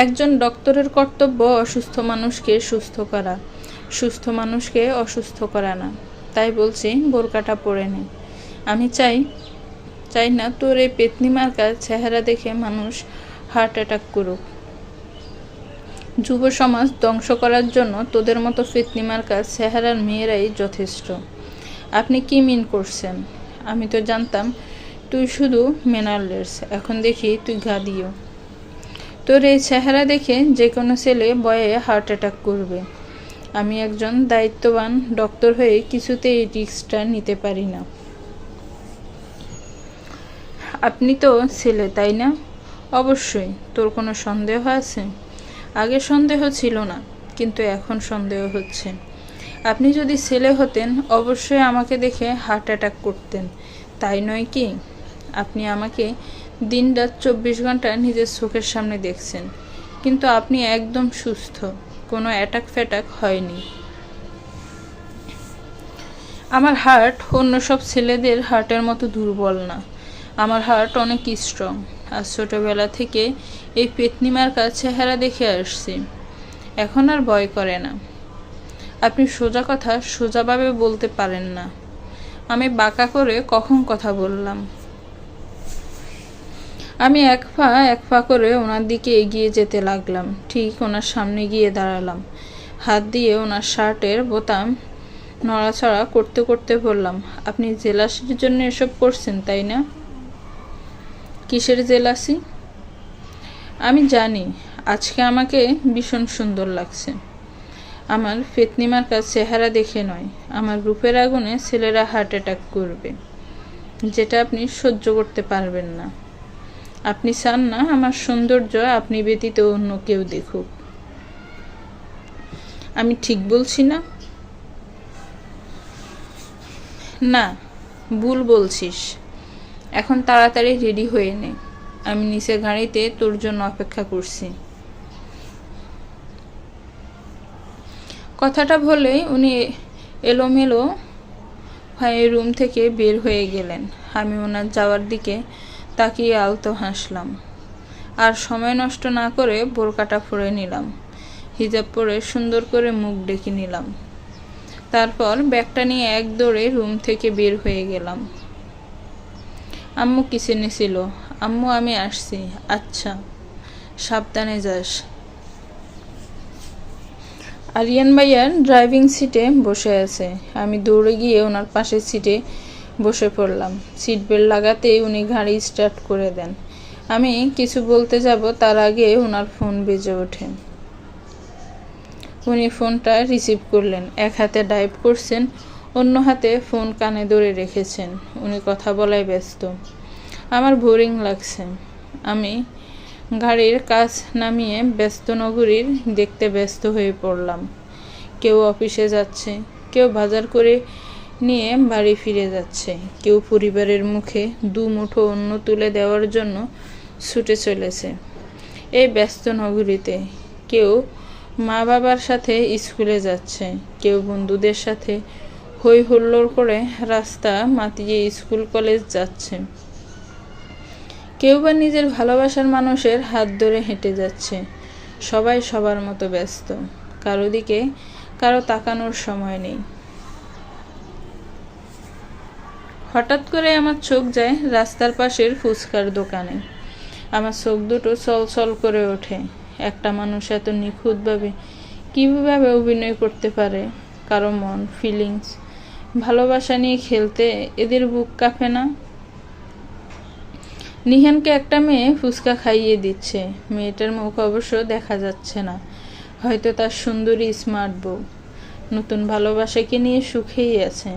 একজন ডক্টরের কর্তব্য অসুস্থ মানুষকে সুস্থ করা, সুস্থ মানুষকে অসুস্থ করা না। তাই বলছি বোরকাটা পরে নে। আমি চাই না তোর এই পেতনি মার্কা চেহারা দেখে মানুষ হার্ট অ্যাটাক করুক। যুব সমাজ ধ্বংস করার জন্য তোদের মতো পেতনি মার্কা চেহারার মেয়েরাই যথেষ্ট। আপনি কি মিন করছেন? আমি তো জানতাম তুই শুধু ম্যানারলেস, এখন দেখি তুই গাদিও। তোর এই চেহারা দেখে যে কোনো ছেলে ভয়ে হার্ট অ্যাটাক করবে। আমি একজন দায়িত্ববান ডক্টর হয়ে কিছুতেই এই রিস্কটা নিতে পারি না। আপনি তো ছেলে, তাই না? অবশ্যই। তোর কোনো সন্দেহ আছে? আগে সন্দেহ ছিল না, কিন্তু এখন সন্দেহ হচ্ছে। আপনি যদি ছেলে হতেন অবশ্যই আমাকে দেখে হার্ট অ্যাটাক করতেন, তাই নয় কি? আপনি আমাকে দিনরাত 24 ঘন্টা নিজের চোখের সামনে দেখছেন, কিন্তু আপনি একদম সুস্থ, কোনো অ্যাটাক ফ্যাটাক হয়নি। আমার হার্ট অন্য সব ছেলেদের হার্টের মতো দুর্বল না। আমার হার্ট অনেক স্ট্রং। আর ছোটোবেলা থেকে এই পেতনি মার্কা চেহারা দেখে আসছি, এখন আর ভয় করে না। আপনি সোজা কথা সোজাভাবে বলতে পারেন না। আমি বাঁকা করে কখন কথা বললাম? আমি এক পা করে ওনার দিকে এগিয়ে যেতে লাগলাম। ঠিক ওনার সামনে গিয়ে দাঁড়ালাম। হাত দিয়ে ওনার শার্টের বোতাম নড়াচড়া করতে করতে বললাম, আপনি জেলাসির জন্য এসব করছেন, তাই না? কিসের জেলাসি? আমি জানি আজকে আমাকে ভীষণ সুন্দর লাগছে। আমার পেতনি মার্কা চেহারা দেখে নয়, আমার রূপের আগুনে ছেলেরা হার্ট অ্যাটাক করবে, যেটা আপনি সহ্য করতে পারবেন না। আপনি চান না আমার সৌন্দর্য আপনি ব্যতীত অন্য কেউ দেখুক। আমি ঠিক বলছি না? না, ভুল বলছিস। এখন তাড়াতাড়ি রেডি হয়ে নে, আমি নিচে গাড়িতে তোর জন্য অপেক্ষা করছি। কথাটা বলেই উনি এলোমেলো হয়ে রুম থেকে বের হয়ে গেলেন। আমি ওনার যাওয়ার দিকে তাকিয়ে আলতো হাসলাম। আর সময় নষ্ট না করে বোরকাটা পরে নিলাম। হিজাব পরে সুন্দর করে মুখ ঢেকে নিলাম। তারপর ব্যাগটা নিয়ে এক দৌড়ে রুম থেকে বের হয়ে গেলাম। আম্মু কিচেনে ছিল। আম্মু, আমি আসছি। আচ্ছা, সাবধানে যাস। আরিয়ান ভাইয়ার ড্রাইভিং সিটে বসে আছে। আমি দৌড়ে গিয়ে ওনার পাশের সিটে বসে পড়লাম। সিট বেল্ট লাগাতেই উনি গাড়ি স্টার্ট করে দেন। আমি কিছু বলতে যাব তার আগে ওনার ফোন বেজে ওঠে। উনি ফোনটা রিসিভ করলেন। এক হাতে ডাইভ করছেন, অন্য হাতে ফোন কানে ধরে রেখেছেন। উনি কথা বলায় ব্যস্ত। আমার বোরিং লাগছে। আমি গাড়ির কাজ নামিয়ে ব্যস্ত নগরীর দেখতে ব্যস্ত হয়ে পড়লাম। কেউ অফিসে যাচ্ছে, কেউ বাজার করে নিয়ে বাড়ি ফিরে যাচ্ছে, কেউ পরিবারের মুখে দু মুঠো অন্ন তুলে দেওয়ার জন্য ছুটে চলেছে এই ব্যস্ত নগরীতে। কেউ মা বাবার সাথে স্কুলে যাচ্ছে, কেউ বন্ধুদের সাথে হই হুল্লোড় করে রাস্তা মাতিয়ে স্কুল কলেজ যাচ্ছে, কেউ বা নিজের ভালোবাসার মানুষের হাত ধরে হেঁটে যাচ্ছে। সবাই সবার মতো ব্যস্ত। কারো দিকে কারো তাকানোর সময় নেই। হঠাৎ করে আমার চোখ যায় রাস্তার পাশের ফুচকার দোকানে। আমার চোখ দুটো চল করে ওঠে। একটা মানুষ এত নিখুঁতভাবে কীভাবে অভিনয় করতে পারে? কারো মন, ফিলিংস, ভালোবাসা নিয়ে খেলতে এদের বুক কাঁপে না? নিহানকে একটা মেয়ে ফুচকা খাইয়ে দিচ্ছে। মেয়েটার মুখ অবশ্য দেখা যাচ্ছে না, হয়তো তার সুন্দরী স্মার্ট বউ। নতুন ভালোবাসাকে নিয়ে সুখেই আছে।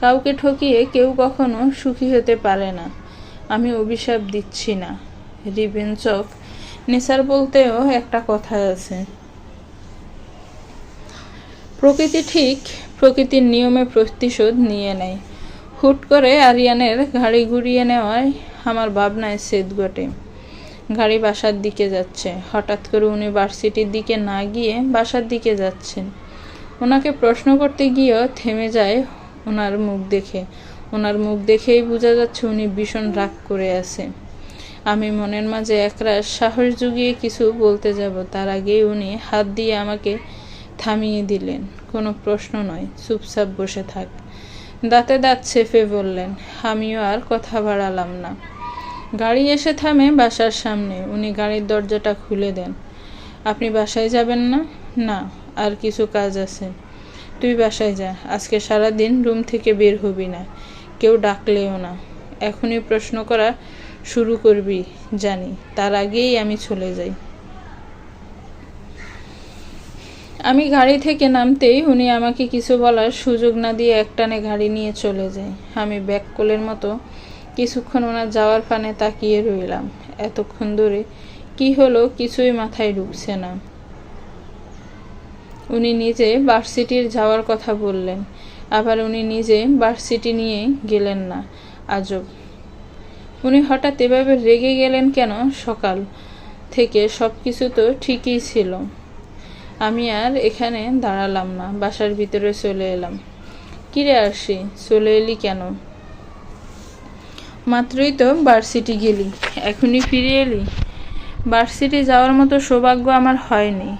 কাউকে ঠকিয়ে কেউ কখনো সুখী হতে পারে না। আমি অভিশাপ দিচ্ছি না। রিভেঞ্জ অফ নেচার বলতেও একটা কথা আছে। প্রকৃতি ঠিক প্রকৃতির নিয়মে প্রতিশোধ নিয়ে নেয়। হুট করে আরিয়ানের গাড়ি ঘুরিয়ে নেওয়ায় আমার ভাবনায় ছেদ ঘটে। গাড়ি বাসার দিকে যাচ্ছে। হঠাৎ করে উনি ভার্সিটির দিকে না গিয়ে বাসার দিকে যাচ্ছেন। ওনাকে প্রশ্ন করতে গিয়েও থেমে যায় ওনার মুখ দেখে। ওনার মুখ দেখেই বোঝা যাচ্ছে উনি ভীষণ রাগ করে আছে। আমি মনের মাঝে একরাশ সাহস জুগিয়ে কিছু বলতে যাব, তার আগেই উনি হাত দিয়ে আমাকে থামিয়ে দিলেন। কোনো প্রশ্ন নয়, চুপচাপ বসে থাক। দাঁতে দাঁত চেপে বললেন। আমিও আর কথা বাড়ালাম না। গাড়ি এসে থামে বাসার সামনে। উনি গাড়ির দরজাটা খুলে দেন। আপনি বাসায় যাবেন না? না, আর কিছু কাজ আছে। তুই বাসায় যা, আজকে সারাদিন রুম থেকে বের হবি না, কেউ ডাকলেও না। এখনই প্রশ্ন করা শুরু করবি জানি, তার আগেই আমি চলে যাই। আমি গাড়ি থেকে নামতেই উনি আমাকে কিছু বলার সুযোগ না দিয়ে একটানে গাড়ি নিয়ে চলে যায়। আমি ব্যাককলের মতো কিছুক্ষণ ওনার যাওয়ার পানে তাকিয়ে রইলাম। এতক্ষণ ধরে কি হলো কিছুই মাথায় ঢুকছে না। উনি নিজে ভার্সিটির যাওয়ার কথা বললেন, আবার উনি নিজে ভার্সিটি নিয়ে গেলেন না। আজব, উনি হঠাৎ এভাবে রেগে গেলেন কেন? সকাল থেকে সব কিছু তো ঠিকই ছিল। আমি আর এখানে দাঁড়ালাম না, বাসার ভিতরে চলে এলাম। কিরে আরশি, চলে এলি কেন? মাত্রই তো ভার্সিটি গেলি, এখনই ফিরে এলি? ভার্সিটি যাওয়ার মতো সৌভাগ্য আমার হয়নি।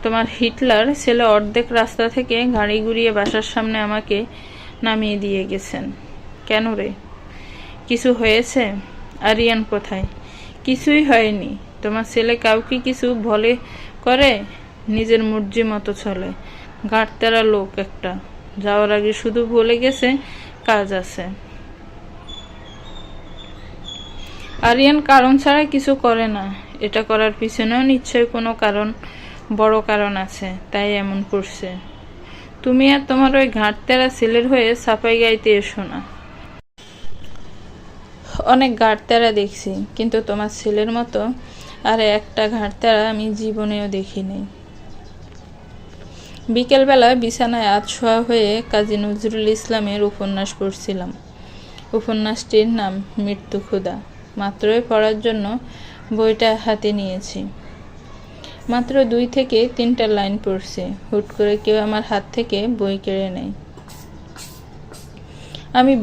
তোমার হিটলার ছেলে অর্ধেক রাস্তা থেকে গাড়ি ঘুরিয়ে বাসার সামনে আমাকে নামিয়ে দিয়ে গেছেন। কেন রে, কিছু হয়েছে? আরিয়ান কোথায়? কিছুই হয়নি। তোমার ছেলে কাউকে কিছু বলে করে, নিজের মর্জি মতো চলে। গাঁটতেরা লোক একটা। যাওয়ার আগে শুধু বলে গেছে কাজ আছে। আরিয়ান কারণ ছাড়া কিছু করে না। এটা করার পিছনেও নিশ্চয়ই কোনো বড় কারণ আছে, তাই এমন করছে। তুমি আর তোমার ওই ঘাটতেরা ছেলের হয়ে সাফাই গাইতে এসো না। অনেক ঘাটতেরা দেখছি, কিন্তু তোমার ছেলের মতো আর একটা ঘাটতেরা আমি জীবনেও দেখিনি। বিকেলবেলা বিছানায় আধশোয়া হয়ে কাজী নজরুল ইসলামের উপন্যাস পড়ছিলাম। উপন্যাসটির নাম মৃত্যু ক্ষুধা। মাত্রই পড়ার জন্য বইটা হাতে নিয়েছি। মাত্র 2 থেকে 3টা লাইন পড়ছে, হুট করে কেউ আমার হাত থেকে বই কেড়ে নেয়। আমি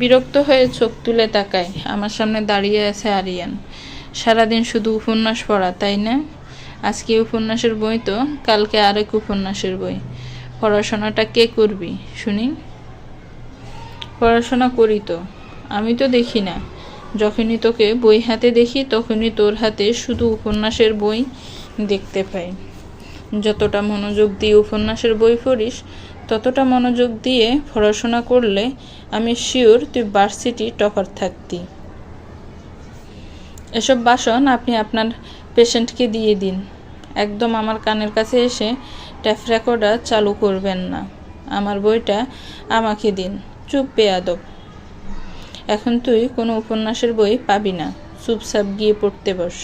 বিরক্ত হয়ে চোখ তুলে তাকাই। আমার সামনে দাঁড়িয়ে আছে আরিয়ান। সারাদিন শুধু উপন্যাস পড়া, তাই না? আজকে উপন্যাসের বই তো কালকে আরেক উপন্যাসের বই। পড়াশোনাটা কে করবি শুনি? পড়াশোনা করি তো। আমি তো দেখি না। যখনই তোকে বই হাতে দেখি তখনই তোর হাতে শুধু উপন্যাসের বই দেখতে পাই। যতটা মনোযোগ দিয়ে উপন্যাসের বই পড়িস, ততটা মনোযোগ দিয়ে পড়াশোনা করলে আমি শিওর তুই ভার্সিটি টপার থাকতি। এসব বাসন আপনি আপনার পেশেন্টকে দিয়ে দিন। একদম আমার কানের কাছে এসে ট্যাপ রেকর্ডার চালু করবেন না। আমার বইটা আমাকে দিন। চুপ বেয়াদব। এখন তুই কোনো উপন্যাসের বই পাবি না। চুপচাপ গিয়ে পড়তে বস।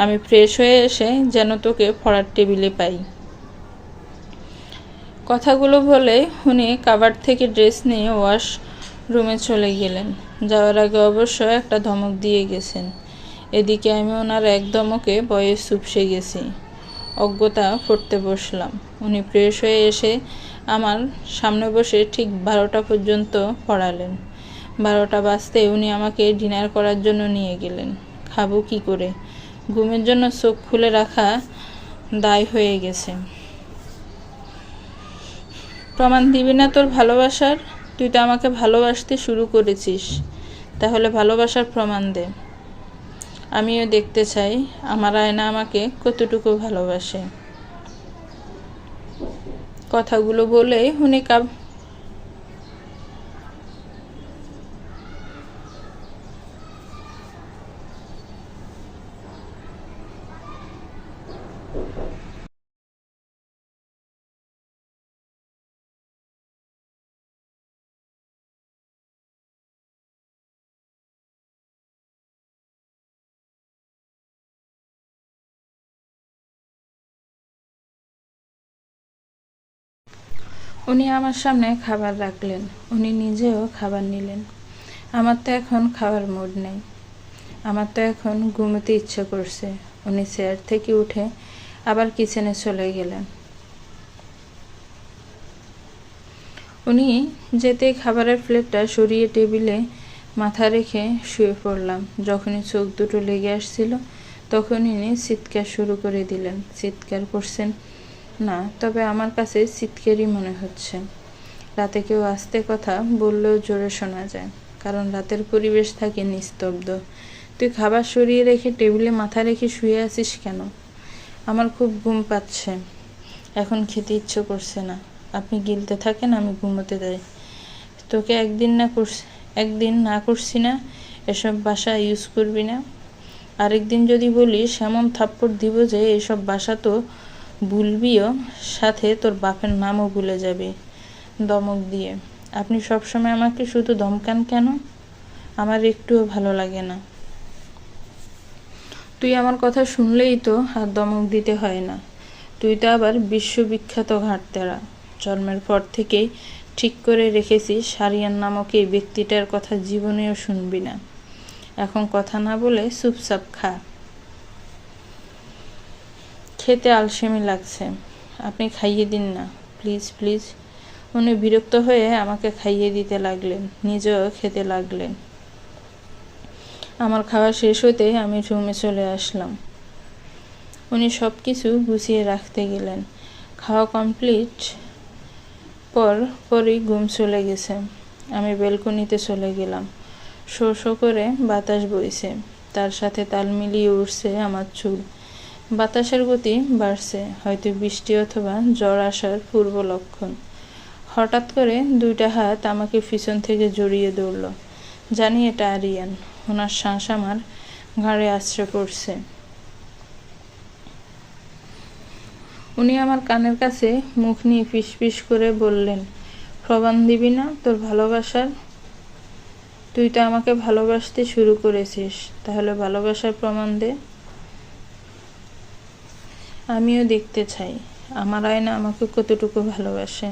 আমি ফ্রেশ হয়ে এসে যেন তোকে পড়ার টেবিলে পাই। কথাগুলো বলে উনি কাভার্ড থেকে ড্রেস নিয়ে ওয়াশ রুমে চলে গেলেন। যাওয়ার আগে অবশ্য একটা ধমক দিয়ে গেছেন। এদিকে আমি ওনার এক ধমকে ভয়ে চুপসে গেছি। অজ্ঞতা পড়তে বসলাম। উনি ফ্রেশ হয়ে এসে আমার সামনে বসে ঠিক 12টা পর্যন্ত পড়ালেন। 12টা বাজতে উনি আমাকে ডিনার করার জন্য নিয়ে গেলেন। খাবো কি করে? ঘুমের জন্য চোখ খুলে রাখা দায় হয়ে গেছে। প্রমাণ দিবি না তোর ভালোবাসার? তুই তো আমাকে ভালোবাসতে শুরু করেছিস, তাহলে ভালোবাসার প্রমাণ দে। আমিও দেখতে চাই আমার আয়না আমাকে কতটুকু ভালোবাসে। কথাগুলো বলে উনি আমার সামনে খাবার রাখলেন। উনি নিজেও খাবার নিলেন। আমার তো এখন খাওয়ার মুড নেই। আমার তো এখন ঘুমোতে ইচ্ছে করছে। উনি চেয়ার থেকে উঠে আবার কিচেনে চলে গেলেন। উনি যেতেই খাবারের প্লেটটা সরিয়ে টেবিলে মাথা রেখে শুয়ে পড়লাম। যখনই চোখ দুটো লেগে আসছিল তখন ইনি চিৎকার শুরু করে দিলেন। চিৎকার করছেন না, তবে আমার কাছে চিৎকারই মনে হচ্ছে। রাতে কেউ আস্তে কথা বললেও জোরে শোনা যায়, কারণ রাতের পরিবেশ থাকে নিস্তব্ধ। তুই খাবার সরিয়ে রেখে টেবিলে মাথা রেখে শুয়ে আছিস কেন? আমার খুব ঘুম পাচ্ছে, এখন খেতে ইচ্ছে করছে না। আপনি গিলতে থাকেন, আমি ঘুমোতে যাই। তোকে একদিন না করছি না এসব ভাষা ইউজ করবি না। আরেকদিন যদি বলিস এমন থাপ্পড় দিব যে এসব ভাষা তো ভুলবিও, সাথে তোর বাপের নামও ভুলে যাবি। ধমক দিয়ে। আপনি সবসময় আমাকে শুধু ধমকান কেন? আমার একটুও ভালো লাগে না। তুই আমার কথা শুনলেই তো আর ধমক দিতে হয় না। তুই তো আবার বিশ্ববিখ্যাত ঘাটতেরা। জন্মের পর থেকেই ঠিক করে রেখেছিস আরিয়ান নামক এই ব্যক্তিটার কথা জীবনেও শুনবি না। এখন কথা না বলে চুপচাপ খা। খেতে আলসেমি লাগছে, আপনি খাইয়ে দিন না, প্লিজ প্লিজ। উনি বিরক্ত হয়ে আমাকে খাইয়ে দিতে লাগলেন, নিজেও খেতে লাগলেন। আমার খাওয়া শেষ হতে আমি রুমে চলে আসলাম। উনি সব কিছু গুছিয়ে রাখতে গেলেন। খাওয়া কমপ্লিট পরই ঘুম চলে গেছে। আমি বেলকনিতে চলে গেলাম। শো শো করে বাতাস বইছে, তার সাথে তাল মিলিয়ে উঠছে আমার চুল। বাতাসের গতি বাড়ছে, হয়তো বৃষ্টি অথবা ঝড় আসার পূর্ব লক্ষণ। হঠাৎ করে দুইটা হাত আমাকে পিছন থেকে জড়িয়ে ধরল। জানি এটা আরিয়ান। ওনার শ্বাস আমার ঘাড়ে আছড়ে পড়ছে। উনি আমার কানের কাছে মুখ নিয়ে ফিসফিস করে বললেন, প্রমাণ দিবি না তোর ভালোবাসার? তুই তো আমাকে ভালোবাসতে শুরু করেছিস, তাহলে ভালোবাসার প্রমাণ দে। আমিও দেখতে চাই আমার আয়না আমাকে কতটুকু ভালোবাসে।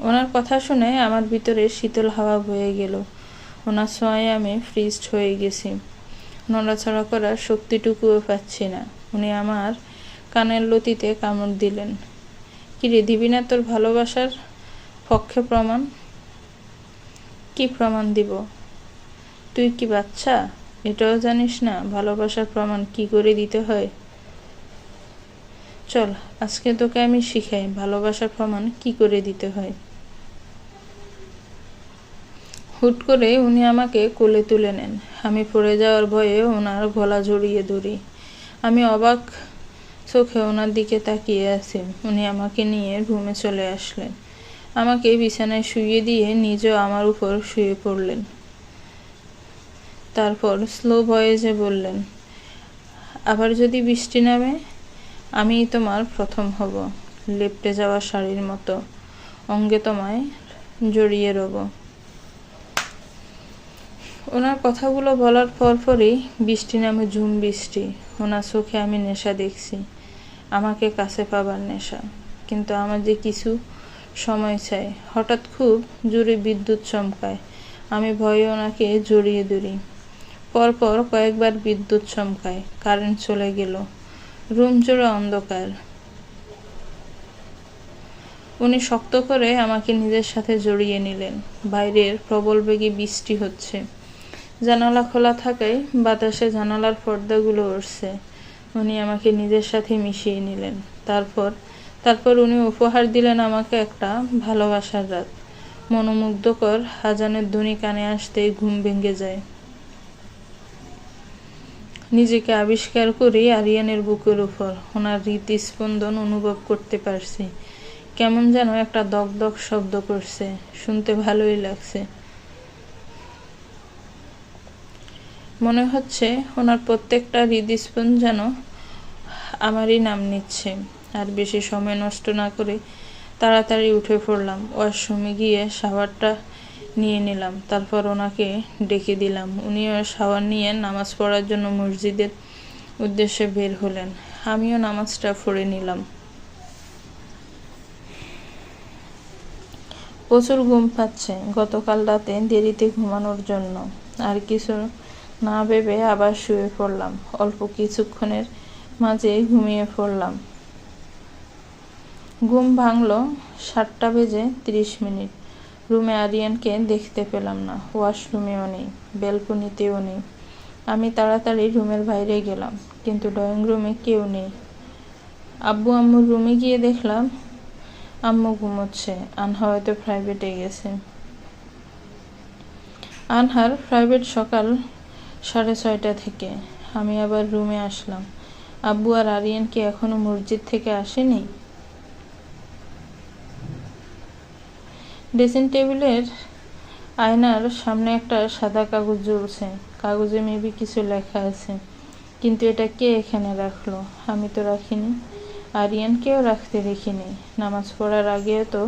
ওনার কথা শুনে আমার ভিতরে শীতল হাওয়া বয়ে গেল। ওনার ছোঁয়ায় আমি ফ্রিজড হয়ে গেছি। নড়াচড়া করার শক্তিটুকুও পাচ্ছি না। উনি আমার কানের লতিতে কামড় দিলেন। কিরে, দিবি না তোর ভালোবাসার পক্ষে প্রমাণ? কি প্রমাণ দিব? তুই কি বাচ্চা? এটাও জানিস না ভালোবাসার প্রমাণ কি করে দিতে হয়? চল আজকে তোকে আমি শিখাই ভালোবাসার প্রমাণ কি করে দিতে হয়। হুট করে উনি আমাকে কোলে তুলে নেন। আমি পড়ে যাওয়ার ভয়ে ওনার গলা জড়িয়ে ধরি। আমি অবাক চোখে ওনার দিকে তাকিয়ে আছি। উনি আমাকে নিয়ে রুমে চলে আসলেন। আমাকে বিছানায় শুইয়ে দিয়ে নিজেও আমার উপর শুয়ে পড়লেন। তারপর স্লো ভয়েসে বললেন, আবার যদি বৃষ্টি নামে আমিই তোমার প্রথম হব, লেপ্টে যাওয়া শাড়ির মতো অঙ্গে তোমায় জড়িয়ে রব। ওনার কথাগুলো বলার পরপরই বৃষ্টি নামে ঝুম বৃষ্টি। ওনার চোখে আমি নেশা দেখছি, আমাকে কাছে পাবার নেশা। কিন্তু আমার যে কিছু সময় চাই। হঠাৎ খুব জোরে বিদ্যুৎ চমকায়। আমি ভয়ে ওনাকে জড়িয়ে ধরি। পরপর কয়েকবার বিদ্যুৎ চমকায়, কারেন্ট চলে গেল। রুম জুড়ে অন্ধকার। উনি শক্ত করে আমাকে নিজের সাথে জড়িয়ে নিলেন। বাইরের প্রবল বেগে বৃষ্টি হচ্ছে। জানালা খোলা থাকায় বাতাসে জানালার পর্দাগুলো উড়ছে। উনি আমাকে নিজের সাথে মিশিয়ে নিলেন। তারপর উনি উপহার দিলেন আমাকে একটা ভালোবাসার রাত। মনোমুগ্ধকর আজানের ধ্বনি কানে আসতেই ঘুম ভেঙে যায়। নিজেকে আবিষ্কার করি আরিয়ানের বুকের উপর। ওনার হৃদস্পন্দন অনুভব করতে পারছি। কেমন যেন একটা দগদগ শব্দ করছে, শুনতে ভালোই লাগছে। মনে হচ্ছে ওনার প্রত্যেকটা হৃদস্পন্দন যেন আমারই নাম নিচ্ছে। আর বেশি সময় নষ্ট না করে তাড়াতাড়ি উঠে পড়লাম। ওয়াশরুমে গিয়ে শাওয়ারটা নিয়ে নিলাম। তারপর ওনাকে ডেকে দিলাম। উনিও শাওয়ার নিয়ে নামাজ পড়ার জন্য মসজিদের উদ্দেশ্যে বের হলেন। আমিও নামাজটা পড়ে নিলাম। প্রচুর ঘুম পাচ্ছে গতকাল রাতে দেরিতে ঘুমানোর জন্য। আর কিছু না ভেবে আবার শুয়ে পড়লাম। অল্প কিছুক্ষণের মাঝে ঘুমিয়ে পড়লাম। ঘুম ভাঙল 7:30। রুমে আরিয়ানকে দেখতে পেলাম না, ওয়াশরুমেও নেই, ব্যালকনিতেও নেই। আমি তাড়াতাড়ি রুমের বাইরে গেলাম, কিন্তু ড্রয়িং রুমে কেউ নেই। আব্বু আম্মুর রুমে গিয়ে দেখলাম আম্মু ঘুমোচ্ছে, আনহা হয়তো প্রাইভেটে গেছে। আনহার প্রাইভেট সকাল 6:30 থেকে। আমি আবার রুমে আসলাম। আব্বু আর আরিয়ান কি এখনো মসজিদ থেকে আসেনি? ড্রেসিং টেবিলের আয়নার সামনে একটা সাদা কাগজ ঝুলছে। কাগজে মেবি কিছু লেখা আছে, কিন্তু এটা কে এখানে রাখলো? আমি তো রাখিনি, আরিয়ানকেও রাখতে দেখিনি। নামাজ পড়ার আগেও তো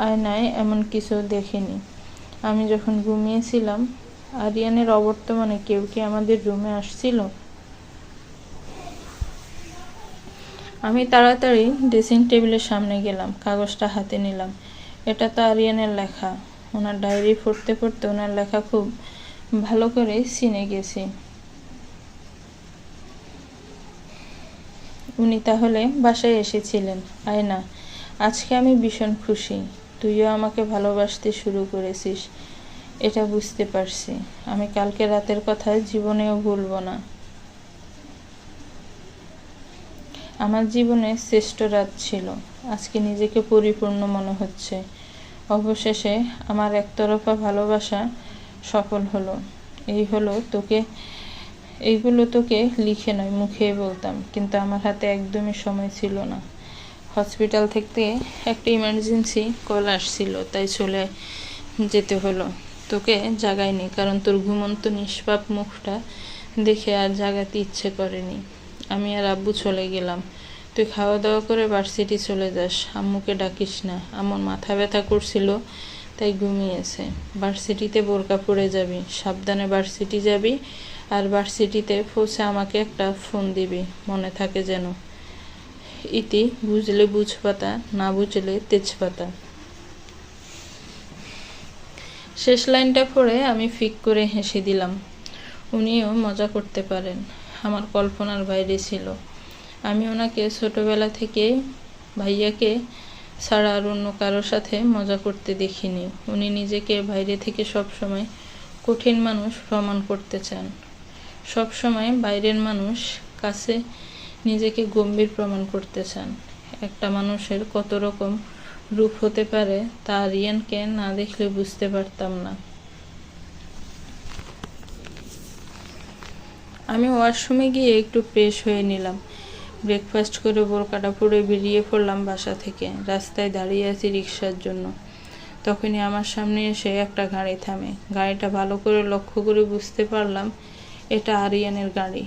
আয়নায় এমন কিছু দেখিনি। আমি যখন ঘুমিয়েছিলাম, আরিয়ানের অবর্তমানে কেউ কি আমাদের রুমে আসছিল? আমি তাড়াতাড়ি ড্রেসিং টেবিলের সামনে গেলাম, কাগজটা হাতে নিলাম। এটা তো আরিয়ানের লেখা। ওনার ডায়েরি পড়তে পড়তে ওনার লেখা খুব ভালো করে চিনে গেছি। উনি তাহলে বাসায় এসেছিলেন। আয়না, আজকে আমি ভীষণ খুশি। তুইও আমাকে ভালোবাসতে শুরু করেছিস, এটা বুঝতে পারছি। আমি কালকে রাতের কথা জীবনেও ভুলব না। আমার জীবনে শ্রেষ্ঠ রাত ছিল। আজকে নিজেকে পরিপূর্ণ মনে হচ্ছে। অবশেষে আমার একতরফা ভালোবাসা সফল হলো। এইগুলো তোকে লিখে নয়, মুখে বলতাম, কিন্তু আমার হাতে একদমই সময় ছিল না। হসপিটাল থেকে একটা ইমার্জেন্সি কল আসছিল, তাই চলে যেতে হলো। তোকে জাগাইনি, কারণ তোর ঘুমন্ত নিষ্পাপ মুখটা দেখে আর জাগাতে ইচ্ছে করেনি। আমি আর আব্বু চলে গেলাম। তুই খাওয়া দাওয়া করে ভার্সিটি চলে যাস, আম্মুকে ডাকিস না। আমার মাথা ব্যথা করছিল, তাই ঘুমিয়েছে। ভার্সিটিতে বোরকা পরে যাবি, সাবধানে ভার্সিটি যাবি, আর ভার্সিটিতে পৌঁছে আমাকে একটা ফোন দিবি, মনে থাকে যেন। ইতি, বুঝলে বুঝপাতা, না বুঝলে তেজপাতা। শেষ লাইনটা পড়ে আমি ফিক করে হেসে দিলাম। উনিও মজা করতে পারেন, আমার কল্পনার বাইরে ছিল। আমি ওনাকে ছোটবেলা থেকে ভাইয়াকে ছাড়া আর অন্য কারোর সাথে মজা করতে দেখিনি। উনি নিজেকে বাইরে থেকে সবসময় কঠিন মানুষ প্রমাণ করতে চান। সবসময় বাইরের মানুষ কাছে নিজেকে গম্ভীর প্রমাণ করতে চান। একটা মানুষের কত রকম রূপ হতে পারে তা আরিয়ানকে না দেখলে বুঝতে পারতাম না। আমি ওয়াশরুমে গিয়ে একটু ফ্রেশ হয়ে নিলাম। ব্রেকফাস্ট করে বোরকাটা পরে বেরিয়ে পড়লাম বাসা থেকে। রাস্তায় দাঁড়িয়ে আছি রিক্সার জন্য। তখনই আমার সামনে এসে একটা গাড়ি থামে। গাড়িটা ভালো করে লক্ষ্য করে বুঝতে পারলাম এটা আরিয়ানের গাড়ি।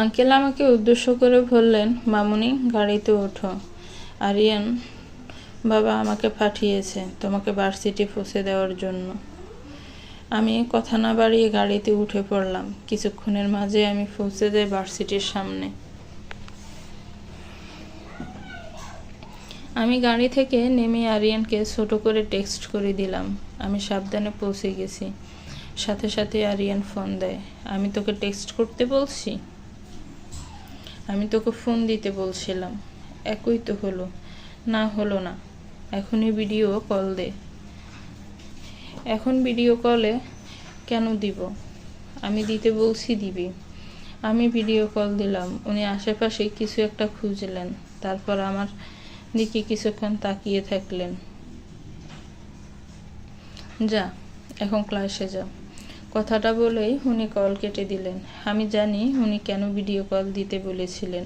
আঙ্কেল আমাকে উদ্দেশ্য করে বললেন, মামুনি, গাড়িতে ওঠো। আরিয়ান বাবা আমাকে পাঠিয়েছে তোমাকে ভার্সিটি পৌঁছে দেওয়ার জন্য। আমি কথা না বাড়িয়ে গাড়িতে উঠে পড়লাম। কিছুক্ষণের মাঝে আমি পৌঁছে যাই ভার্সিটির সামনে। আমি গাড়ি থেকে নেমে আরিয়ানকে ছোট করে টেক্সট করে দিলাম, আমি সাবধানে পৌঁছে গেছি। সাথে সাথে আরিয়ান ফোন দেয়। আমি তোকে টেক্সট করতে বলছি? আমি তোকে ফোন দিতে বলছিলাম। একই তো হলো। না হলো না, এখনই ভিডিও কল দে। এখন ভিডিও কলে কেন দিব? আমি দিতে বলছি দিবি। আমি ভিডিও কল দিলাম। উনি আশেপাশে কিছু একটা খুঁজলেন, তারপর আমার দিকে কিছুক্ষণ তাকিয়ে থাকলেন। যা, এখন ক্লাসে যা। কথাটা বলেই উনি কল কেটে দিলেন। আমি জানি উনি কেন ভিডিও কল দিতে বলেছিলেন।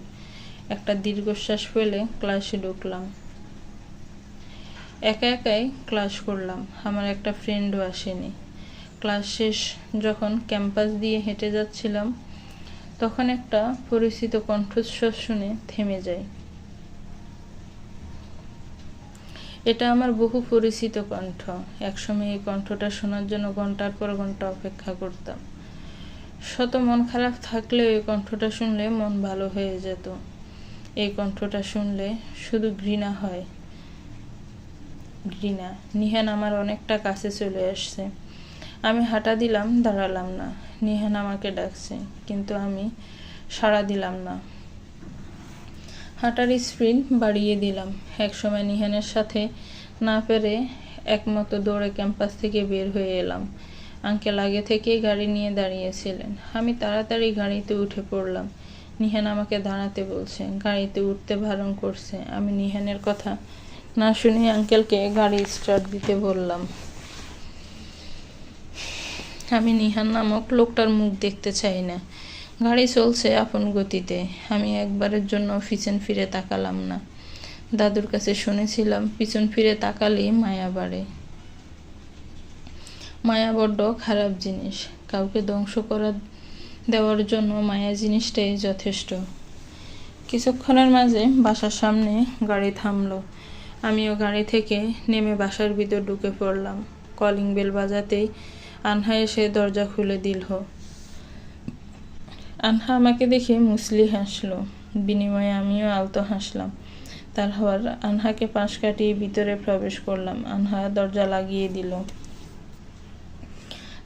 একটা দীর্ঘশ্বাস ফেলে ক্লাসে ঢুকলাম। একা একাই ক্লাস করলাম, আমার একটা ফ্রেন্ডও আসেনি। ক্লাস শেষ যখন ক্যাম্পাস দিয়ে হেঁটে যাচ্ছিলাম, তখন একটা পরিচিত কণ্ঠস্বর শুনে থেমে যাই। এটা আমার বহু পরিচিত কণ্ঠ। একসময় এই কণ্ঠটা শোনার জন্য ঘন্টার পর ঘন্টা অপেক্ষা করতাম। শত মন খারাপ থাকলেও এই কণ্ঠটা শুনলে মন ভালো হয়ে যেত। এই কণ্ঠটা শুনলে শুধু ঘৃণা হয়, ঘৃণা। নিহান আমার অনেকটা কাছে চলে আসছে। আমি হাঁটা দিলাম, দাঁড়ালাম না। নিহান আমাকে ডাকছে, কিন্তু আমি সাড়া দিলাম না। হাঁটার স্পিড বাড়িয়ে দিলাম। একসময় নিহানের সাথে না পেরে একমতো দৌড়ে ক্যাম্পাস থেকে বের হয়ে এলাম। আঙ্কেল আগে থেকেই গাড়ি নিয়ে দাঁড়িয়েছিলেন। আমি তাড়াতাড়ি গাড়িতে উঠে পড়লাম। নিহান আমাকে দাঁড়াতে বলছে, গাড়িতে উঠতে বারণ করছে। আমি নিহানের কথা না শুনে আঙ্কেলকে গাড়ি স্টার্ট দিতে বললাম। আমি নিহান নামক লোকটার মুখ দেখতে চাই না। গাড়ি চলছে আপন গতিতে। আমি একবারের জন্য পিছন ফিরে তাকালাম না। দাদুর কাছে শুনেছিলাম, পিছন ফিরে তাকালেই মায়া বাড়ে। মায়া বড্ড খারাপ জিনিস। কাউকে ধ্বংস দেওয়ার জন্য মায়া জিনিসটাই যথেষ্ট। কিছুক্ষণের মাঝে বাসার সামনে গাড়ি থামলো। আমিও গাড়ি থেকে নেমে বাসার ভিতর ঢুকে পড়লাম। কলিং বেল বাজাতেই আনহা এসে দরজা খুলে দিল। আনহা আমাকে দেখে মুচলি হাসলো। বিনিময়ে আমিও আলতো হাসলাম। তারপর আনহাকে পাশ কাটিয়ে ভিতরে প্রবেশ করলাম। আনহা দরজা লাগিয়ে দিল।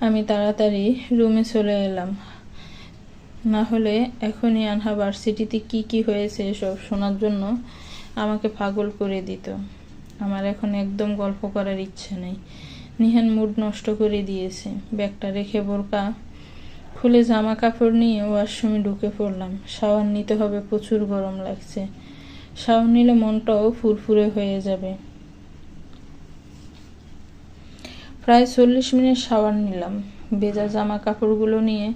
আমি তাড়াতাড়ি রুমে চলে এলাম। না হলে এখনই আনহা ভার্সিটিতে কি হয়েছে সব শোনার জন্য আমাকে পাগল করে দিত। আমার এখন একদম গল্প করার ইচ্ছে নেই। নিহান মুড নষ্ট করে দিয়েছে। ব্যাগটা রেখে বোরকা খুলে জামা কাপড় নিয়ে ওয়াশরুমে ঢুকে পড়লাম। শাওয়ার নিতে হবে, প্রচুর গরম লাগছে। শাওয়ার নিলে মনটাও ফুরফুরে হয়ে যাবে। প্রায় 40 মিনিট শাওয়ার নিলাম। ভেজা জামা কাপড়গুলো নিয়ে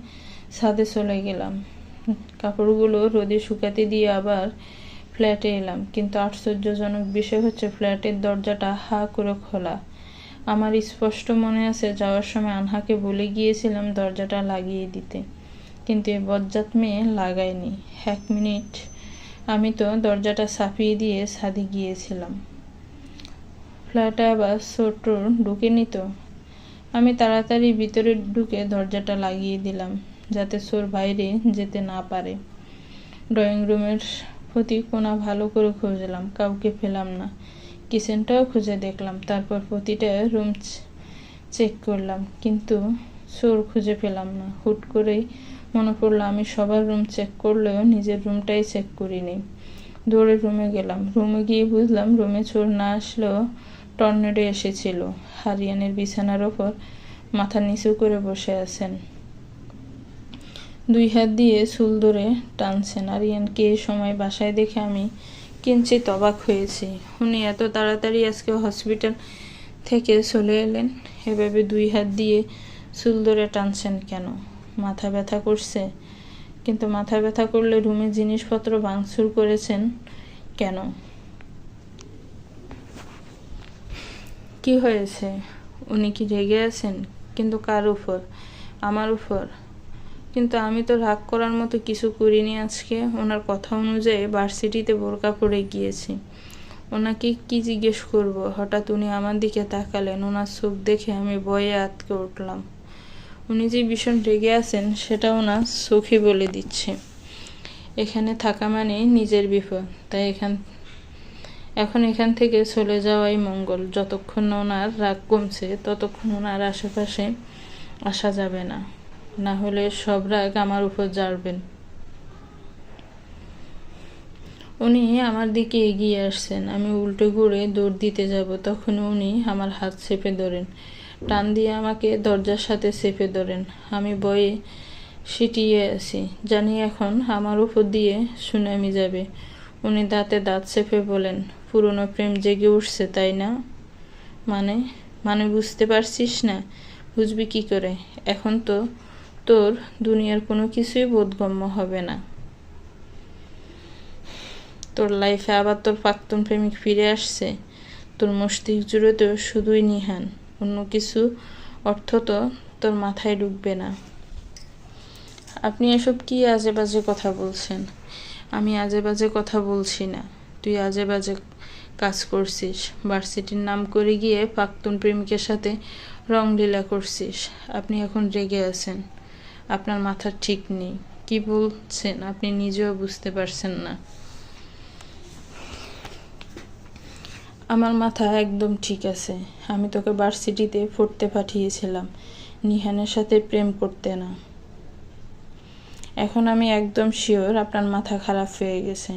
ছাদে চলে গেলাম। কাপড়গুলো রোদে শুকাতে দিয়ে আবার ফ্ল্যাটে এলাম। কিন্তু আশ্চর্যজনক বিষয় হচ্ছে, ফ্ল্যাটের দরজাটা হা করে খোলা। আমার স্পষ্ট মনে আছে, যাওয়ার সময় আনহাকে বলে গিয়েছিলাম দরজাটা লাগিয়ে দিতে, কিন্তু এ বজ্জাত মেয়ে লাগায়নি। 1 মিনিট আমি তো দরজাটা চাপিয়ে দিয়ে ছাদে গিয়েছিলাম। ফ্ল্যাটে আবার ছোট ঢুকে নিত। আমি তাড়াতাড়ি ভিতরে ঢুকে দরজাটা লাগিয়ে দিলাম, যাতে চোর বাইরে যেতে না পারে। ড্রয়িং রুমের প্রতি কোণা ভালো করে খুঁজলাম, কাউকে পেলাম না। কিচেনটাও খুঁজে দেখলাম। তারপর প্রতিটা রুম চেক করলাম, কিন্তু চোর খুঁজে পেলাম না। হুট করেই মনে পড়লো, আমি সবার রুম চেক করলেও নিজের রুমটাই চেক করিনি। দৌড়ে রুমে গেলাম। রুমে গিয়ে বুঝলাম রুমে চোর না আসলেও টর্নেডো এসেছিল। আরিয়ানের বিছানার ওপর মাথা নিচু করে বসে আছেন, 2 হাত দিয়ে চুল ধরে টানছেন। আরিয়ানকে এই সময় বাসায় দেখে আমি কিঞ্চিত অবাক হয়েছি। উনি এত তাড়াতাড়ি আজকে হসপিটাল থেকে চলে এলেন। এভাবে 2 হাত দিয়ে চুল ধরে টানছেন কেন? মাথা ব্যথা করছে? কিন্তু মাথা ব্যথা করলে রুমে জিনিসপত্র ভাঙচুর করেছেন কেন? কি হয়েছে? উনি কি রেগে আছেন? কিন্তু কার উপর? আমার উপর? কিন্তু আমি তো রাগ করার মতো কিছু করিনি আজকে। ওনার কথা অনুযায়ী ভার্সিটিতে বোরকা পরে গিয়েছি। ওনাকে কি জিজ্ঞেস করব? হঠাৎ উনি আমার দিকে তাকালেন। ওনার চোখ দেখে আমি ভয়ে আঁতকে উঠলাম। উনি যে ভীষণ রেগে আছেন সেটা ওনার চোখে বলে দিচ্ছে। এখানে থাকা মানে নিজের বিপদ। তাই এখন এখান থেকে চলে যাওয়াই মঙ্গল। যতক্ষণ না ওনার রাগ কমছে ততক্ষণ ওনার আশেপাশে আসা যাবে না, না হলে সব রাগ আমার উপর ঝাড়বেন। উনি আমার দিকে এগিয়ে আসছেন। আমি উল্টো ঘুরে দৌড় দিতে যাব, তখন উনি আমার হাত চেপে ধরেন। টান দিয়ে আমাকে দরজার সাথে চেপে ধরেন। আমি ভয়ে সিটিয়ে আছি, জানি এখন আমার উপর দিয়ে সুনামি যাবে। উনি দাঁতে দাঁত চেপে বলেন, পুরনো প্রেম জেগে উঠছে তাই না? মানে বুঝতে পারছিস না? বুঝবি কি করে? এখন তো তোর দুনিয়ার কোনো কিছুই বোধগম্য হবে না। তোর লাইফে আবার তোর প্রাক্তন প্রেমিক ফিরে আসছে। তোর মস্তিষ্ক জুড়ে তো শুধুই নিহান, অন্য কিছু অর্থ তো তোর মাথায় ঢুকবে না। আপনি এসব কি আজে বাজে কথা বলছেন? আমি আজে বাজে কথা বলছি না, তুই আজে বাজে কাজ করছিস। ভার্সিটির নাম করে গিয়ে প্রাক্তন প্রেমিকের সাথে রংলীলা করছিস। আপনি এখন রেগে আছেন। আপনার মাথা ঠিক নেই। কি বলছেন আপনি নিজেও বুঝতে পারছেন না। আমার মাথা একদম ঠিক আছে। আমি তোকে ভার্সিটিতে পড়তে পাঠিয়েছিলাম, নিহানের সাথে প্রেম করতে না। এখন আমি একদম শিওর আপনার মাথা খারাপ হয়ে গেছে।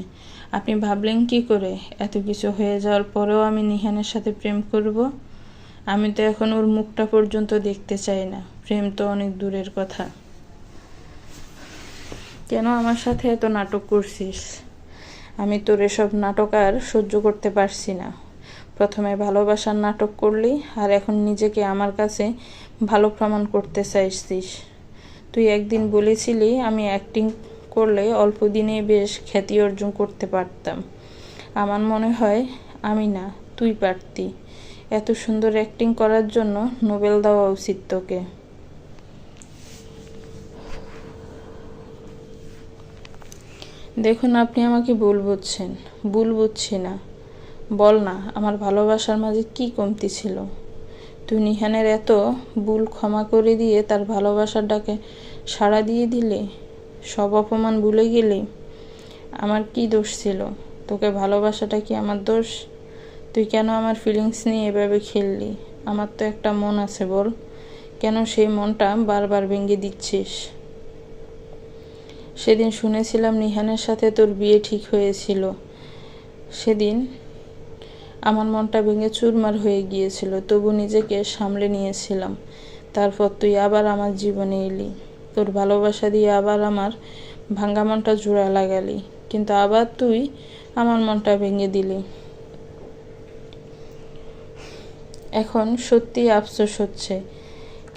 আপনি ভাবলেন কি করে এত কিছু হয়ে যাওয়ার পরেও আমি নিহানের সাথে প্রেম করব? আমি তো এখন ওর মুখটা পর্যন্ত দেখতে চাই না। প্রেম তো অনেক দূরের কথা। কেন আমার সাথে এত নাটক করছিস? আমি তোর এসব নাটক আর সহ্য করতে পারছি না। প্রথমে ভালোবাসার নাটক করলি, আর এখন নিজেকে আমার কাছে ভালো প্রমাণ করতে চাইছিস। তুই একদিন বলেছিলি আমি অ্যাক্টিং করলে অল্প দিনেই বেশ খ্যাতি অর্জন করতে পারতাম। আমার মনে হয় আমি না, তুই পারতি। এত সুন্দর অ্যাক্টিং করার জন্য নোবেল দেওয়া উচিত তোকে। দেখুন, আপনি আমাকে ভুল বুঝছেন। ভুল বুঝছি না। বল না, আমার ভালোবাসার মাঝে কি কমতি ছিল? তুই নিহানের এত ভুল ক্ষমা করে দিয়ে তার ভালোবাসার ডাকে সাড়া দিয়ে দিলে, সব অপমান ভুলে গেলি। আমার কি দোষ ছিল? তোকে ভালোবাসাটা কি আমার দোষ? তুই কেন আমার ফিলিংস নিয়ে এভাবে খেললি? আমার তো একটা মন আছে, বল। কেন সেই মনটা বারবার ভেঙে দিচ্ছিস? সেদিন শুনেছিলাম নিহানের সাথে তোর বিয়ে ঠিক হয়েছিল। সেদিন আমার মনটা ভেঙে চুরমার হয়ে গিয়েছিল, তবু নিজেকে সামলে নিয়েছিলাম। তারপর তুই আবার আমার জীবনে এলি। তোর ভালোবাসা দিয়ে আবার আমার ভাঙা মনটা জোড়া লাগালি, কিন্তু আবার তুই আমার মনটা ভেঙে দিলি। এখন সত্যি আফসোস হচ্ছে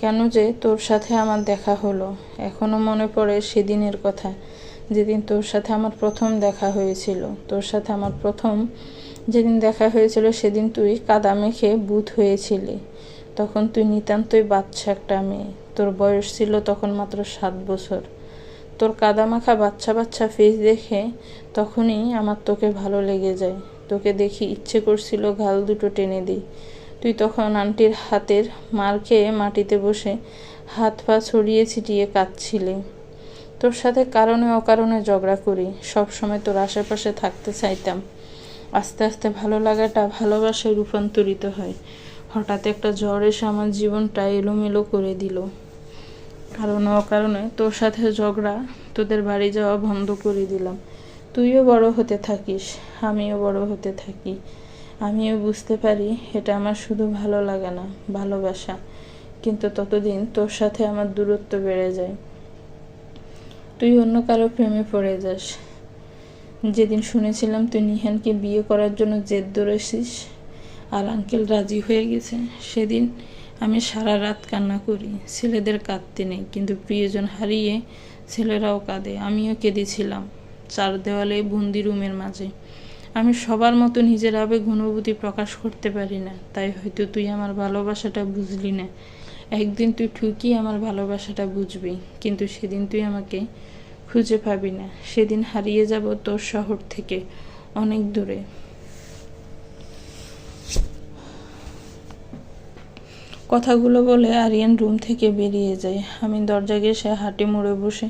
কেন যে তোর সাথে আমার দেখা হলো। এখনো মনে পড়ে সেদিনের কথা, যেদিন তোর সাথে আমার প্রথম দেখা হয়েছিল। তোর সাথে আমার প্রথম যেদিন দেখা হয়েছিল সেদিন তুই কাদা মেখে ভূত হয়েছিলি। তখন তুই নিতান্তই বাচ্চা একটা মেয়ে। তোর বয়স ছিল তখন মাত্র 7 বছর। তোর কাদা মাখা বাচ্চা বাচ্চা ফেস দেখে তখনই আমার তোকে ভালো লেগে যায়। তোকে দেখি ইচ্ছে করছিল গাল দুটো টেনে দিই। তুই তখন আন্টির হাতের মার খেয়ে মাটিতে বসে হাত পা ছড়িয়ে ছিটিয়ে কাঁদছিলি। তোর সাথে কারণে অকারণে ঝগড়া করি, সবসময় তোর আশেপাশে থাকতে চাইতাম। আস্তে আস্তে ভালো লাগাটা ভালোবাসায় রূপান্তরিত হয়। হঠাৎ একটা ঝড় এসে আমার জীবনটা এলোমেলো করে দিল। কারণে অকারণে তোর সাথে ঝগড়া, তোদের বাড়ি যাওয়া বন্ধ করে দিলাম। তুইও বড় হতে থাকিস, আমিও বড় হতে থাকি। আমিও বুঝতে পারি এটা আমার শুধু ভালো লাগা না, ভালোবাসা। কিন্তু ততদিন তোর সাথে আমার দূরত্ব বেড়ে যায়। তুই অন্য কারো প্রেমে পড়ে যাস। যেদিন শুনেছিলাম তুই নিহানকে বিয়ে করার জন্য জেদ ধরেছিস আর আঙ্কেল রাজি হয়ে গেছে, সেদিন আমি সারা রাত কান্না করি। ছেলেদের কাঁদতে নেই, কিন্তু প্রিয়জন হারিয়ে ছেলেরাও কাঁদে। আমিও কেঁদেছিলাম 4 দেওয়ালে বন্দি রুমের মাঝে। আমি সবার মতো নিজের আবেগ অনুভূতি প্রকাশ করতে পারি না, তাই হয়তো তুই আমার ভালোবাসাটা বুঝলি না। একদিন তুই ঠিকই আমার ভালোবাসাটা বুঝবি, কিন্তু সেদিন তুই আমাকে খুঁজে পাবি না। সেদিন হারিয়ে যাব তোর শহর থেকে অনেক দূরে। কথাগুলো বলে আরিয়ান রুম থেকে বেরিয়ে যায়। আমি দরজা ঘেঁষে হাঁটি মুড়ে বসে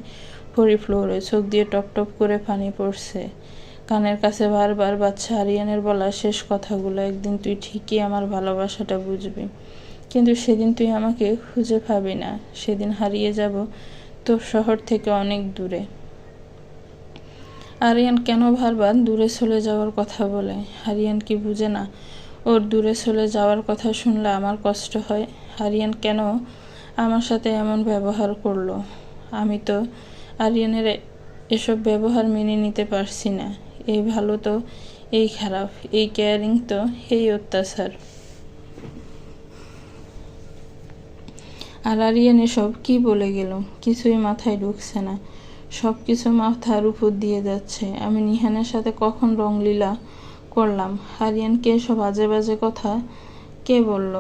পড়ি ফ্লোরে। চোখ দিয়ে টপ টপ করে পানি পড়ছে। কানের কাছে বারবার বাচ্চা আরিয়ানের বলা শেষ কথাগুলো, একদিন তুই ঠিকই আমার ভালোবাসাটা বুঝবি, কিন্তু সেদিন তুই আমাকে খুঁজে পাবি না। সেদিন হারিয়ে যাব তোর শহর থেকে অনেক দূরে। আরিয়ান কেন বারবার দূরে চলে যাওয়ার কথা বলে? আরিয়ান কি বুঝে না ওর দূরে চলে যাওয়ার কথা শুনলে আমার কষ্ট হয়? আরিয়ান কেন আমার সাথে এমন ব্যবহার করলো? আমি তো আরিয়ানের এসব ব্যবহার মেনে নিতে পারছি না। এই ভালো তো এই খারাপ, এই কেয়ারিং তো এই অত্যাচার। আর আরিয়ান এসব কি বলে গেল? কিছুই মাথায় ঢুকছে না। সব কিছু মাথার উপর দিয়ে যাচ্ছে। আমি নিহানের সাথে কখন রংলীলা করলাম? আরিয়ানকে এসব আজে বাজে কথা কে বলল?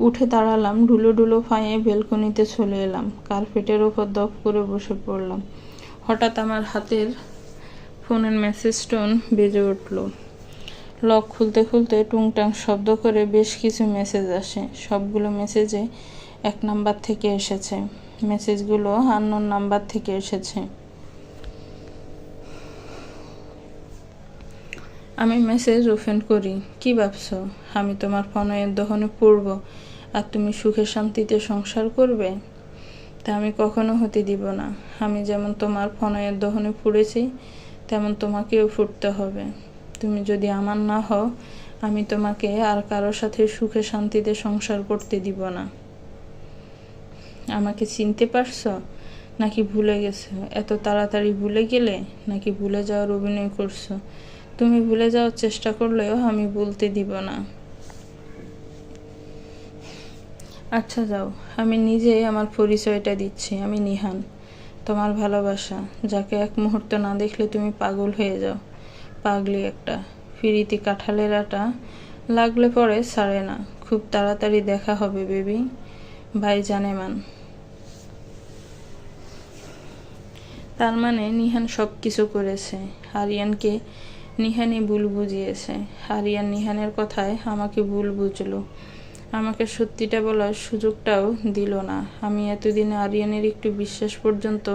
উঠে দাঁড়ালাম, ঢুলো ঢুলো পায়ে বেলকনিতে চলে এলাম। কার্পেটের ওপর দপ করে বসে পড়লাম। হঠাৎ আমার হাতের ফোনের মেসেজ টোন বেজে উঠল। লক খুলতে খুলতে টুংটাং শব্দ করে বেশ কিছু মেসেজ আসে। সবগুলো মেসেজে 1 নাম্বার থেকে এসেছে। মেসেজগুলো আননোন নাম্বার থেকে এসেছে। আমি মেসেজ ওপেন করি। কি ভাবছো? আমি তোমার প্রণয়ের দহনে পড়ব আর তুমি সুখে শান্তিতে সংসার করবে? তা আমি কখনো হতে দিব না। আমি যেমন তোমার ফনয়ের দহনে পুড়েছি, তেমন তোমাকেও ফুটতে হবে। তুমি যদি আমার না হও, আমি তোমাকে আর কারোর সাথে সুখে শান্তিতে সংসার করতে দিব না। আমাকে চিনতে পারছো নাকি ভুলে গেছো? এত তাড়াতাড়ি ভুলে গেলে নাকি ভুলে যাওয়ার অভিনয় করছো? তুমি ভুলে যাওয়ার চেষ্টা করলেও আমি বলতে দিব না। আচ্ছা যাও, আমি নিজেই আমার পরিচয়টা দিচ্ছি। আমি নিহান, তোমার ভালোবাসা, যাকে এক মুহূর্ত না দেখলে তুমি পাগল হয়ে যাও। পাগলি একটা, ফিরিতি কাঁঠালের আটা, লাগলে পরে ছাড়ে না। খুব তাড়াতাড়ি দেখা হবে বেবি। ভাই জানেমান। তার মানে নিহান সব কিছু করেছে। আরিয়ানকে নিহানই ভুল বুঝিয়েছে। আরিয়ান নিহানের কথায় আমাকে ভুল বুঝলো, আমাকে সত্যিটা বলার সুযোগটাও দিল না। আমি এতদিনে আরিয়ানের একটু বিশ্বাস পর্যন্ত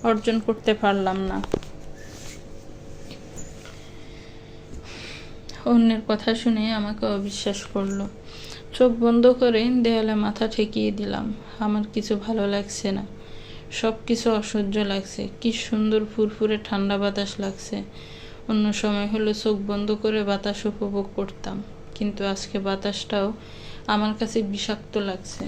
অর্জন করতে পারলাম না। অন্যের কথা শুনে আমাকে অবিশ্বাস করলো। চোখ বন্ধ করে দেয়ালে মাথা ঠেকিয়ে দিলাম। আমার কিছু ভালো লাগছে না, সব কিছু অসহ্য লাগছে। কি সুন্দর ফুরফুরে ঠান্ডা বাতাস লাগছে। অন্য সময় হলে চোখ বন্ধ করে বাতাস উপভোগ করতাম, কিন্তু আজকে বাতাসটাও আমার কাছে বিষাক্ত লাগছে।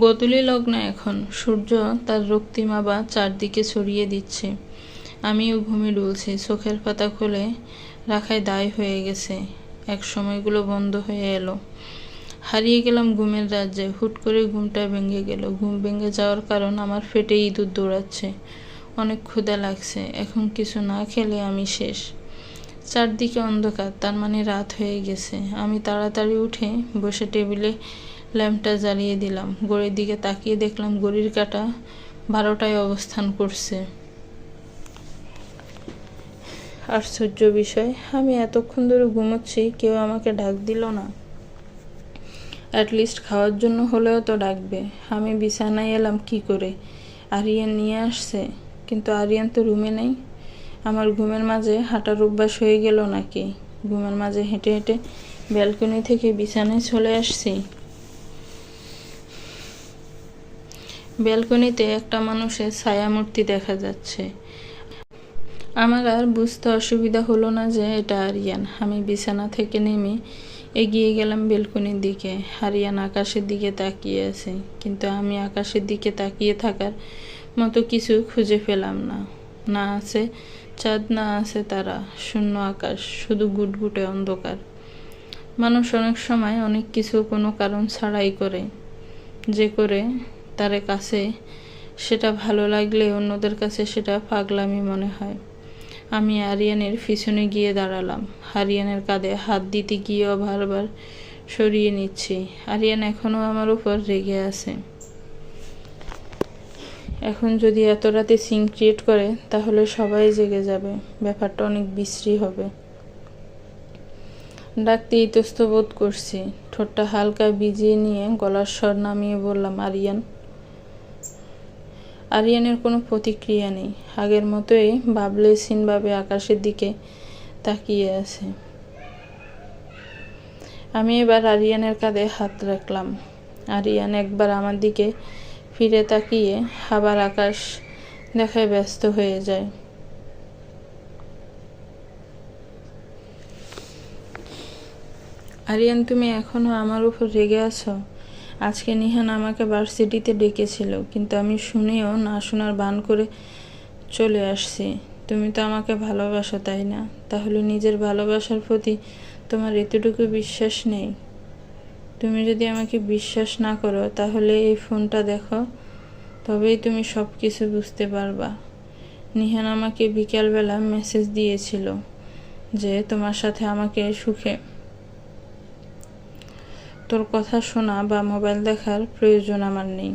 গোধূলি লগ্ন এখন। সূর্য তার রক্তিমা বা চারদিকে ছড়িয়ে দিচ্ছে। আমিও ঘুমে ডুলছি। চোখের পাতা খুলে রাখায় দায় হয়ে গেছে। এক সময়গুলো বন্ধ হয়ে এলো। হারিয়ে গেলাম ঘুমের রাজ্যে। হুট করে ঘুমটা ভেঙে গেল। ঘুম ভেঙে যাওয়ার কারণ আমার পেটে ইঁদুর দৌড়াচ্ছে। অনেক ক্ষুধা লাগছে। এখন কিছু না খেলে আমি শেষ। চারদিকে অন্ধকার, তার মানে রাত হয়ে গেছে। আমি তাড়াতাড়ি উঠে বসে টেবিলে ল্যাম্পটা জ্বালিয়ে দিলাম। ঘড়ির দিকে তাকিয়ে দেখলাম ঘড়ির কাঁটা 12টায় অবস্থান করছে। আশ্চর্য বিষয়, আমি এতক্ষণ ধরে ঘুমোচ্ছি, কেউ আমাকে ডাক দিল না। অ্যাটলিস্ট খাওয়ার জন্য হলেও তো ডাকবে। আমি বিছানায় এলাম কি করে? আরিয়ান নিয়ে আসছে, কিন্তু আরিয়ান তো রুমে নেই। আমার ঘুমের মাঝে হাঁটার অভ্যাস হয়ে গেল নাকি? ঘুমের মাঝে হেঁটে হেঁটে ব্যালকনি থেকে বিছানায় চলে আসছি। ব্যালকনিতে একটা মানুষের ছায়ামূর্তি দেখা যাচ্ছে। আমার আর বুঝতে অসুবিধা হলো না যে এটা আরিয়ান। আমি বিছানা থেকে নেমে এগিয়ে গেলাম ব্যালকনির দিকে। আরিয়ান আকাশের দিকে তাকিয়ে আছে, কিন্তু আমি আকাশের দিকে তাকিয়ে থাকার মতো কিছু খুঁজে পেলাম না। না আছে চাঁদ, না আছে তারা, শূন্য আকাশ, শুধু গুটগুটে অন্ধকার। মানুষ অনেক সময় অনেক কিছু কোনো কারণ ছাড়াই করে, যে করে তার কাছে সেটা ভালো লাগলে অন্যদের কাছে সেটা পাগলামি মনে হয়। আমি আরিয়ানের পিছনে গিয়ে দাঁড়ালাম। আরিয়ানের কাঁধে হাত দিতে গিয়েও বারবার সরিয়ে নিচ্ছি। আরিয়ান এখনও আমার উপর রেগে আছে। এখন যদি এত রাতে সিন ক্রিয়েট করে তাহলে সবাই জেগে যাবে। ব্যাপারটা অনেক বিশ্রী হবে। ডাকতে ইতস্ত বোধ করছি। ঠোঁটটা হালকা ভিজিয়ে নিয়ে গলার স্বর নামিয়ে বললাম, আরিয়ান। আরিয়ানের কোনো প্রতিক্রিয়া নেই। আগের মতোই ভাবলেশীনভাবে আকাশের দিকে তাকিয়ে আছে। আমি এবার আরিয়ানের কাঁধে হাত রাখলাম। আরিয়ান একবার আমার দিকে ফিরে তাকিয়ে আবার আকাশ দেখায় ব্যস্ত হয়ে যায়। আরিয়ান, তুমি এখনো আমার উপর রেগে আছো? আজকে নিহান আমাকে ভার্সিটিতে ডেকেছিল, কিন্তু আমি শুনেও না শোনার ভান করে চলে আসছি। তুমি তো আমাকে ভালোবাসো, তাই না? তাহলে নিজের ভালোবাসার প্রতি তোমার এতটুকু বিশ্বাস নেই? তুমি যদি আমাকে বিশ্বাস না করো তাহলে এই ফোনটা দেখো, তবেই তুমি সব কিছু বুঝতে পারবা। নিহান আমাকে বিকালবেলা মেসেজ দিয়েছিল যে তোমার সাথে আমাকে সুখে তোর কথা শোনা বা মোবাইল দেখার প্রয়োজন আমার নেই।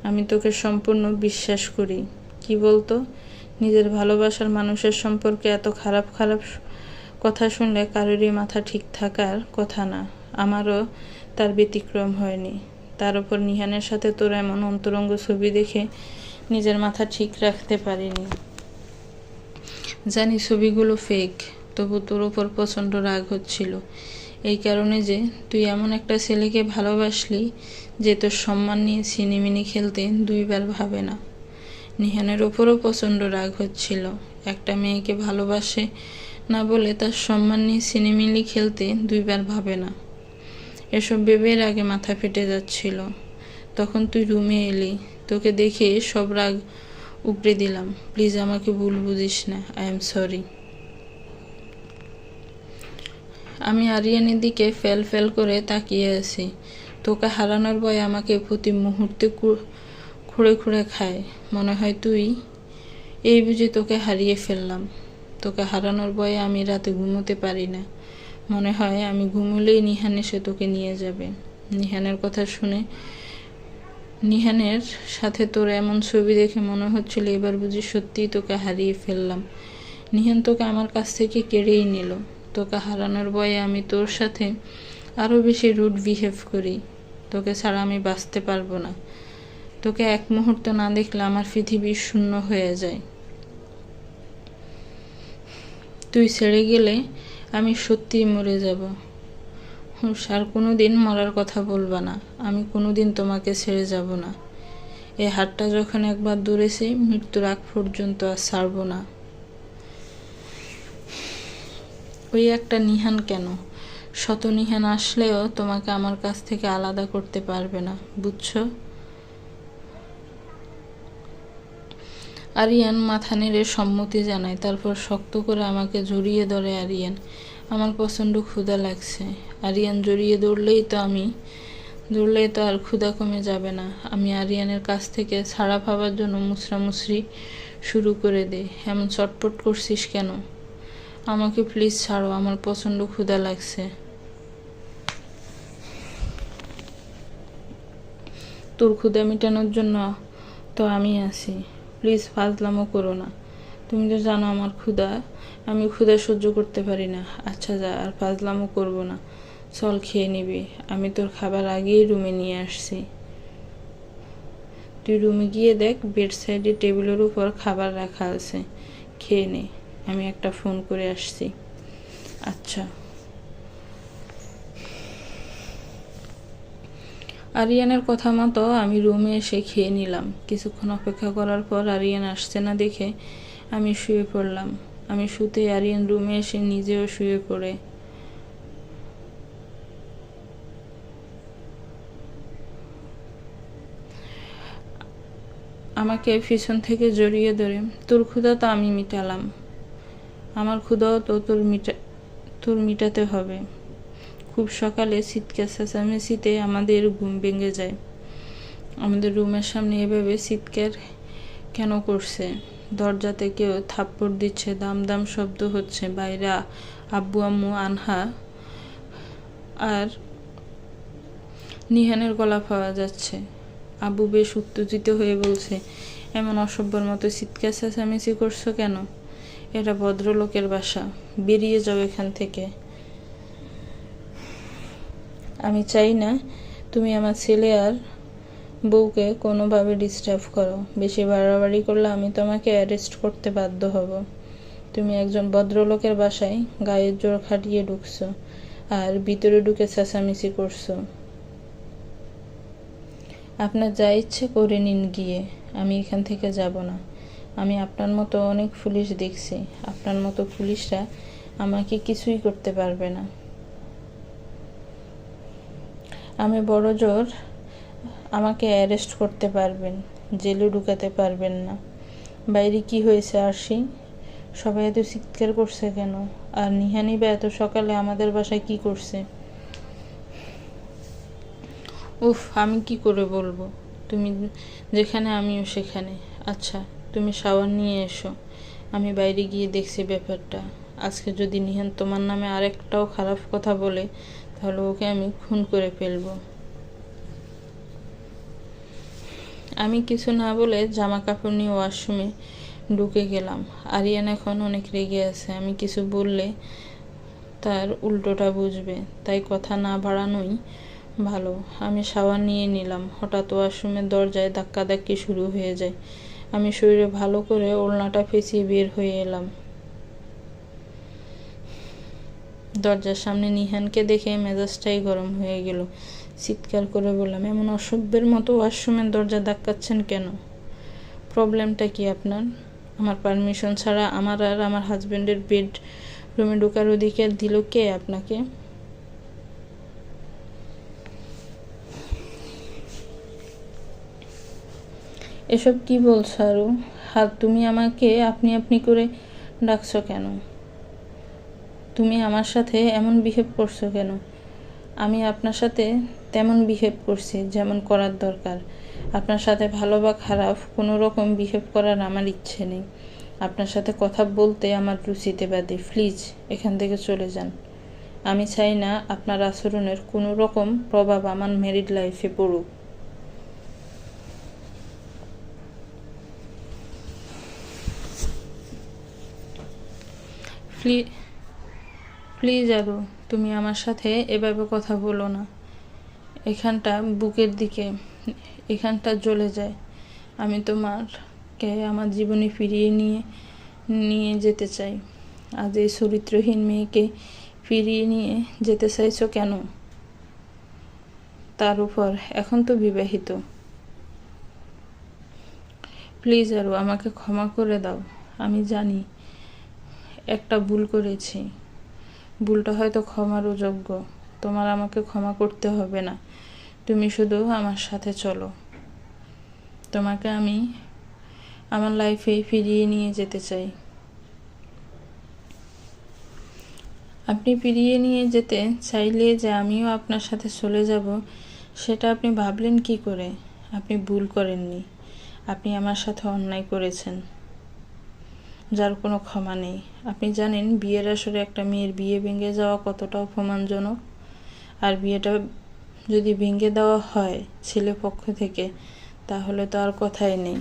আমি তোকে সম্পূর্ণ বিশ্বাস করি। কি বলতো, নিজের ভালোবাসার মানুষের সম্পর্কে এত খারাপ খারাপ কথা শুনলে কারোরই মাথা ঠিক থাকার কথা না। আমারও তার ব্যতিক্রম হয়নি। তার উপর নিহানের সাথে তোর এমন অন্তরঙ্গ ছবি দেখে নিজের মাথা ঠিক রাখতে পারিনি। জানি ছবিগুলো ফেক, তবু তোর ওপর প্রচণ্ড রাগ হচ্ছিল, এই কারণে যে তুই এমন একটা ছেলেকে ভালোবাসলি যে তোর সম্মান নিয়ে ছিনিমিনি খেলতে দুইবার ভাবে না। নিহানের ওপরও প্রচণ্ড রাগ হচ্ছিল, একটা মেয়েকে ভালোবাসে না বলে তার সম্মান নিয়ে ছিনিমিনি খেলতে দুইবার ভাবে না। এসব ভেবে আগে মাথা ফেটে যাচ্ছিল। তখন তুই রুমে এলি, তোকে দেখে সব রাগ উপড়ে দিলাম। প্লিজ আমাকে ভুল বুঝিস না, আই এম সরি। আমি আরিয়ানের দিকে ফেল ফেল করে তাকিয়ে আছি। তোকে হারানোর ভয় আমাকে প্রতি মুহূর্তে খুঁড়ে খুঁড়ে খায়। মনে হয় তুই এই বুঝি তোকে হারিয়ে ফেললাম। তোকে হারানোর ভয়ে আমি রাতে ঘুমোতে পারি না। মনে হয় আমি ঘুমোলেই নিহান এসে তোকে নিয়ে যাবে। নিহানের কথা শুনে, নিহানের সাথে তোর এমন ছবি দেখে মনে হচ্ছিল এবার বুঝি সত্যিই তোকে হারিয়ে ফেললাম। নিহান তোকে আমার কাছ থেকে কেড়েই নিল। তোকে হারানোর ভয়ে আমি তোর সাথে আরও বেশি রুড বিহেভ করি। তোকে ছাড়া আমি বাঁচতে পারবো না। তোকে এক মুহূর্ত না দেখলে আমার পৃথিবী শূন্য হয়ে যায়। তুই ছেড়ে গেলে আমি সত্যিই মরে যাব। আর কোনো দিন মরার কথা বলবা না। আমি কোনো দিন তোমাকে ছেড়ে যাব না। এই হাতটা যখন একবার দৌড়েছি, মৃত্যুর আগ পর্যন্ত আর ছাড়ব না। ওই একটা নিহান কেন, শত নিহান আসলেও তোমাকে আমার কাছ থেকে আলাদা করতে পারবে না, বুঝছো? আরিয়ান মাথা নেড়ে সম্মতি জানায়, তারপর শক্ত করে আমাকে জড়িয়ে ধরে আরিয়ান। আমার প্রচণ্ড ক্ষুধা লাগছে। আরিয়ান জড়িয়ে ধরলেই তো আর ক্ষুধা কমে যাবে না। আমি আরিয়ানের কাছ থেকে ছাড়া পাওয়ার জন্য মুছরামুছরি শুরু করে দে। এমন চটপট করছিস কেন? আমাকে প্লিজ ছাড়ো, আমার প্রচণ্ড ক্ষুধা লাগছে। তোর ক্ষুধা মেটানোর জন্য তো আমি আছি। প্লিজ ফাজলামো করো না। তুমি তো জানো আমার ক্ষুধা, আমি ক্ষুধা সহ্য করতে পারি না। আচ্ছা যা, আর ফাজলামো করবো না। চল খেয়ে নিবি। আমি তোর খাবার আগেই রুমে নিয়ে আসছি। তুই রুমে গিয়ে দেখ, বেড সাইডে টেবিলের উপর খাবার রাখা আছে, খেয়ে নে। আমি একটা ফোন করে আসছি। আচ্ছা। আরিয়ানের কথা মতো আমি রুমে এসে খেয়ে নিলাম। কিছুক্ষণ অপেক্ষা করার পর আরিয়ান আসছে না দেখে আমি শুয়ে পড়লাম। আমি শুতে আরিয়ান রুমে এসে নিজেও শুয়ে পড়ে। আমাকে পিছন থেকে জড়িয়ে ধরে, তোর ক্ষুধা তো আমি মিটালাম, আমার ক্ষুধাও তো তোর মিটাতে হবে। খুব সকালে চিৎকার চেঁচামেচিতে আমাদের ঘুম ভেঙে যায়। আমাদের রুমের সামনে এভাবে চিৎকার কেন করছে? দরজাতে কেউ থাপ্পড় দিচ্ছে, দাম দাম শব্দ হচ্ছে। বাইরে আব্বু আম্মু, আনহা আর নিহানের গলা পাওয়া যাচ্ছে। আব্বু বেশ উত্তেজিত হয়ে বলছে, এমন অসভ্যর মতো চিৎকার চেঁচামেচি করছো কেন? এটা ভদ্রলোকের বাসা, বেরিয়ে যাও এখান থেকে। আমি চাই না তুমি আমার ছেলে আর বউকে কোনোভাবে ডিস্টার্ব করো। বেশি বাড়াবাড়ি করলে আমি তোমাকে অ্যারেস্ট করতে বাধ্য হব। তুমি একজন ভদ্রলোকের বাসায় গায়ের জোর খাটিয়ে ঢুকছো আর ভিতরে ঢুকে চেঁচামেচি করছো। আপনার যা ইচ্ছে করে নিন গিয়ে, আমি এখান থেকে যাব না। আমি আপনার মতো অনেক পুলিশ দেখছি, আপনার মতো পুলিশরা আমাকে কিছুই করতে পারবে না। আমি বড় জোর আমাকে অ্যারেস্ট করতে পারবেন, জেলে ঢুকাতে পারবেন না। বাইরে কি হয়েছে আরশি? সবাই এত চিৎকার করছে কেন? আর নিহানি বা এত সকালে আমাদের বাসায় কি করছে? উফ, আমি কি করে বলবো? তুমি যেখানে আমিও সেখানে। আচ্ছা, তুমি শাওয়ার নিয়ে এসো। আমি বাইরে গিয়ে দেখছি ব্যাপারটা। আজকে যদি নিহান তোমার নামে আরেকটাও খারাপ কথা বলে, তাহলে ওকে আমি খুন করে ফেলবো। আমি কিছু না বলে জামা কাপড় নিয়ে ওয়াশরুমে ঢুকে গেলাম। আরিয়ান এখন অনেক রেগে আছে। আমি কিছু বললে তার উল্টোটা বুঝবে, তাই কথা না বাড়ানোই ভালো। আমি শাওয়ার নিয়ে নিলাম। হঠাৎ ওয়াশরুমের দরজায় ধাক্কাধাক্কি শুরু হয়ে যায়। আমি শরীরে ভালো করে ওড়নাটা পেঁচিয়ে বের হয়ে এলাম। দরজার সামনে নিহানকে দেখে মেজাজটাই গরম হয়ে গেল। চিৎকার করে বললাম, এমন অসভ্যের মতো ওয়াশরুমের দরজা ধাক্কাচ্ছেন কেন? প্রবলেমটা কি আপনার? আমার পারমিশন ছাড়া আমার আর আমার হাজব্যান্ডের বেডরুমে ঢোকার অধিকার দিল কে আপনাকে? এসব কি বলছো আরু? তুমি আমাকে আপনি আপনি করে ডাকছো কেন? তুমি আমার সাথে এমন বিহেভ করছো কেন? আমি আপনার সাথে তেমন বিহেভ করছি যেমন করার দরকার। আপনার সাথে ভালো বা খারাপ কোনো রকম বিহেভ করার আমার ইচ্ছে নেই। আপনার সাথে কথা বলতে আমার রুচিতে বাদে। প্লিজ এখান থেকে চলে যান। আমি চাই না আপনার আচরণের কোনো রকম প্রভাব আমার ম্যারিড লাইফে পড়ুক। প্লিজ আরু, তুমি আমার সাথে এভাবে কথা বলো না। এখানটা বুকের দিকে, এখানটা জ্বলে যায়। আমি তোমারকে আমার জীবনে ফিরিয়ে নিয়ে যেতে চাই। আজ এই চরিত্রহীন মেয়েকে ফিরিয়ে নিয়ে যেতে চাইছো কেন? তার উপর এখন তো বিবাহিত। প্লিজ আরু, আমাকে ক্ষমা করে দাও। আমি জানি একটা ভুল করেছি। ভুলটা হয়তো ক্ষমারও যোগ্য। তোমার আমাকে ক্ষমা করতে হবে না। তুমি শুধু আমার সাথে চলো। তোমাকে আমি আমার লাইফে ফিরিয়ে নিয়ে যেতে চাই। আপনি ফিরিয়ে নিয়ে যেতে চাইলে যে আমিও আপনার সাথে চলে যাব, সেটা আপনি ভাবলেন কি করে? আপনি ভুল করেননি। আপনি আমার সাথে অন্যায় করেছেন, যার কোনো ক্ষমা নেই। আপনি জানেন বিয়ের আসরে একটা মেয়ের বিয়ে ভেঙে যাওয়া কতটা অপমানজনক? আর বিয়েটা যদি ভেঙে দেওয়া হয় ছেলে পক্ষ থেকে, তাহলে তো আর কথাই নেই।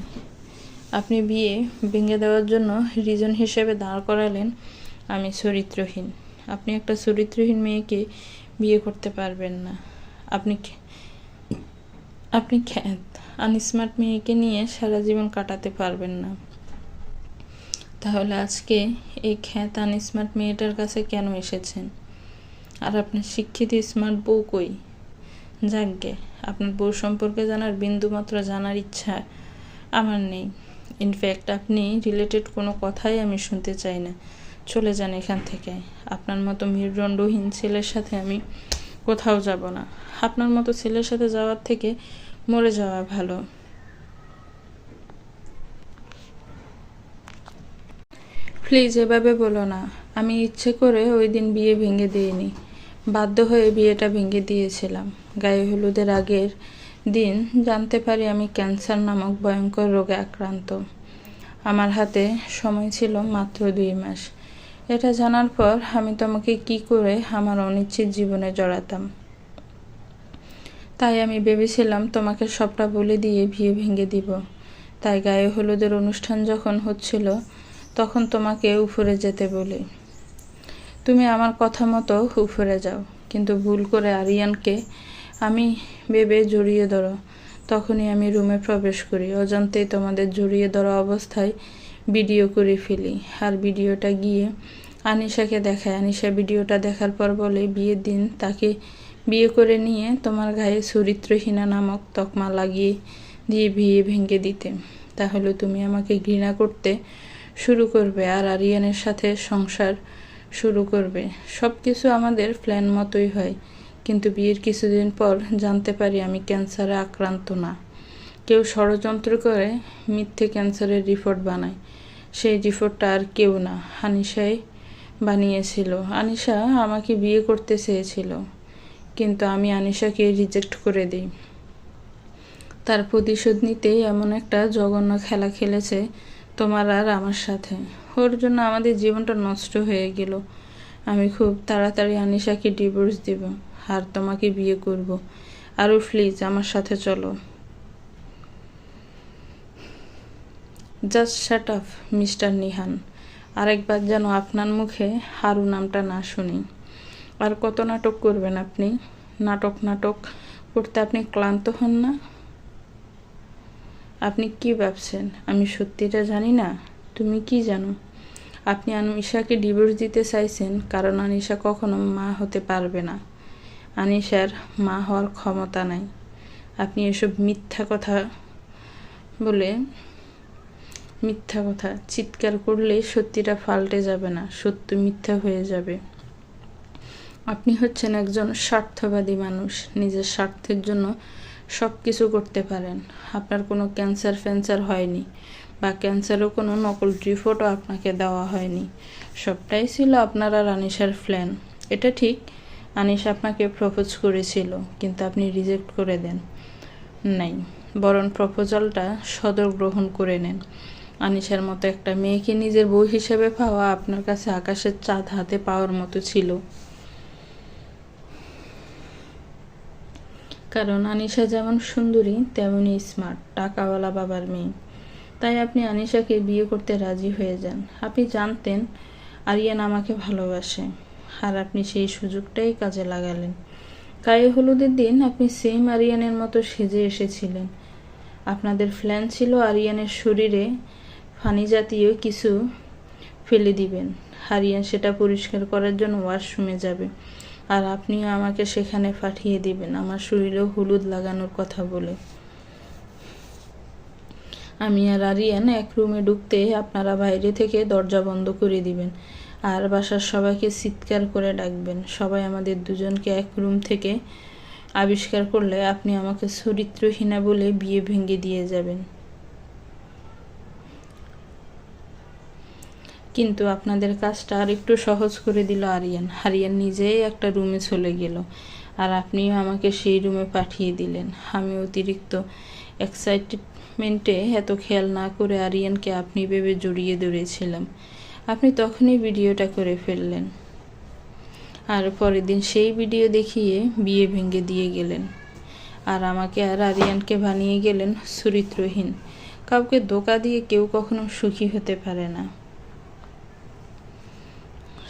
আপনি বিয়ে ভেঙে দেওয়ার জন্য রিজন হিসেবে দাঁড় করালেন আমি চরিত্রহীন। আপনি একটা চরিত্রহীন মেয়েকে বিয়ে করতে পারবেন না। আপনি খ্যাত আনস্মার্ট মেয়েকে নিয়ে সারা জীবন কাটাতে পারবেন না। তাহলে আজকে এই খ্যাত আনস্মার্ট মেয়েটার কাছে কেন এসেছেন? আর আপনার শিক্ষিত স্মার্ট বউ কই? যাকগে, আপনার বউ সম্পর্কে জানার বিন্দুমাত্র জানার ইচ্ছা আমার নেই। ইনফ্যাক্ট আপনি রিলেটেড কোনো কথাই আমি শুনতে চাই না। চলে যান এখান থেকে। আপনার মতো মেরুদণ্ডহীন ছেলের সাথে আমি কোথাও যাব না। আপনার মতো ছেলের সাথে যাওয়ার থেকে মরে যাওয়া ভালো। প্লিজ এভাবে বলো না। আমি ইচ্ছে করে ওই দিন বিয়ে ভেঙে দিইনি। বাধ্য হয়ে বিয়েটা ভেঙে দিয়েছিলাম। গায়ে হলুদের আগের দিন জানতে পারি আমি ক্যান্সার নামক ভয়ঙ্কর রোগে আক্রান্ত। আমার হাতে সময় ছিল মাত্র 2 মাস। এটা জানার পর আমি তোমাকে কি করে আমার অনিশ্চিত জীবনে জড়াতাম। তাই আমি ভেবেছিলাম তোমাকে সবটা বলে দিয়ে বিয়ে ভেঙে দিব। তাই গায়ে হলুদের অনুষ্ঠান যখন হচ্ছিল তখন তোমাকে উপরে যেতে বলি। তুমি আমার কথা মতো উপরে যাও, কিন্তু ভুল করে আরিয়ানকে আমি ভেবে জড়িয়ে ধরো। তখনই আমি রুমে প্রবেশ করি। অজান্তেই তোমাদের জড়িয়ে ধরা অবস্থায় ভিডিও করে ফেলি। আর ভিডিওটা গিয়ে আনিশাকে দেখায়। আনিশা ভিডিওটা দেখার পর বলে বিয়ের দিন তাকে বিয়ে করে নিয়ে তোমার গায়ে চরিত্রহীনা নামক তকমা লাগিয়ে দিয়ে বিয়ে ভেঙে দিতে। তাহলে তুমি আমাকে ঘৃণা করতে শুরু করবে আর আরিয়ানের সাথে সংসার শুরু করবে। সব কিছু আমাদের প্ল্যান মতোই হয়, কিন্তু বিয়ের কিছুদিন পর জানতে পারি আমি ক্যান্সারে আক্রান্ত না। কেউ ষড়যন্ত্র করে মিথ্যে ক্যান্সারের রিপোর্ট বানায়। সেই রিপোর্টটা আর কেউ না, আনিশাই বানিয়েছিল। আনিশা আমাকে বিয়ে করতে চেয়েছিল, কিন্তু আমি আনিশাকে রিজেক্ট করে দিই। তার প্রতিশোধ নিতেই এমন একটা জঘন্য খেলা খেলেছে তোমার আর আমার সাথে। ওর জন্য আমাদের জীবনটা নষ্ট হয়ে গেল। আমি খুব তাড়াতাড়ি আনিশাকে ডিভোর্স দিব আর তোমাকে বিয়ে করব। আরও প্লিজ আমার সাথে চলো। Just shut up mister Nihan. আরেকবার যেন আপনার মুখে হারু নামটা না শুনি। আর কত নাটক করবেন আপনি? নাটক করতে আপনি ক্লান্ত হন না? আপনি কি ভাবছেন আমি সত্যিটা জানি না? তুমি কি জানো? আপনি আনিশাকে ডিভোর্স দিতে চাইছেন কারণ আনিশা কখনো মা হতে পারবে না। আনিশার মা হওয়ার ক্ষমতা নাই। আপনি এসব মিথ্যা কথা বলে মিথ্যা কথা চিৎকার করলে সত্যিটা পাল্টে যাবে না, সত্য মিথ্যা হয়ে যাবে। আপনি হচ্ছেন একজন স্বার্থবাদী মানুষ, নিজের স্বার্থের জন্য সব কিছু করতে পারেন। আপনার কোনো ক্যান্সার হয়নি বা ক্যান্সারও কোনো নকল রিপোর্টও আপনাকে দেওয়া হয়নি। সবটাই ছিল আপনার আর আনিশার প্ল্যান। এটা ঠিক, আনিশা আপনাকে প্রপোজ করেছিল, কিন্তু আপনি রিজেক্ট করে দেন নাই, বরং প্রপোজালটা সদর গ্রহণ করে নেন। আনিশার মতো একটা মেয়েকে নিজের বউ হিসেবে পাওয়া আপনার কাছে আকাশের চাঁদ হাতে পাওয়ার মতো ছিল। কারণ আনিশা যেমন সুন্দরী তেমনই স্মার্ট, টাকাওয়ালা বাবার মেয়ে। তাই আপনি আনিশাকে বিয়ে করতে রাজি হয়ে যান। আপনি জানতেন আরিয়ান আমাকে ভালোবাসে, আর আপনি সেই সুযোগটাই কাজে লাগালেন। গায়ে হলুদের দিন আপনি সেম আরিয়ানের মতো সেজে এসেছিলেন। আপনাদের প্ল্যান ছিল আরিয়ানের শরীরে ফানি জাতীয় কিছু ফেলে দিবেন। আরিয়ান সেটা পরিষ্কার করার জন্য ওয়াশরুমে যাবে, আর আপনিও আমাকে সেখানে পাঠিয়ে দিবেন আমার শরীরেও হলুদ লাগানোর কথা বলে। আমি আর আরিয়ান এক রুমে ঢুকতে আপনারা বাইরে থেকে দরজা বন্ধ করে দিবেন, আর বাসার সবাইকে চিৎকার করে ডাকবেন। সবাই আমাদের দুজনকে এক রুম থেকে আবিষ্কার করলে আপনি আমাকে চরিত্রহীনা বলে বিয়ে ভেঙে দিয়ে যাবেন। কিন্তু আপনাদের কাজটা আর একটু সহজ করে দিল আরিয়ান নিজেই একটা রুমে চলে গেল, আর আপনিও আমাকে সেই রুমে পাঠিয়ে দিলেন। আমি অতিরিক্ত এক্সাইটমেন্টে এত খেয়াল না করে আরিয়ানকে আপনি ভেবে জড়িয়ে ধরেছিলাম। আপনি তখনই ভিডিওটা করে ফেললেন, আর পরের দিন সেই ভিডিও দেখিয়ে বিয়ে ভেঙে দিয়ে গেলেন, আর আমাকে আর আরিয়ানকে বানিয়ে গেলেন চরিত্রহীন। কাউকে ধোঁকা দিয়ে কেউ কখনো সুখী হতে পারে না,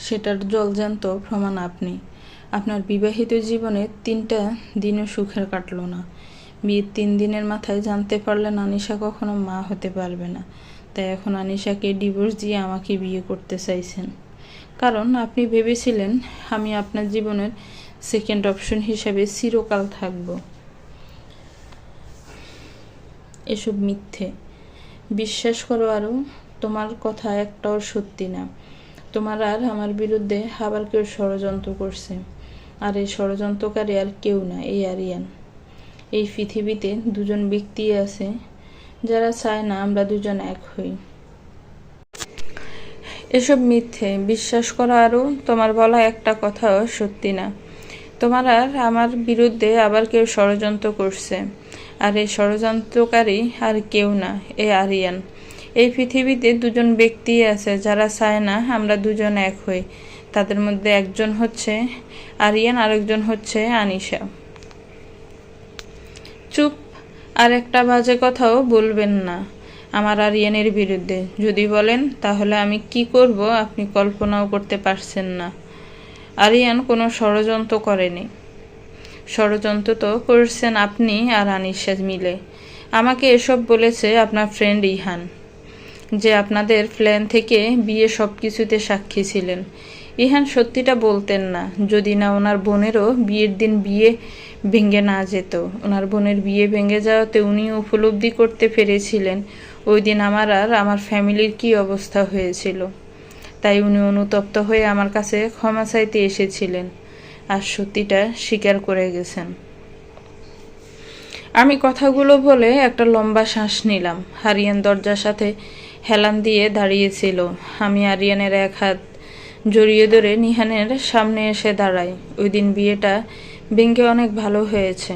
সেটার জলজান্ত প্রমাণ আপনি। আপনার বিবাহিত জীবনে 3টা দিনও সুখের কাটলো না। বিয়ের 3 দিনের মাথায় জানতে পারলেন আনিশা কখনো মা হতে পারবে না। তাই এখন আনিশাকে ডিভোর্স দিয়ে আমাকে বিয়ে করতে চাইছেন, কারণ আপনি ভেবেছিলেন আমি আপনার জীবনের সেকেন্ড অপশন হিসাবে চিরকাল থাকব। এসব মিথ্যে বিশ্বাস করো, আরও তোমার কথা একটাও সত্যি না। তোমার আর আমার বিরুদ্ধে আবার কেউ ষড়যন্ত্র করছে, আর এই ষড়যন্ত্রকারী আর কেউ না, এই আরিয়ান। এই পৃথিবীতে দুজন ব্যক্তি আছে যারা চায় না আমরা দুজন এক হই। এসব মিথ্যে বিশ্বাস করা, আরও তোমার বলা একটা কথাও সত্যি না। তোমার আর আমার বিরুদ্ধে আবার কেউ ষড়যন্ত্র করছে, আর এই ষড়যন্ত্রকারী আর কেউ না, এই আরিয়ান। এই পৃথিবীতে দুজন ব্যক্তি আছে যারা চায় না আমরা দুজন এক হই। তাদের মধ্যে একজন হচ্ছে আরিয়ান, আরেকজন হচ্ছে আনিশা। চুপ, আর একটা বাজে কথাও বলবেন না আমার আরিয়ানের বিরুদ্ধে। যদি বলেন তাহলে আমি কি করব আপনি কল্পনাও করতে পারছেন না। আরিয়ান কোনো ষড়যন্ত্র করেনি। ষড়যন্ত্র তো করছেন আপনি আর আনিশা মিলে। আমাকে এসব বলেছে আপনার ফ্রেন্ড ইহান, যে আপনাদের প্ল্যান থেকে বিয়ে সব কিছুতে সাক্ষী ছিলেন। ইহান সত্যিটা বলতেন না, যদি না ওনার বোনেরও বিয়ের দিন বিয়ে ভেঙে না যেত। ওনার বোনের বিয়ে ভেঙে যাওয়াতে উনি উপলব্ধি করতে পেরেছিলেন ওই দিন আমার আর আমার ফ্যামিলির কি অবস্থা হয়েছিল। তাই উনি অনুতপ্ত হয়ে আমার কাছে ক্ষমা চাইতে এসেছিলেন, আর সত্যিটা স্বীকার করে গেছেন। আমি কথাগুলো বলে একটা লম্বা শ্বাস নিলাম। আরিয়ান দরজার সাথে হেলান দিয়ে দাঁড়িয়েছিল। আমি আরিয়ানের এক হাত জড়িয়ে ধরে নিহানের সামনে এসে দাঁড়াই। ওই দিন বিয়েটা ভেঙে অনেক ভালো হয়েছে।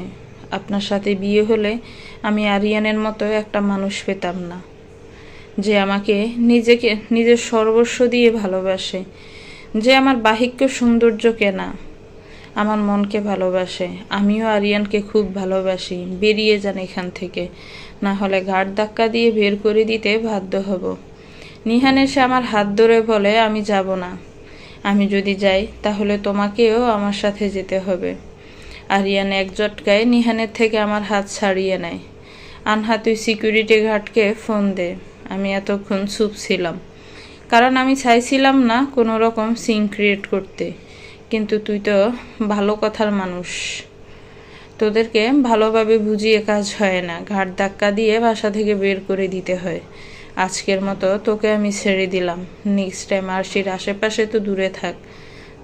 আপনার সাথে বিয়ে হলে আমি আরিয়ানের মতো একটা মানুষ পেতাম না, যে আমাকে নিজের সর্বস্ব দিয়ে ভালোবাসে, যে আমার বাহিক্য সৌন্দর্যকে না আমার মনকে ভালোবাসে। আমিও আরিয়ানকে খুব ভালোবাসি। বেরিয়ে যান এখান থেকে, না হলে ঘাড় ধাক্কা দিয়ে বের করে দিতে বাধ্য হব। নিহান এসে আমার হাত ধরে বলে আমি যাব না। আমি যদি যাই তাহলে তোমাকেও আমার সাথে যেতে হবে। আরিয়ান এক ঝটকায় নিহানের থেকে আমার হাত ছাড়িয়ে নেয়। আনহা তুই সিকিউরিটি গার্ডকে ফোন দে। আমি এতক্ষণ চুপ ছিলাম, কারণ আমি চাইছিলাম না কোনো রকম সিন ক্রিয়েট করতে, কিন্তু তুই তো ভালো কথার মানুষ, তোদেরকে ভালোভাবে বুঝিয়ে কাজ হয় না, ঘাট ধাক্কা দিয়ে বাসা থেকে বের করে দিতে হয়। আজকের মতো তোকে আমি ছেড়ে দিলাম, নেক্সট টাইম আরশির আশেপাশে তো দূরে থাক,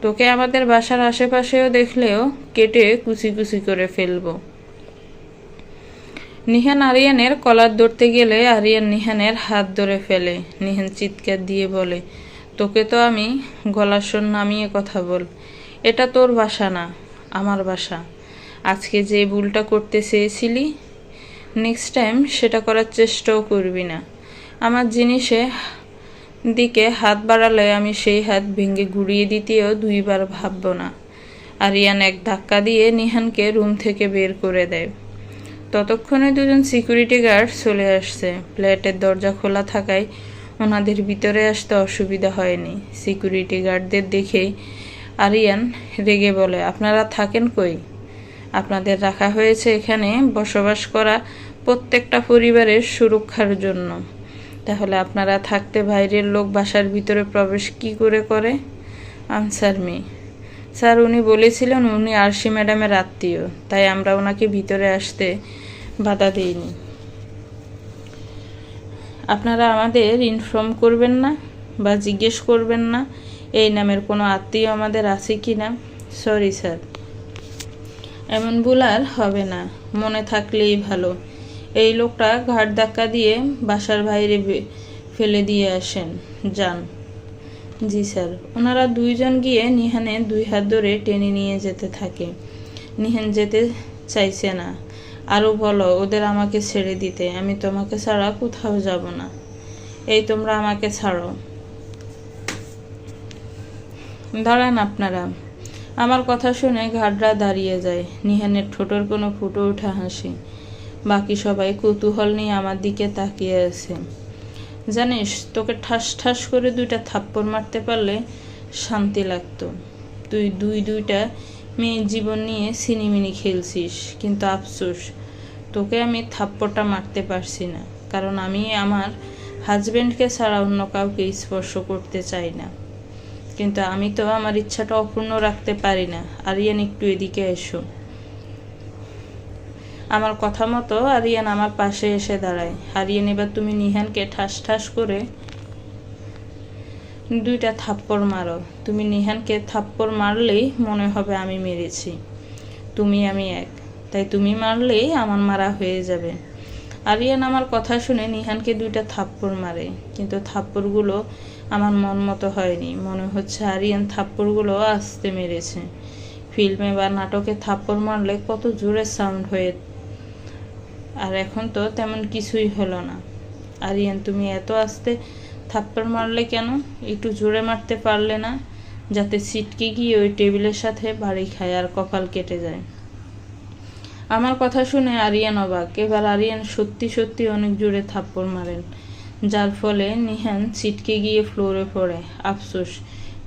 তোকে আমাদের বাসার আশেপাশেও দেখলেও কেটে কুচি কুচি করে ফেলবো। নিহান আরিয়ানের কলার ধরতে গেলে আরিয়ান নিহানের হাত ধরে ফেলে। নিহান চিৎকার দিয়ে বলে, তোকে তো আমি গলার স্বর নামিয়ে কথা বল, এটা তোর বাসা না, আমার বাসা। আজকে যে ভুলটা করতে চেয়েছিলি, নেক্সট টাইম সেটা করার চেষ্টাও করবি না। আমার জিনিসে দিকে হাত বাড়ালে আমি সেই হাত ভেঙে গুড়িয়ে দিতেও দুইবার ভাবব না। আরিয়ান এক ধাক্কা দিয়ে নিহানকে রুম থেকে বের করে দেয়। ততক্ষণে দুজন সিকিউরিটি গার্ড চলে আসছে। ফ্ল্যাটের দরজা খোলা থাকায় ওনাদের ভিতরে আসতে অসুবিধা হয়নি। সিকিউরিটি গার্ডদের দেখেই আরিয়ান রেগে বলে, আপনারা থাকেন কই? আপনাদের রাখা হয়েছে এখানে বসবাস করা প্রত্যেকটা পরিবারের সুরক্ষার জন্য, তাহলে আপনারা থাকতে বাইরের লোক বাসার ভিতরে প্রবেশ কি করে করে? Answer me. স্যার, উনি বলেছিলেন উনি আরশি ম্যাডামের আত্মীয়, তাই আমরা ওনাকে ভিতরে আসতে বাধা দিইনি। আপনারা আমাদের ইনফর্ম করবেন না বা জিজ্ঞেস করবেন না এই নামের কোনো আত্মীয় আমাদের আছে কি না? সরি স্যার, এমন ভুল আর হবে না, মনে থাকলেই ভালো। এই লোকটা ঘাট ধাক্কা দিয়ে বাসার বাইরে ফেলে দিয়ে আসেন, যান। জি স্যার। ওনারা দুইজন গিয়ে নিহানের দুই হাত ধরে টেনে নিয়ে যেতে থাকে। নিহান যেতে চাইছে না। আরও বলো ওদের আমাকে ছেড়ে দিতে, আমি তোমাকে ছাড়া কোথাও যাব না। এই তোমরা আমাকে ছাড়ো। দাঁড়ান আপনারা। আমার কথা শুনে ঘাটরা দাঁড়িয়ে যায়। নিহানের ঠোঁটের কোনো ফুটে ওঠা হাসি। বাকি সবাই কৌতূহল নিয়ে আমার দিকে তাকিয়ে আছে। জানিস, তোকে ঠাস ঠাস করে দুইটা থাপ্পড় মারতে পারলে শান্তি লাগতো। তুই দুইটা মেয়ের জীবন নিয়ে সিনিমিনি খেলছিস, কিন্তু আফসোস তোকে আমি থাপ্পড়টা মারতে পারছি না, কারণ আমি আমার হাজবেন্ডকে ছাড়া অন্য কাউকে স্পর্শ করতে চাই না। কিন্তু আমি তো আমার ইচ্ছাটা অপূর্ণ রাখতে পারি না। আরিয়ান, একটু এদিকে এসো। আমার কথা মতো আরিয়ান আমার পাশে এসে দাঁড়ায়। আরিয়ান, এবার তুমি নিহানকে ঠাস ঠাস করে দুইটা থাপ্পড় মারো। তুমি নিহানকে থাপ্পড় মারলেই মনে হবে আমি মেরেছি। তুমি আমি এক, তাই তুমি মারলেই আমার মারা হয়ে যাবে। আরিয়ান আমার কথা শুনে নিহানকে দুইটা থাপ্পড় মারে, কিন্তু থাপ্পড়গুলো আমার মন মতো হয়নি। মনে হচ্ছে আরিয়ান থাপ্পড়গুলো আস্তে মেরেছে। ফিল্মে বা নাটকে থাপ্পড় মারলে কত জোরে সাউন্ড হয়ে, আর এখন তো তেমন কিছুই হলো না। আরিয়ান, তুমি এত আস্তে থাপ্পড় মারলে কেন? একটু জোরে মারতে পারলে না, যাতে ছিটকে গিয়ে ওই টেবিলের সাথে বাড়ি খায় আর কপাল কেটে যায়। আমার কথা শুনে আরিয়ান অবাক। এবার আরিয়ান সত্যি সত্যি অনেক জোরে থাপ্পড় মারেন, যার ফলে নিহান ছিটকে গিয়ে ফ্লোরে পড়ে। আফসোস,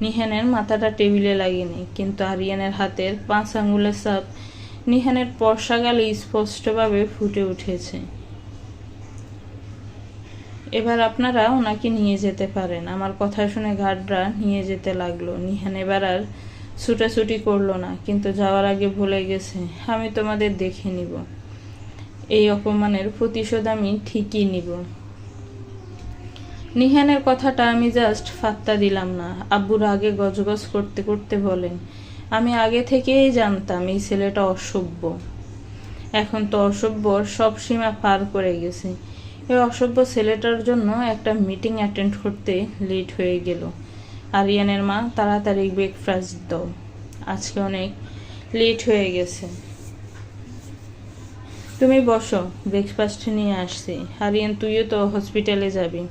নিহানের মাথাটা টেবিলে লাগেনি, কিন্তু আরিয়ানের হাতের 5 আঙ্গুলের ছাপ নিহানের পরশা গালে স্পষ্টভাবে ফুটে উঠেছে। এবার আপনারা ওনাকে নিয়ে যেতে পারেন। আমার কথা শুনে গার্ডরা নিয়ে যেতে লাগলো। নিহান এবার আর ছুটাছুটি করলো না, কিন্তু যাওয়ার আগে বলে গেছে, আমি তোমাদের দেখে নিব। এই অপমানের প্রতিশোধ আমি ঠিকই নিব। নিহানের কথাটা আমি জাস্ট ফাত্তা দিলাম না। আব্বুর আগে গজগজ করতে করতে বলেন, আমি আগে থেকেই জানতাম এই ছেলেটা অসভ্য। এখন তো অসভ্যর সব সীমা পার করে গেছে। এই অসভ্য ছেলেটার জন্য একটা মিটিং অ্যাটেন্ড করতে লেট হয়ে গেল। আরিয়ানের মা, তাড়াতাড়ি ব্রেকফাস্ট দাও, আজকে অনেক লেট হয়ে গেছে। তুমি বসো, ব্রেকফাস্ট নিয়ে আসছি। আরিয়ান, তুইও তো হসপিটালে যাবি,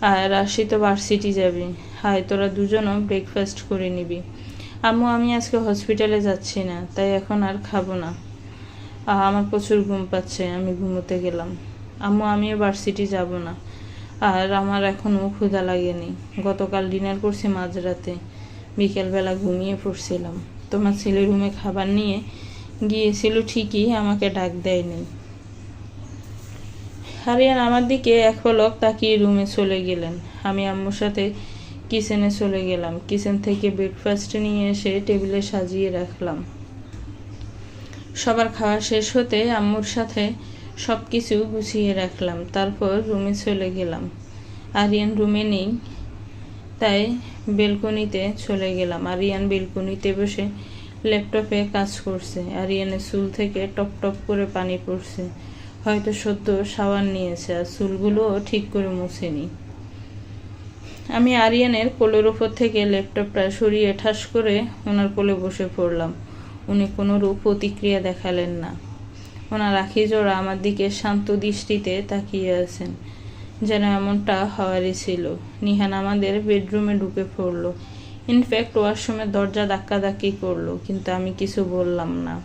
আর রাশি তো ভার্সিটি যাবি। হায়, তোরা দুজনও ব্রেকফাস্ট করে নিবি। আম্মু, আমি আজকে হসপিটালে যাচ্ছি না, তাই এখন আর খাবো না। আমার প্রচুর ঘুম পাচ্ছে, আমি ঘুমোতে গেলাম। আম্মু, আমিও ভার্সিটি যাব না, আর আমার এখনও ক্ষুধা লাগেনি। গতকাল ডিনার করছি মাঝরাতে, বিকেলবেলা ঘুমিয়ে পড়ছিলাম। তোমার ছেলে রুমে খাবার নিয়ে গিয়েছিল ঠিকই, আমাকে ডাক দেয়নি। আরিয়ান আমার দিকে এক পলক তাকিয়ে রুমে চলে গেলেন। আমি আম্মুর সাথে কিচেনে চলে গেলাম। কিচেন থেকে ব্রেকফাস্ট নিয়ে এসে টেবিলে সাজিয়ে রাখলাম। সবার খাওয়া শেষ হতে আম্মুর সাথে সব কিছু গুছিয়ে রাখলাম। তারপর রুমে চলে গেলাম। আরিয়ান রুমে নেই, তাই বেলকনিতে চলে গেলাম। আরিয়ান বেলকনিতে বসে ল্যাপটপে কাজ করছে। আরিয়ানের চুল থেকে টপ টপ করে পানি পড়ছে। হয়তো সদ্য শাওয়ার নিয়েছে, আর চুলগুলোও ঠিক করে মুছেনি। আমি আরিয়ানের কোলের ওপর থেকে ল্যাপটপটা সরিয়ে ঠাস করে ওনার কোলে বসে পড়লাম। উনি কোনোরূপ প্রতিক্রিয়া দেখালেন না। ওনার আখি জোড়া আমার দিকে শান্ত দৃষ্টিতে তাকিয়ে আছেন, যেন এমনটা হওয়ারই ছিল। নিহান আমাদের বেডরুমে ঢুকে পড়ল। ইনফ্যাক্ট ওয়াশরুমের দরজা ধাক্কাধাক্কি করলো, কিন্তু আমি কিছু বললাম না।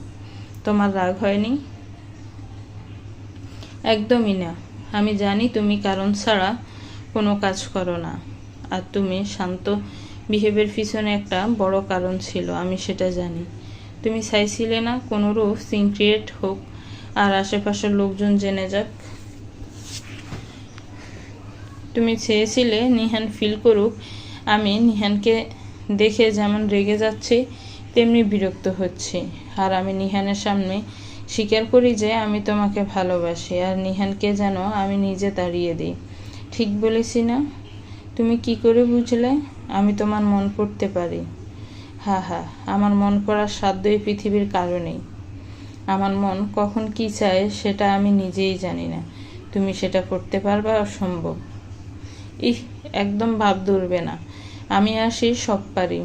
তোমার রাগ হয়নি? একদমই না। আমি জানি তুমি কারণ ছাড়া কোনো কাজ করো না, আর তুমি শান্ত বিহেভের পিছনে একটা বড় কারণ ছিল, আমি সেটা জানি। তুমি চাইছিলে না কোনোরূপ সিন ক্রিয়েট হোক আর আশেপাশের লোকজন জেনে যাক। তুমি চেয়েছিলে নিহান ফিল করুক আমি নিহানকে দেখে যেমন রেগে যাচ্ছি তেমনি বিরক্ত হচ্ছি, আর আমি নিহানের সামনে স্বীকার করি যে আমি তোমাকে ভালোবাসি, আর নিহানকে যেন আমি নিজে তাড়িয়ে দিই। ঠিক বলেছি না? তুমি কি করে বুঝলে আমি তোমার মন পড়তে পারি? হা হা, আমার মন পড়ার সাধ্য এই পৃথিবীর কারণেই। আমার মন কখন কি চায় সেটা আমি নিজেই জানি না। তুমি সেটা করতে পারবে? অসম্ভব। ইহ, একদম ভাব ধরবে না। আমি আসি সব পারি।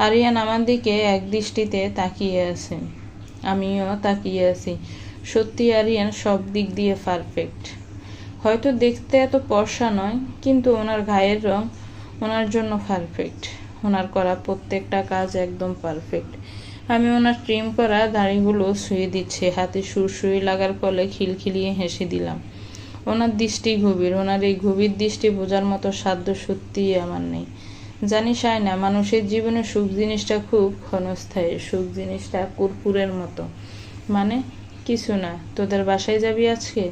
আরিয়ান আমার দিকে এক দৃষ্টিতে তাকিয়ে আছে। আমিও তাকিয়ে আছি। সত্যি আরিয়ান সব দিক দিয়ে পারফেক্ট। হয়তো দেখতে এত ফর্সা নয়, কিন্তু ওনার গায়ের রং ওনার জন্য পারফেক্ট। ওনার করা প্রত্যেকটা কাজ একদম পারফেক্ট। আমি ওনার ট্রিম করা দাড়িগুলো ছুঁয়ে দিচ্ছি। হাতে সুরসুরি লাগার ফলে খিলখিলিয়ে হেসে দিলাম। ওনার দৃষ্টি গভীর। ওনার এই গভীর দৃষ্টি বোঝার মতো সাধ্য সত্যিই আমার নেই। জানিস না, মানুষের জীবনে সুখ জিনিসটা খুব ক্ষণস্থায়ী। সুখ জিনিসটা কর্পূরের মতো। মানে? কিছু না। তোদের বাসায় যাবি আজকে?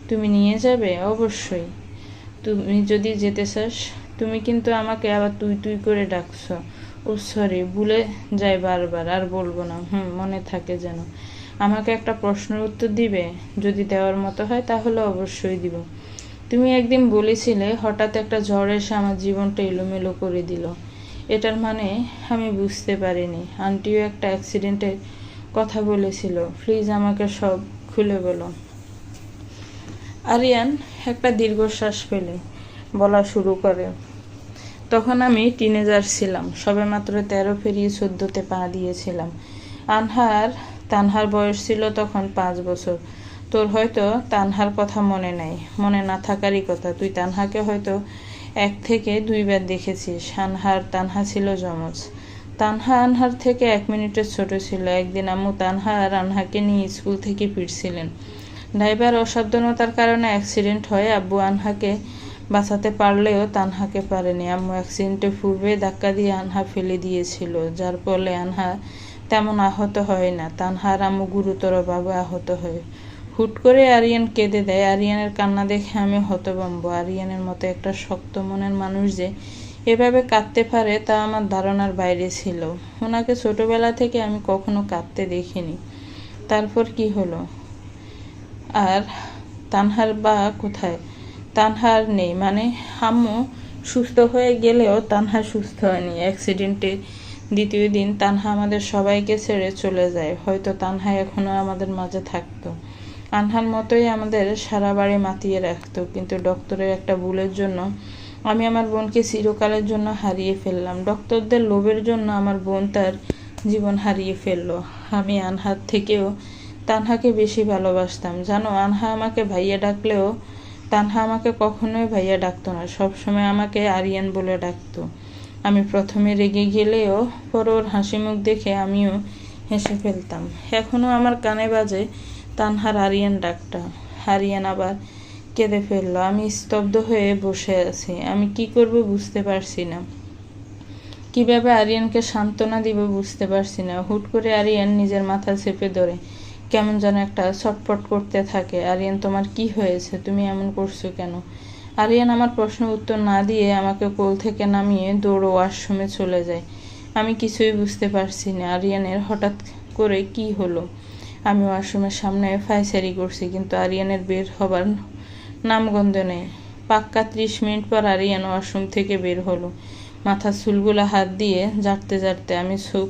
তুমি নিয়ে যাবে? অবশ্যই। তুমি যদি যেতে চাস। তুমি কিন্তু আমাকে আবার তুই তুই করে ডাকছো। ও সরি, ভুলে যাই বারবার। আর বলবো না। মনে থাকে যেন। আমাকে একটা প্রশ্নের উত্তর দিবে? যদি দেওয়ার মতো হয় তাহলে অবশ্যই দিব। তুমি একদিন বলেছিলে হঠাৎ একটা ঝড় এসে আমার জীবনটা এলোমেলো করে দিল। এটার মানে আমি বুঝতে পারিনি। আন্টিও একটা অ্যাক্সিডেন্টের কথা বলেছিল। প্লিজ আমাকে সব খুলে বলো। আরিয়ান একটা দীর্ঘশ্বাস ফেলে বলা শুরু করে, তখন আমি টিনেজার ছিলাম। সবে মাত্র 13 পেরিয়ে 14তে পা দিয়েছিলাম। তানহার বয়স ছিল তখন 5 বছর। তোর হয়তো তানহার কথা মনে নাই। মনে না থাকারই কথা। তুই তানহাকে হয়তো 1 থেকে 2 বার দেখেছিস। তানহা ছিল যমজ। তানহা আনহার থেকে 1 মিনিটের ছোট ছিল। একদিন আম্মু তানহা আর আনহাকে নিয়ে স্কুল থেকে ফিরছিলেন। ড্রাইভার অসাবধানতার কারণে অ্যাক্সিডেন্ট হয়। আব্বু আনহাকে বাঁচাতে পারলেও তানহাকে পারেনি। আম্মু অ্যাক্সিডেন্টের পূর্বে ধাক্কা দিয়ে আনহা ফেলে দিয়েছিল, যার ফলে আনহা তেমন আহত হয় না। তানহার আম্মু গুরুতরভাবে আহত হয়। হুট করে আরিয়ান কেঁদে দেয়। আরিয়ানের কান্না দেখে আমি হতভম্ব। আরিয়ানের মতো একটা শক্ত মনের মানুষ যে এভাবে কাঁদতে পারে তা আমার ধারণার বাইরে ছিল। ওনাকে ছোটবেলা থেকে আমি কখনো কাঁদতে দেখিনি। তারপর কি হলো? আর তানহার বা কোথায়? তানহার নেই মানে? আম্মু সুস্থ হয়ে গেলেও তানহা সুস্থ হয়নি। অ্যাক্সিডেন্টের দ্বিতীয় দিন তানহা আমাদের সবাইকে ছেড়ে চলে যায়। হয়তো তানহা এখনো আমাদের মাঝে থাকতো। আনহার মতোই আমাদের সারা বাড়ি মাতিয়ে রাখতো, কিন্তু ডক্টরের একটা ভুলের জন্য আমি আমার বোনকে চিরকালের জন্য হারিয়ে ফেললাম। ডক্টরদের লোভের জন্য আমার বোন তার জীবন হারিয়ে ফেললো। আমি আনহার থেকেও তানহাকে বেশি ভালোবাসতাম। জানো, আনহা আমাকে ভাইয়া ডাকলেও তানহা আমাকে কখনোই ভাইয়া ডাকতো না। সবসময় আমাকে আরিয়ান বলে ডাকতো। আমি প্রথমে রেগে গেলেও পরে ওর হাসি মুখ দেখে আমিও হেসে ফেলতাম। এখনও আমার কানে বাজে তানহার আরিয়ান ডাকটা। আরিয়ান আবার কেঁদে ফেললো। আমি স্তব্ধ হয়ে বসে আছি। আমি কি করব বুঝতে পারছি না। কিভাবে আরিয়ানকে সান্ত্বনা দিব বুঝতে পারছি না। হুট করে আরিয়ান নিজের মাথা চেপে ধরে কেমন যেন একটা ছটফট করতে থাকে। আরিয়ান, তোমার কি হয়েছে? তুমি এমন করছো কেন? আরিয়ান আমার প্রশ্ন উত্তর না দিয়ে আমাকে কোল থেকে নামিয়ে দৌড়ো ওয়াশরুমে চলে যায়। আমি কিছুই বুঝতে পারছি না আরিয়ানের হঠাৎ করে কি হলো। আমি ওয়াশরুমের সামনে ফাইসারি করছি, কিন্তু আরিয়ানের বের হবার নামগন্ধ নেই। পাক্কা 30 মিনিট পর আরিয়ান ওয়াশরুম থেকে বের হলো, মাথার চুলগুলো হাত দিয়ে ঝাড়তে ঝাড়তে। আমি চোখ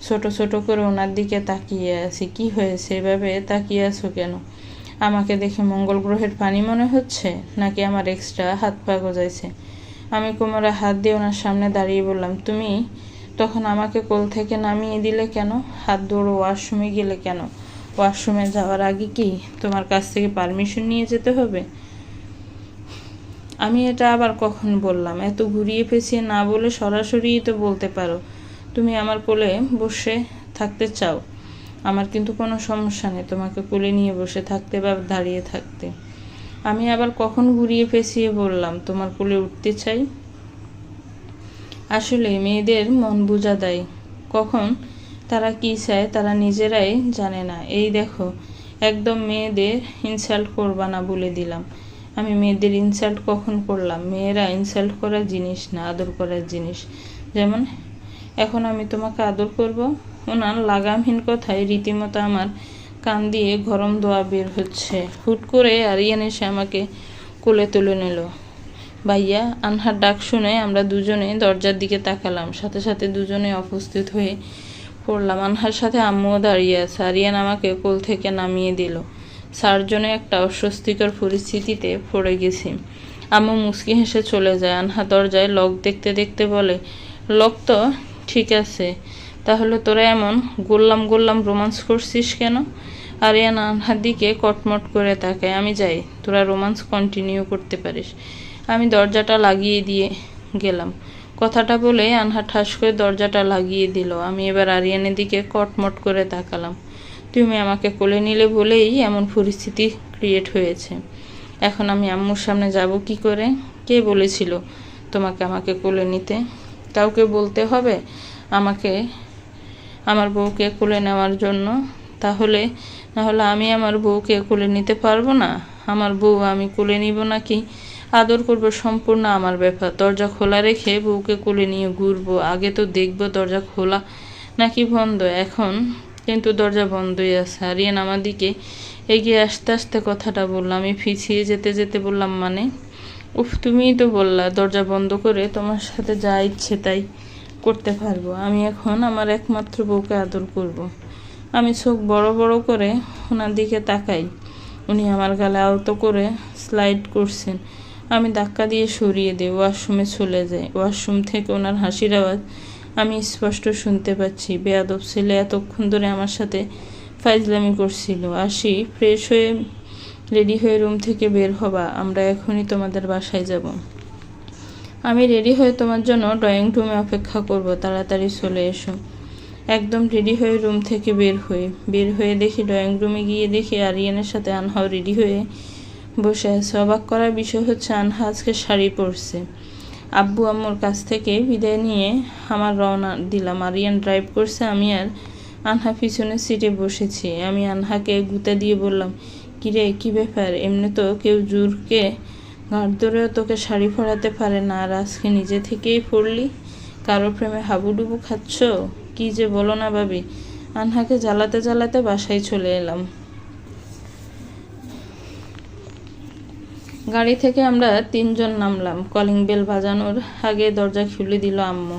ছোট ছোট করে ওনার দিকে তাকিয়ে আছি। কি হয়েছে, এভাবে তাকিয়ে আছো কেন? আমাকে দেখে মঙ্গল গ্রহের পানি মনে হচ্ছে, নাকি আমার এক্সট্রা হাত পা গজাইছে? আমি কোমরে হাত দিয়ে ওনার সামনে দাঁড়িয়ে বললাম, তুমি তখন আমাকে কোল থেকে নামিয়ে দিলে কেন? হাত দৌড়ো ওয়াশরুমে গেলে কেন? ওয়াশরুমে যাওয়ার আগে কি তোমার কাছ থেকে পারমিশন নিয়ে যেতে হবে? আমি এটা আবার কখন বললাম? এত ঘুরিয়ে পেঁচিয়ে না বলে সরাসরিই তো বলতে পারো তুমি আমার কোলে বসে থাকতে চাও। আমার কিন্তু কোনো সমস্যা নেই তোমাকে কোলে নিয়ে বসে থাকতে বা দাঁড়িয়ে থাকতে। আমি আবার কখন ঘুরিয়ে পেঁচিয়ে বললাম তোমার কোলে উঠতে চাই? আসলে মেয়েদের মন বোঝা দেয়, কখন তারা কি চায় তারা নিজেরাই জানে না। এই দেখো, একদম মেয়েদের ইনসাল্ট করবা না বলে দিলাম। আমি মেয়েদের ইনসাল্ট কখন করলাম? মেয়েরা ইনসাল্ট করার জিনিস না, আদর করার জিনিস। যেমন এখন আমি তোমাকে আদর করব। ওনার লাগামহীন কথায় রীতিমতো আমার কান দিয়ে গরম দোয়া বের হচ্ছে। হুট করে আরিয়ান এসে আমাকে কোলে তুলে নিল। ভাইয়া, আনহার ডাক শুনে আমরা দুজনে দরজার দিকে তাকালাম। সাথে সাথে দুজনে উপস্থিত হয়ে পড়লাম। আনহার সাথে আম্মুও দাঁড়িয়ে আছে। আরিয়ান আমাকে কোল থেকে নামিয়ে দিল। সার্জনে একটা অস্বস্তিকর পরিস্থিতিতে পড়ে গেছি। আম্মু মুচকি হেসে চলে যায়। আনহা দরজায় লক দেখতে দেখতে বলে, লক তো ঠিক আছে, তাহলে তোরা এমন গোল্লাম গোল্লাম রোমান্স করছিস কেন? আরিয়ান আনহার দিকে কটমট করে তাকায়। আমি যাই, তোরা রোমান্স কন্টিনিউ করতে পারিস। আমি দরজাটা লাগিয়ে দিয়ে গেলাম। কথাটা বলে আনহা ঠাস করে দরজাটা লাগিয়ে দিল। আমি এবার আরিয়ানের দিকে কটমট করে তাকালাম। তুমি আমাকে কোলে নিলে বলেই এমন পরিস্থিতি ক্রিয়েট হয়েছে। এখন আমি আম্মুর সামনে যাব কি করে? কে বলেছিল তোমাকে আমাকে কোলে নিতে? কাউকে বলতে হবে আমাকে আমার বউকে কোলে নেওয়ার জন্য? তাহলে নাহলে আমি আমার বউকে কোলে নিতে পারবো না? আমার বউ আমি কোলে নিব নাকি আদর করবো সম্পূর্ণ আমার ব্যাপার। দরজা খোলা রেখে বউকে কোলে নিয়ে ঘুরবো, আগে তো দেখবো দরজা খোলা নাকি বন্ধ। এখন কিন্তু দরজা বন্ধই আছে। আরিয়ান আমার দিকে এগিয়ে আসতে আসতে কথাটা বললাম। আমি পিছিয়ে যেতে যেতে বললাম, মানে? উফ, তুমিই তো বললা দরজা বন্ধ করে তোমার সাথে যা ইচ্ছে তাই করতে পারবো। আমি এখন আমার একমাত্র বউকে আদর করব। আমি চোখ বড় বড় করে ওনার দিকে তাকাই। উনি আমার গালে আলতো করে স্লাইড করছেন। আমি ধাক্কা দিয়ে সরিয়ে দিই, ওয়াশরুমে চলে যাই। ওয়াশরুম থেকে ওনার হাসির আওয়াজ আমি স্পষ্ট শুনতে পাচ্ছি। বেয়াদব ছেলে এতক্ষণ ধরে আমার সাথে ফাইজলামি করছিল। আসি, ফ্রেশ হয়ে রেডি হয়ে রুম থেকে বের হবা, আমরা এখনই তোমাদের বাসায় যাব। আমি রেডি হয়ে তোমার জন্য ড্রয়িং রুমে অপেক্ষা করব, তাড়াতাড়ি চলে এসো। একদম রেডি হয়ে রুম থেকে বের হয়ে দেখি ড্রয়িং রুমে গিয়ে দেখি আরিয়ানের সাথে আনহাও রেডি হয়ে বসে আছে। অবাক করার বিষয় হচ্ছে আনহা আজকে শাড়ি পরছে। আব্বু আম্মুর কাছ থেকে বিদায় নিয়ে আমার রওনা দিলাম। আরিয়ান ড্রাইভ করছে, আমি আর আনহা পিছনের সিটে বসেছি। আমি আনহাকে গুঁতা দিয়ে বললাম, কিরে, কি ব্যাপার? এমনি তো কেউ জোরকে ঘাট ধরেও তোকে শাড়ি পরাতে পারে না, আর আজকে নিজে থেকেই পরলি? কারো প্রেমে হাবুডুবু খাচ্ছ? কি যে বলো না ভাবি। আনহাকে জ্বালাতে জ্বালাতে বাসায় চলে এলাম। গাড়ি থেকে আমরা 3 জন নামলাম। কলিং বেল বাজানোর আগে দরজা খুলে দিল আম্মু,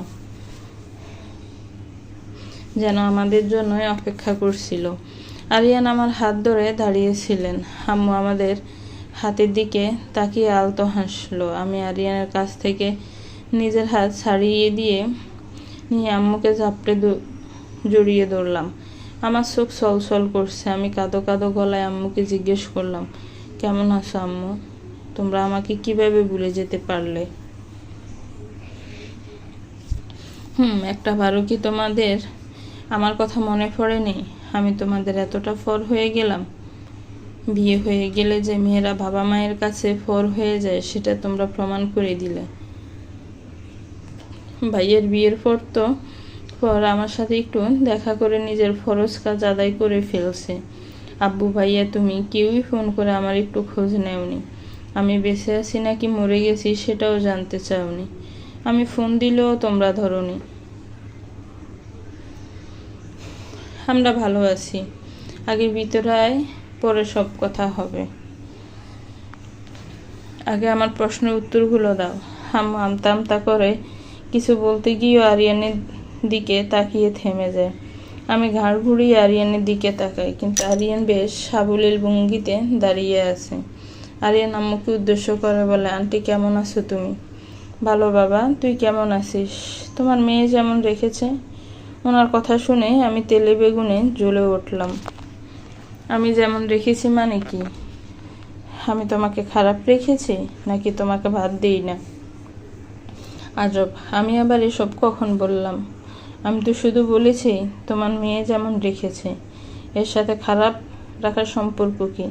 যেন আমাদের জন্যই অপেক্ষা করছিল। আরিয়ান আমার হাত ধরে দাঁড়িয়েছিলেন। আম্মু আমাদের হাতের দিকে তাকিয়ে আলতো হাসলো। আমি আরিয়ানের কাছ থেকে নিজের হাত ছাড়িয়ে নিয়ে আম্মুকে চাপড়ে জড়িয়ে ধরলাম। আমার চোখ ছলছল করছে। আমি কাঁদো কাঁদো গলায় আম্মুকে জিজ্ঞেস করলাম, কেমন আছো আম্মু? তোমরা আমাকে কিভাবে ভুলে যেতে পারলে? একটা বারো কি তোমাদের আমার কথা মনে পড়েনি? আমি তোমাদের এতটা ফর হয়ে গেলাম? বিয়ে হয়ে গেলে যে মেয়েরা বাবা মায়ের কাছে ফর হয়ে যায় সেটা তোমরা প্রমাণ করে দিলে। ভাইয়ের বিয়ের পর আমার সাথে একটু দেখা করে নিজের ফরজ কাজ আদায় করে ফেলছে। আব্বু ভাইয়া তুমি কেউই ফোন করে আমার একটু খোঁজ নেওনি। আমি বেঁচে আছি নাকি মরে গেছি সেটাও জানতে চাওনি। আমি ফোন দিলেও তোমরা ধরোনি। আমরা ভালো আছি। আগে ভিতরে আয়, পরে সব কথা হবে। আগে আমার প্রশ্নের উত্তরগুলো দাও। আমতা আমতা করে কিছু বলতে গিয়েও আরিয়ানের দিকে তাকিয়ে থেমে যায়। আমি ঘাড় ঘুরিয়ে আরিয়ানের দিকে তাকাই, কিন্তু আরিয়ান বেশ সাবলীল ভঙ্গিতে দাঁড়িয়ে আছে। আরিয়ান আম্মুকে উদ্দেশ্য করে বলে, আন্টি কেমন আছো তুমি? ভালো বাবা, তুই কেমন আছিস? তোমার মেয়ে যেমন রেখেছে। ওনার কথা শুনে আমি তেলে বেগুনে জ্বলে উঠলাম। আমি যেমন রেখেছি মানে কি? আমি তোমাকে খারাপ রেখেছি নাকি তোমাকে ভাত দিই না? আজব, আমি আবার এসব কখন বললাম? আমি তো শুধু বলেছি তোমার মেয়ে যেমন রেখেছে। এর সাথে খারাপ রাখার সম্পর্ক কি?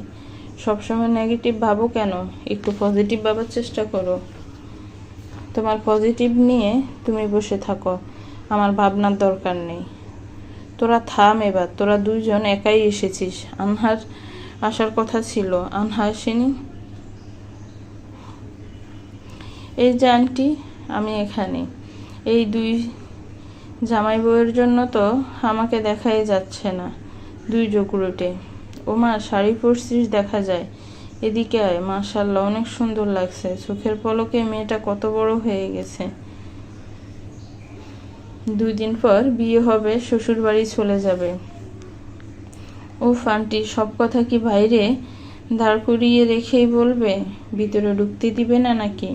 সবসময় নেগেটিভ ভাবো কেন? একটু পজিটিভ ভাবার চেষ্টা করো। তোমার পজিটিভ নিয়ে তুমি বসে থাকো, আমার ভাবনার দরকার নেই। তোরা থাম এবার, তোরা দুইজন একাই এসেছিস। আনহার আসার কথা ছিল, আনহা আসেনি। এই যে আন্টি, আমি এখানে। এই দুই জামাই বউয়ের জন্য তো আমাকে দেখাই যাচ্ছে না, দুই জকুরুটে। ও মা, শাড়ি পরছিস দেখা যায়, এদিকে আয়। মাশাআল্লাহ, অনেক সুন্দর লাগছে। চোখের পলকে মেয়েটা কত বড় হয়ে গেছে। 2 দিন পর বিয়ে হবে, শ্বশুর বাড়ি চলে যাবে। উফ আন্টি, সব কথা কি বাইরে দাঁড় করিয়ে রেখেই বলবে? ভিতরে ঢুকতে দিবে না নাকি?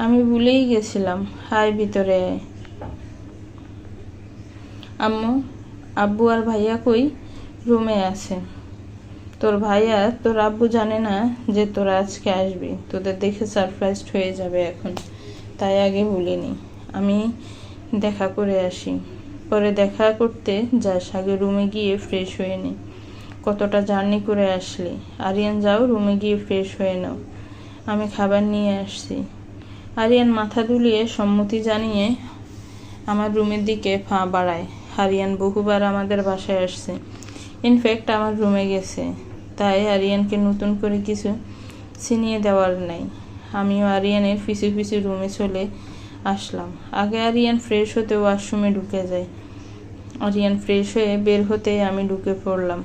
আমি ভুলেই গেছিলাম। হায় ভিতরে আয়। আম্মু, আব্বু আর ভাইয়া কই? রুমে আছে। তোর ভাইয়া তোর আব্বু জানে না যে তোরা আজকে আসবি। তোদের দেখে সারপ্রাইজড হয়ে যাবে এখন, তাই আগে বলিনি। আমি দেখা করে আসি। পরে দেখা করতে যাস, আগে রুমে গিয়ে ফ্রেশ হয়ে নে। কতটা জার্নি করে আসলি। আরিয়ান, যাও রুমে গিয়ে ফ্রেশ হয়ে নাও, আমি খাবার নিয়ে আসছি। আরিয়ান মাথা দুলিয়ে সম্মতি জানিয়ে আমার রুমের দিকে পা বাড়ায়। আরিয়ান বহুবার আমাদের বাসায় আসছে, ইনফ্যাক্ট আমার রুমে গেছে, তাই আরিয়ানকে নতুন করে কিছু ছিনিয়ে দেওয়ার নাই। আমিও আরিয়ানের পিছু পিছু রুমে চলে আসলাম। আগে আরিয়ান ফ্রেশ হতে ওয়াশরুমে ঢুকে যায়। আরিয়ান ফ্রেশ হয়ে বের হতে আমি ঢুকে পড়লাম।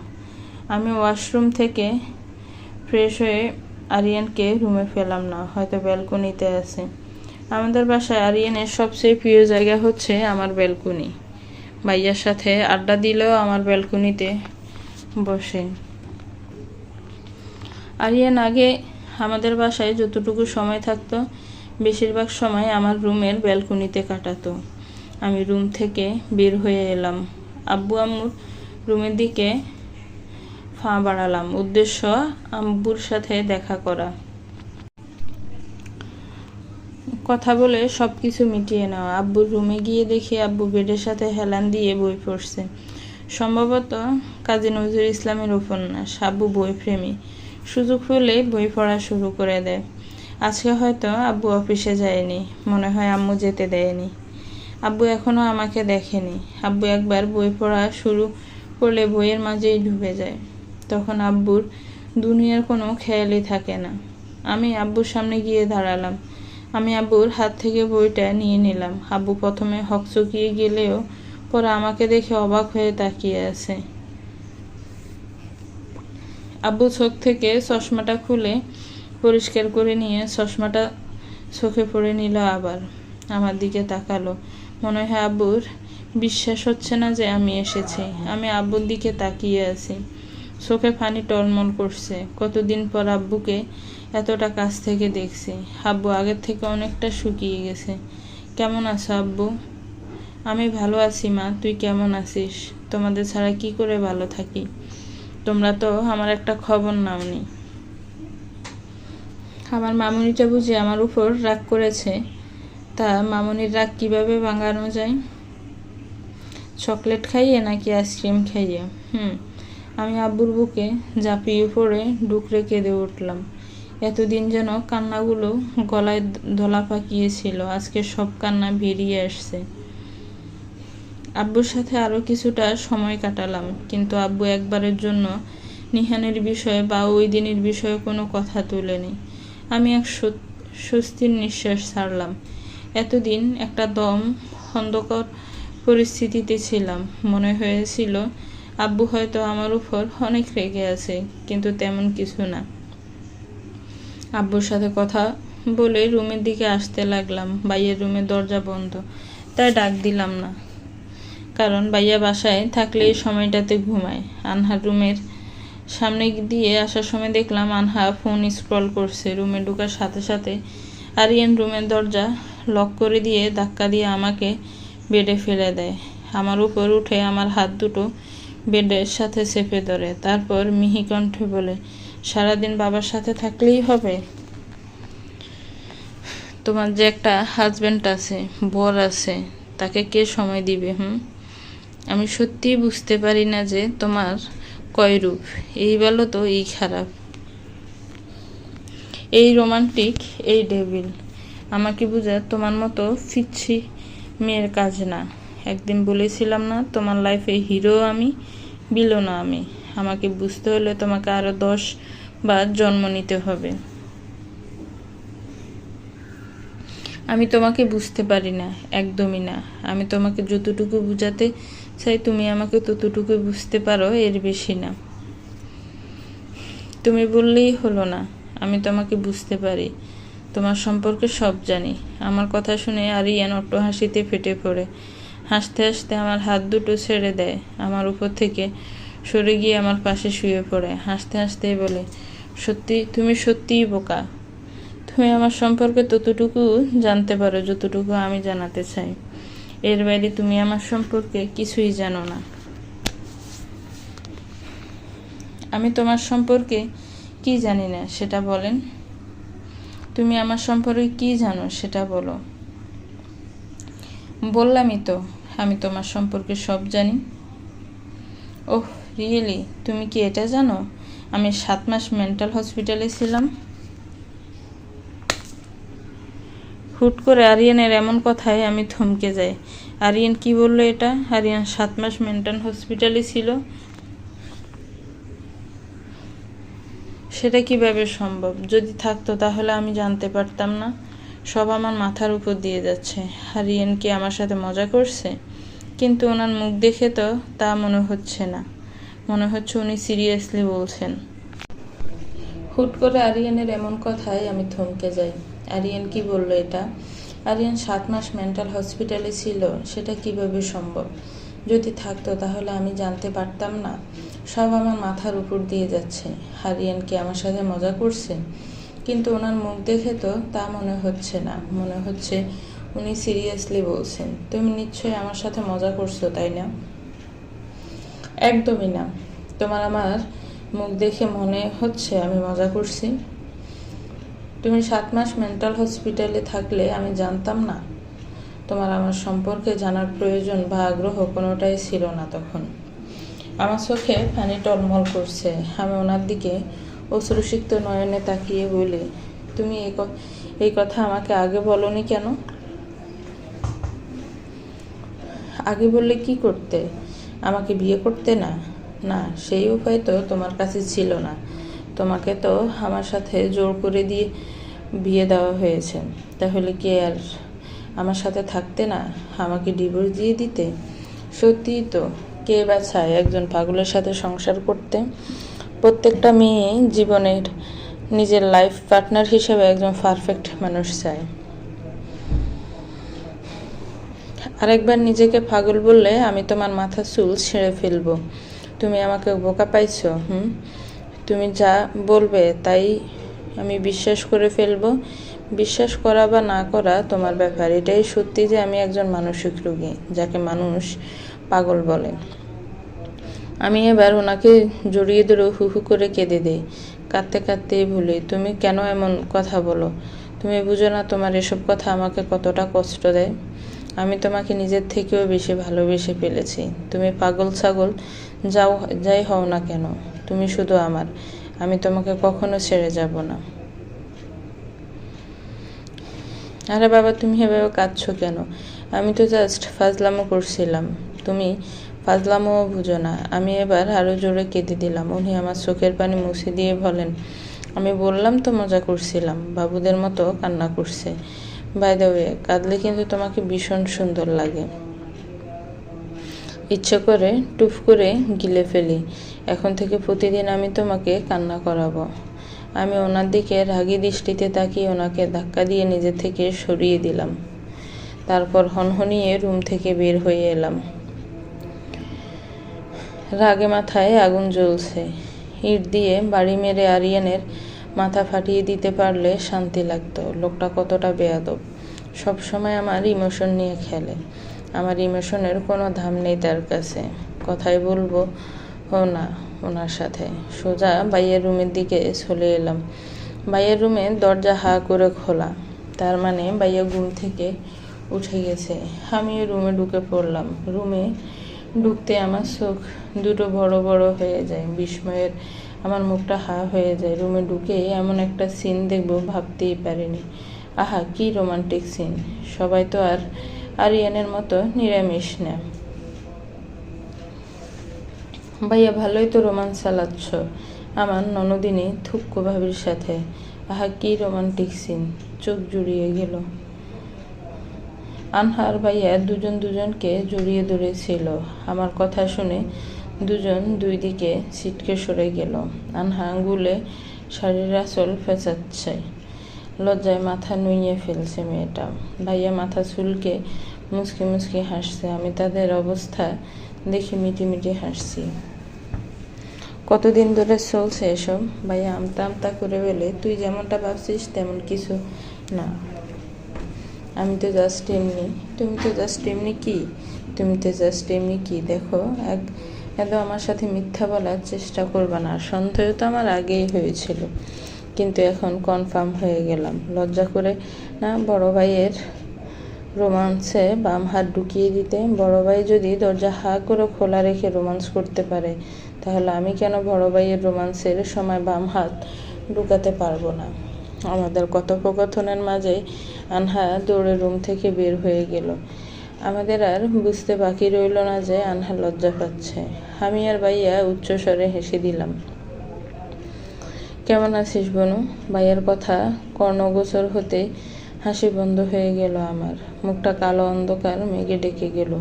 আমি ওয়াশরুম থেকে ফ্রেশ হয়ে আরিয়ানকে রুমে ফেলাম না, হয়তো ব্যালকনিতে আছে। আমাদের বাসায় আরিয়ানের সবচেয়ে প্রিয় জায়গা হচ্ছে আমার ব্যালকনি। ভাইয়ার সাথে আড্ডা দিলেও আমার ব্যালকনিতে বসে। আরিয়ান আগে আমাদের বাসায় যতটুকু সময় থাকতো, বেশিরভাগ সময় আমার রুমের ব্যালকনিতে কাটাতো। আমি রুম থেকে বের হয়ে এলাম। আব্বু আম্মুর রুমের দিকে পা বাড়ালাম, উদ্দেশ্য আব্বুর সাথে দেখা করা, কথা বলে সব কিছু মিটিয়ে নেওয়া। আব্বুর রুমে গিয়ে দেখি আব্বু বেডের সাথে হেলান দিয়ে বই পড়ছে, সম্ভবত কাজী নজরুল ইসলামের উপন্যাস। আব্বু বই প্রেমী, সুযোগ পেলে বই পড়া শুরু করে দেয়। আজকে হয়তো আব্বু অফিসে যায়নি, মনে হয় আম্মু যেতে দেয়নি। আব্বু এখনো আমাকে দেখেনি। আব্বু একবার বই পড়া শুরু করলে বইয়ের মাঝেই ডুবে যায়, তখন আব্বুর দুনিয়ার কোনো খেয়ালই থাকে না। আমি আব্বুর সামনে গিয়ে দাঁড়ালাম। আমি আব্বুর হাত থেকে বইটা নিয়ে নিলাম। আব্বু প্রথমে হকচকিয়ে গেলেও পরে আমাকে দেখে অবাক হয়ে তাকিয়ে আছে। আব্বু চোখ থেকে চশমাটা খুলে পরিষ্কার করে নিয়ে চশমাটা চোখে পড়ে নিল, আবার আমার দিকে তাকালো। মনে হয় আব্বুর বিশ্বাস হচ্ছে না যে আমি এসেছি। আমি আব্বুর দিকে তাকিয়ে আছি, চোখে পানি টলমল করছে। কতদিন পর আব্বুকে এতটা কাছ থেকে দেখছি। আব্বু আগের থেকে অনেকটা শুকিয়ে গেছে। কেমন আছো আব্বু? আমি ভালো আছি মা, তুই কেমন আছিস? তোমাদের ছাড়া কি করে ভালো থাকি? তোমরা তো আমার একটা খবর নাওনি। আমার মামুনিটা বুঝি আমার উপর রাগ করেছে। তা মামুনির রাগ কিভাবে ভাঙানো যায়? চকলেট খাইয়ে নাকি আইসক্রিম খাইয়ে? আমি আব্বুর বুকে ঝাঁপিয়ে পড়ে ডুকরে কেঁদে উঠলাম। এতদিন যেন কান্নাগুলো গলায় দলা পাকিয়েছিল, আজকে সব কান্না বেরিয়ে আসছে। আব্বুর সাথে আরো কিছুটা সময় কাটালাম, কিন্তু আব্বু একবারের জন্য নিহানের বিষয়ে বা ওই দিনের বিষয়ে কোনো কথা তোলেনি। আমি এক স্বস্তির নিঃশ্বাস ছাড়লাম। এতদিন একটা দম অন্ধকার পরিস্থিতিতে ছিলাম। মনে হয়েছিল আব্বু হয়তো আমার উপর অনেক রেগে আছে, কিন্তু তেমন কিছু না। আব্বুর সাথে কথা বলে রুমের দিকে আসতে লাগলাম। ভাইয়ের রুমের দরজা বন্ধ, তাই ডাক দিলাম না, কারণ ভাইয়া বাসায় থাকলে এই সময়টাতে ঘুমায়। আনহার রুমের সামনে দিয়ে আসার সময় দেখলাম আনহা ফোন স্ক্রল করছে। রুমে ঢোকার সাথে সাথে আরিয়ান রুমের দরজা লক করে দিয়ে ধাক্কা দিয়ে আমাকে বেডে ফেলে দেয়। আমার উপর উঠে আমার হাত দুটো বেডের সাথে চেপে ধরে। তারপর মিহি কণ্ঠে বলে, সারাদিন বাবার সাথে থাকলেই হবে? তোমার যে একটা হাজব্যান্ড আছে, বর আছে, তাকে কে সময় দিবে? আমি সত্যিই বুঝতে পারি না যে তোমার কয় রূপ, এই ভালো তো এই খারাপ, এই রোমান্টিক, এই ডেভিল। আমাকে বোঝা তোমার মতো ফিচ্ছি মেয়ের কাজ না। একদিন বলেছিলাম না, তোমার লাইফে হিরো আমি, বিলনও আমি। আমাকে বুঝতে হলে তোমাকে আরো 10 বার জন্ম নিতে হবে। আমি তোমাকে বুঝতে পারি না, একদমই না। আমি তোমাকে যতটুকু বুঝাতে চাই তুমি আমাকে ততটুকু বুঝতে পারো, এর বেশি না। তুমি বললেই হলো না। আমি তোমাকে বুঝতে পারি, তোমার সম্পর্কে সব জানি। আমার কথা শুনে আরিয়ান অট্ট হাসিতে ফেটে পড়ে। হাসতে হাসতে আমার হাত দুটো ছেড়ে দেয়, আমার উপর থেকে সরে গিয়ে আমার পাশে শুয়ে পড়ে। হাসতে হাসতেই বলে, তুমি সত্যিই বোকা। তুমি আমার সম্পর্কে ততটুকু জানতে পারো যতটুকু আমি জানাতে চাই। এর বাইরে তুমি আমার সম্পর্কে কিছুই জানো না। আমি তোমার সম্পর্কে কি জানি না সেটা বলেন? তুমি আমার সম্পর্কে কি জানো সেটা বলো। বললামই তো, আমি তোমার সম্পর্কে সব জানি। Oh really? তুমি কি এটা জানো আমি 7 মাস মেন্টাল হসপিটালে ছিলাম? হুট করে আরিয়ানের এমন কথায় আমি থমকে যাই। আরিয়ান কি বললো এটা? আরিয়ান 7 মাস মেন্টাল হসপিটালে ছিল? সেটা কিভাবে সম্ভব? যদি থাকতো তাহলে আমি জানতে পারতাম না? সব আমার মাথার উপর দিয়ে যাচ্ছে। আরিয়ান কি আমার সাথে মজা করছে? কিন্তু ওনার মুখ দেখে তো তা মনে হচ্ছে না। মনে হচ্ছে উনি সিরিয়াসলি বলছেন। হুট করে আরিয়ানের এমন কথায় আমি থমকে যাই। আরিয়ান কি বললো এটা? আরিয়ান 7 মাস মেন্টাল হসপিটালে ছিল, সেটা কিভাবে সম্ভব? যদি থাকতো তাহলে আমি জানতে পারতাম না? সব আমার মাথার উপর দিয়ে যাচ্ছে। আরিয়ান কি আমার সাথে মজা করছে? কিন্তু ওনার মুখ দেখে তো তা মনে হচ্ছে না। মনে হচ্ছে উনি সিরিয়াসলি বলছেন। তুমি নিশ্চয়ই আমার সাথে মজা করছো, তাই না? একদমই না। তোমার আমার মুখ দেখে মনে হচ্ছে আমি মজা করছি? তুমি 7 মাস মেন্টাল হসপিটালে থাকলে আমি জানতাম না? তোমার আমার সম্পর্কে জানার প্রয়োজন বা আগ্রহ কোনোটাই ছিল না তখন। আমার চোখে পানি টলমল করছে। আমি ওনার দিকে অশ্রুসিক্ত নয়নে তাকিয়ে বলি, তুমি এই কথা আমাকে আগে বলনি কেন? আগে বললে কি করতে? আমাকে বিয়ে করতে না? না, সেই উপায় তো তোমার কাছে ছিল না। তোমাকে তো আমার সাথে জোর করে দিয়ে বিয়ে দেওয়া হয়েছে। তাহলে কি আর আমার সাথে থাকতে না? আমাকে ডিভোর্স দিয়ে দিতে? সত্যিই তো, কে বা চায় একজন পাগলের সাথে সংসার করতে? প্রত্যেকটা মেয়ে জীবনের নিজের লাইফ পার্টনার হিসেবে একজন পারফেক্ট মানুষ চায়। আরেকবার নিজেকে পাগল বললে আমি তোমার মাথা চুল ছেড়ে ফেলবো। তুমি আমাকে বোকা পাইছো? তুমি যা বলবে তাই আমি বিশ্বাস করে ফেলবো। বিশ্বাস করা বা না করা তোমার ব্যাপার। এটাই সত্যি যে আমি একজন মানসিক রোগী, যাকে মানুষ পাগল বলে। আমি এবার ওনাকে জড়িয়ে ধরে হু হু করে কেঁদে দিই। কাঁদতে কাঁদতে বলি, তুমি কেন এমন কথা বলো? তুমি বুঝো না তোমার এসব কথা আমাকে কতটা কষ্ট দেয়? আমি তোমাকে নিজের থেকেও বেশি ভালোবেসে ফেলেছি। তুমি পাগল ছাগল যাই হও না কেন, তুমি শুধু আমার। আমি তোমাকে কখনো ছেড়ে যাব না। আরে বাবা, তুমি এভাবে কাঁদছো কেন? আমি তো জাস্ট ফাজলামো করছিলাম। তুমি ফাজলামোও বুঝো না। আমি এবার আরও জোরে কেঁদে দিলাম। উনি আমার চোখের পানি মুছে দিয়ে বলেন, আমি বললাম তো মজা করছিলাম। বাবুদের মতো কান্না করছে। বাই দ্য ওয়ে, কাঁদলে কিন্তু তোমাকে ভীষণ সুন্দর লাগে। ইচ্ছে করে টুফ করে গিলে ফেলি। এখন থেকে প্রতিদিন আমি তোমাকে কান্না করাবো। আমি ওনার দিকে রাগী দৃষ্টিতে তাকিয়ে ওনাকে ধাক্কা দিয়ে নিজে থেকে সরিয়ে দিলাম। তারপর হনহনিয়ে রুম থেকে বের হয়ে এলাম। রাগে মাথায় আগুন জ্বলছে। ইট দিয়ে বাড়ি মেরে আরিয়ানের মাথা ফাটিয়ে দিতে পারলে শান্তি লাগতো। লোকটা কতটা বেয়াদব। সবসময় আমার ইমোশন নিয়ে খেলে। আমার ইমোশনের কোনো দাম নেই তার কাছে। কথাই বলবো না ওনার সাথে। সোজা বাইয়ের রুমের দিকে চলে এলাম। বাইয়ের রুমে দরজা হা করে খোলা। তার মানে বাইয়া ঘুম থেকে উঠে গেছে। আমিও রুমে ঢুকে পড়লাম। রুমে ঢুকতে আমার চোখ দুটো বড় বড় হয়ে যায়। বিস্ময়ের আমার মুখটা হা হয়ে যায়। রুমে ঢুকে এমন একটা সিন দেখবো ভাবতেই পারিনি। আহা, কি রোমান্টিক সিন! সবাই তো আর আরিয়ানের মতো নিরামিষ না। ভাইয়া, ভালোই তো রোমান্স চালাচ্ছ আমার ননদিনী থুক্কু ভাবির সাথে। আহা, কি রোমান্টিক সিন! চোখ জুড়িয়ে গেল। আনহা আর ভাইয়া দুজন দুজনকে জড়িয়ে ধরেছিল। আমার কথা শুনে দুজন দুই দিকে ছিটকে সরে গেল। আনহা আঙ্গুলে শাড়ির আঁচল ফেঁচাচ্ছে। লজ্জায় মাথা নুইয়ে ফেলছে মেয়েটা। ভাইয়া মাথা চুলকে মুচকি মুচকি হাসছে। আমি তাদের অবস্থা দেখে মিটিমিটি হাসছি। কতদিন ধরে চলছে এসব? ভাইয়া আমতা আমতা করে বলে, তুই যেমনটা ভাবছিস তেমন কিছু না। আমি তো জাস্ট এমনি। তুমি তো জাস্ট এমনি কি? তুমি তো জাস্ট এমনি কি? দেখো, এত আমার সাথে মিথ্যা বলার চেষ্টা করবা না। সন্দেহ তো আমার আগেই হয়েছিল, কিন্তু এখন কনফার্ম হয়ে গেলাম। লজ্জা করে না বড় ভাইয়ের রোমান্সে বাম হাত ঢুকিয়ে দিতে? বড় ভাই যদি দরজা হা করে খোলা রেখে রোমান্স করতে পারে, তাহলে আমি কেন বড় ভাইয়ের রোমান্সের সময় বাম হাত ঢুকাতে পারবো না? আমাদের কথোপকথনের মাঝে আনহা দৌড়ে রুম থেকে বের হয়ে গেল। আমাদের আর বুঝতে বাকি রইল না যে আনহা লজ্জা পাচ্ছে। আমি আর ভাইয়া উচ্চস্বরে হেসে দিলাম। কেমন আছিস বনু? ভাইয়ার কথা কর্ণগোচর হতে হাসি বন্ধ হয়ে গেল আমার। মুখটা কালো অন্ধকার মেঘে ডেকে গেল।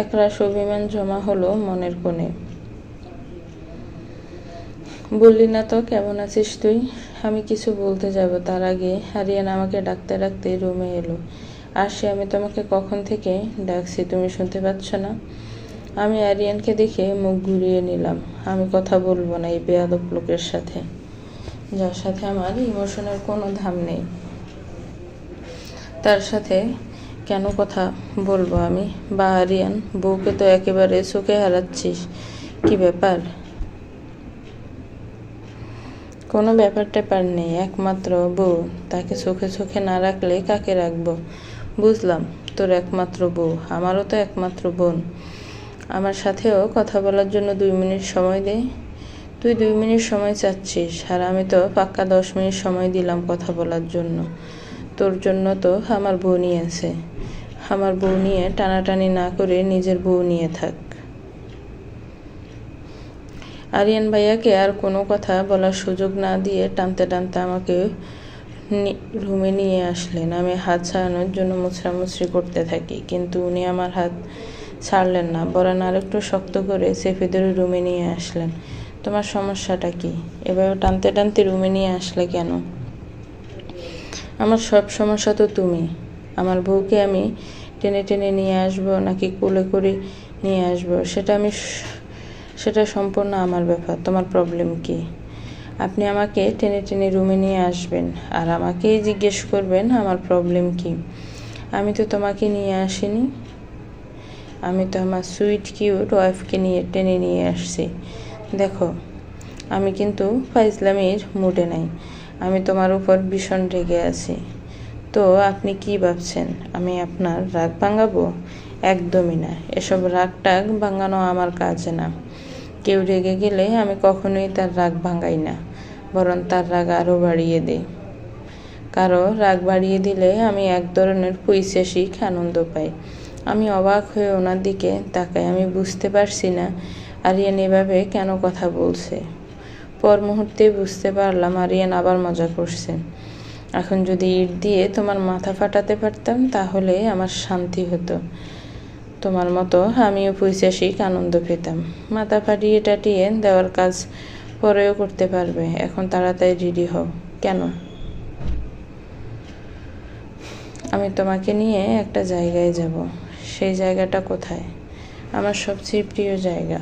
একরাশ অভিমান জমা হলো মনের কোণে। বললি না তো কেমন আছিস তুই? আমি কিছু বলতে যাব তার আগে আরিয়ান আমাকে ডাকতে ডাকতে রুমে এলো। আসি, আমি তোমাকে কখন থেকে ডাকছি, তুমি শুনতে পাচ্ছ না? আমি আরিয়ানকে দেখে মুখ ঘুরিয়ে নিলাম। আমি কথা বলবো না এই বেয়াদব লোকের সাথে, যার সাথে আমার ইমোশনের কোনো দাম নেই। তার সাথে কেন কথা বলবো আমি? বা আরিয়ান, বউকে তো একেবারে চোখে হারাচ্ছিস। কি ব্যাপার? কোনো ব্যাপার ট্যাপার নেই। একমাত্র বউ, তাকে চোখে চোখে না রাখলে কাকে রাখবো? বুঝলাম, তোর একমাত্র বউ। আমারও তো একমাত্র বোন। আমার সাথেও কথা বলার জন্য 2 মিনিট সময় দে। তুই 2 মিনিট সময় চাচ্ছিস, আর আমি তো পাক্কা 10 মিনিট সময় দিলাম কথা বলার জন্য। তোর জন্য তো আমার বউ নিয়ে আছে। আমার বউ নিয়ে টানাটানি না করে নিজের বউ নিয়ে থাক। আরিয়ান ভাইয়াকে আর কোনো কথা বলার সুযোগ না দিয়ে টানতে টানতে আমাকে রুমে নিয়ে আসলেন। আমি হাত ছাড়ানোর জন্য মুছড়ামুছড়ি করতে থাকি, কিন্তু উনি আমার হাত ছাড়লেন না, বরং আরেকটু শক্ত করে চেপে ধরে রুমে নিয়ে আসলেন। তোমার সমস্যাটা কি? এভাবে টানতে টানতে রুমে নিয়ে আসলে কেন? আমার সব সমস্যা তো তুমি। আমার বউকে আমি টেনে টেনে নিয়ে আসবো নাকি কোলে করে নিয়ে আসবো, সেটা সম্পূর্ণ আমার ব্যাপার। তোমার প্রবলেম কি? আপনি আমাকে টেনে টেনে রুমে নিয়ে আসবেন আর আমাকেই জিজ্ঞেস করবেন আমার প্রবলেম কি? আমি তো তোমাকে নিয়ে আসিনি। আমি তো আমার সুইট কিউট ওয়াইফকে টেনে নিয়ে আসছি। দেখো, আমি কিন্তু ফাইজলামির মুডে নাই। আমি তোমার উপর ভীষণ রেগে আছি। তো আপনি কি ভাবছেন আমি আপনার রাগ ভাঙাবো? একদমই না। এসব রাগ টাগ ভাঙানো আমার কাজ না। কেউ রেগে গেলে আমি কখনোই তার রাগ ভাঙাই না, বরং তার রাগ আরও বাড়িয়ে দিই। কারো রাগ বাড়িয়ে দিলে আমি এক ধরনের পৈশাসিক আনন্দ পাই। আমি অবাক হয়ে ওনার দিকে তাকাই। আমি বুঝতে পারছি না আরিয়ান এভাবে কেন কথা বলছে। পর মুহূর্তে বুঝতে পারলাম আরিয়ান আবার মজা করছে। এখন যদি ইট দিয়ে তোমার মাথা ফাটাতে পারতাম তাহলে আমার শান্তি হতো। তোমার মতো আমিও পৈশাসিক আনন্দ পেতাম। মাথা ফাটিয়ে টাটিয়ে দেওয়ার কাজ পরেও করতে পারবে। এখন তাড়াতাড়ি রেডি হও। কেন? আমি তোমাকে নিয়ে একটা জায়গায় যাব। সেই জায়গাটা কোথায়? আমার সবচেয়ে প্রিয় জায়গা,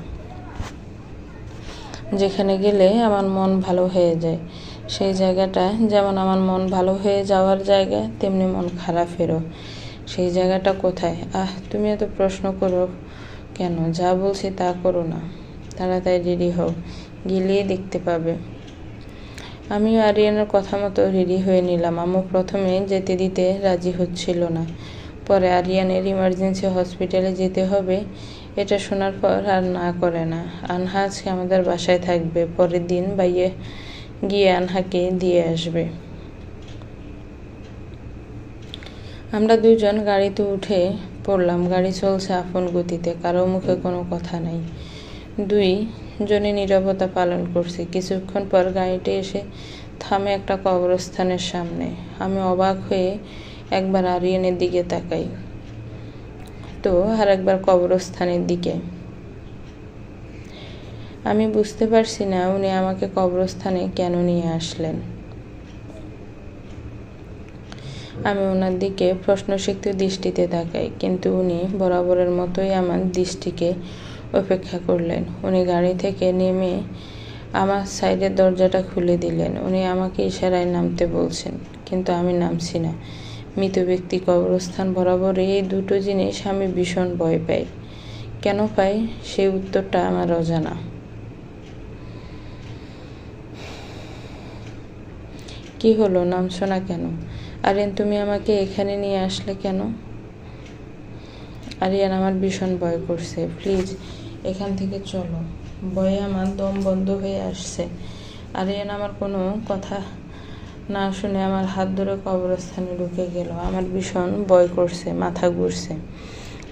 যেখানে গেলে আমার মন ভালো হয়ে যায়। সেই জায়গাটা যেমন আমার মন ভালো হয়ে যাওয়ার জায়গা, তেমনি মন খারাপেরও। সেই জায়গাটা কোথায়? তুমি এত প্রশ্ন করো কেন? যা বলছি তা করো না। তাড়াতাড়ি রেডি হও, গেলেই দেখতে পাবে। আমিও আরিয়ানের কথা মতো রেডি হয়ে নিলাম। আম্মু প্রথমে যেতে দিতে রাজি হচ্ছিল না। পরে আরিয়ানের ইমার্জেন্সি হসপিটালে যেতে হবে এটা শোনার পর আর না করে না। আনহা আজকে আমাদের বাসায় থাকবে, পরের দিন বাইয়ে গিয়ে আনহাকে দিয়ে আসবে। আমরা দুজন গাড়িতে উঠে পড়লাম। গাড়ি চলছে আপন গতিতে, কারো মুখে কোনো কথা নাই। দুইজনে নীরবতা পালন করছি। কিছুক্ষণ পর গাড়িটি এসে থামে একটা কবরস্থানের সামনে। আমি অবাক হয়ে একবার আরিয়ানের দিকে তাকাই, তো আর একবার কবরস্থানের দিকে। আমি বুঝতে পারছি না উনি আমাকে কবরস্থানে কেন নিয়ে আসলেন। আমি ওনার দিকে প্রশ্নসিক্ত দৃষ্টিতে তাকাই, কিন্তু উনি বরাবরের মতোই আমার দৃষ্টিকে উপেক্ষা করলেন। উনি গাড়ি থেকে নেমে আমার সাইডের দরজাটা খুলে দিলেন। উনি আমাকে ইশারায় নামতে বলছেন, কিন্তু আমি নামছি না। মৃত ব্যক্তি, কবরস্থান বরাবর এই দুটো জিনিস আমি ভীষণ ভয় পাই। কেন পাই সেই উত্তরটা আমার অজানা। কি হলো, নামছো না কেন? আরিয়ান, তুমি আমাকে এখানে নিয়ে আসলে কেন? আরিয়ান, আমার ভীষণ ভয় করছে, প্লিজ এখান থেকে চলো। ভয়ে আমার দম বন্ধ হয়ে আসছে। আরিয়ান আমার কোনো কথা না শুনে আমার হাত ধরে কবরস্থানে ঢুকে গেল। আমার ভীষণ ভয় করছে, মাথা ঘুরছে।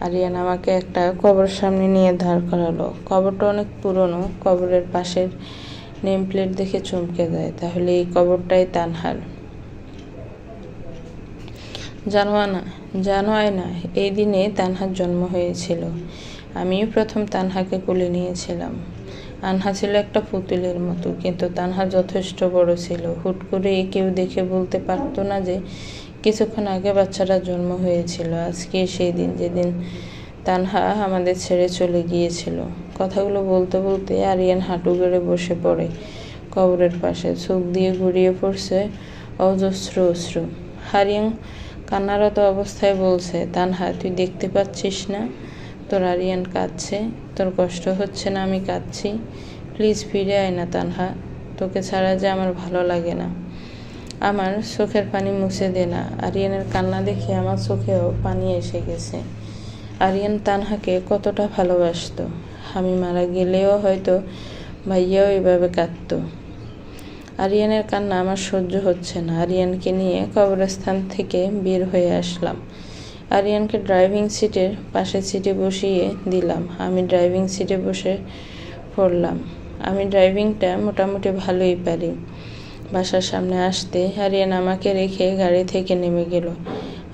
আরিয়ান আমাকে একটা কবর সামনে নিয়ে দাঁড় করালো। কবরটা অনেক পুরনো। কবরের পাশের নেম প্লেট দেখে চমকে যায়। তাহলে এই কবরটাই তানহার। জানো আয়না, এই দিনে তানহার জন্ম হয়েছিল। আমিও প্রথম তানহাকে কোলে নিয়েছিলাম। আনহা ছিল একটা পুতুলের মতো, কিন্তু তানহা যথেষ্ট বড় ছিল। হুট করে কেউ দেখে বলতে পারতো না যে কিছুক্ষণ আগে বাচ্চাটা জন্ম হয়েছিল। আজকে সেই দিন যেদিন তানহা আমাদের ছেড়ে চলে গিয়েছিল। কথাগুলো বলতে বলতে আরিয়ান হাঁটু গেড়ে বসে পড়ে কবরের পাশে। চোখ দিয়ে গড়িয়ে পড়ছে অজস্র অশ্রু। আরিয়ান কান্নারত অবস্থায় বলছে, তানহা, তুই দেখতে পাচ্ছিস না তোর আরিয়ান কাঁদছে? তোর কষ্ট হচ্ছে না আমি কাঁদছি? প্লিজ ফিরে আয় না তানহা, তোকে ছাড়া যে আমার ভালো লাগে না। আমার চোখের পানি মুছে দে না। আরিয়ানের কান্না দেখে আমার চোখেও পানি এসে গেছে। আরিয়ান তানহাকে কতটা ভালোবাসতো। আমি মারা গেলেও হয়তো ভাইয়াও এভাবে কাঁদত। আরিয়ানের কান্না আমার সহ্য হচ্ছে না। আরিয়ানকে নিয়ে কবরস্থান থেকে বের হয়ে আসলাম। আরিয়ানকে ড্রাইভিং সিটের পাশের সিটে বসিয়ে দিলাম। আমি ড্রাইভিং সিটে বসে পড়লাম। আমি ড্রাইভিংটা মোটামুটি ভালোই পারি। বাসার সামনে আসতে আরিয়ান আমাকে রেখে গাড়ি থেকে নেমে গেল।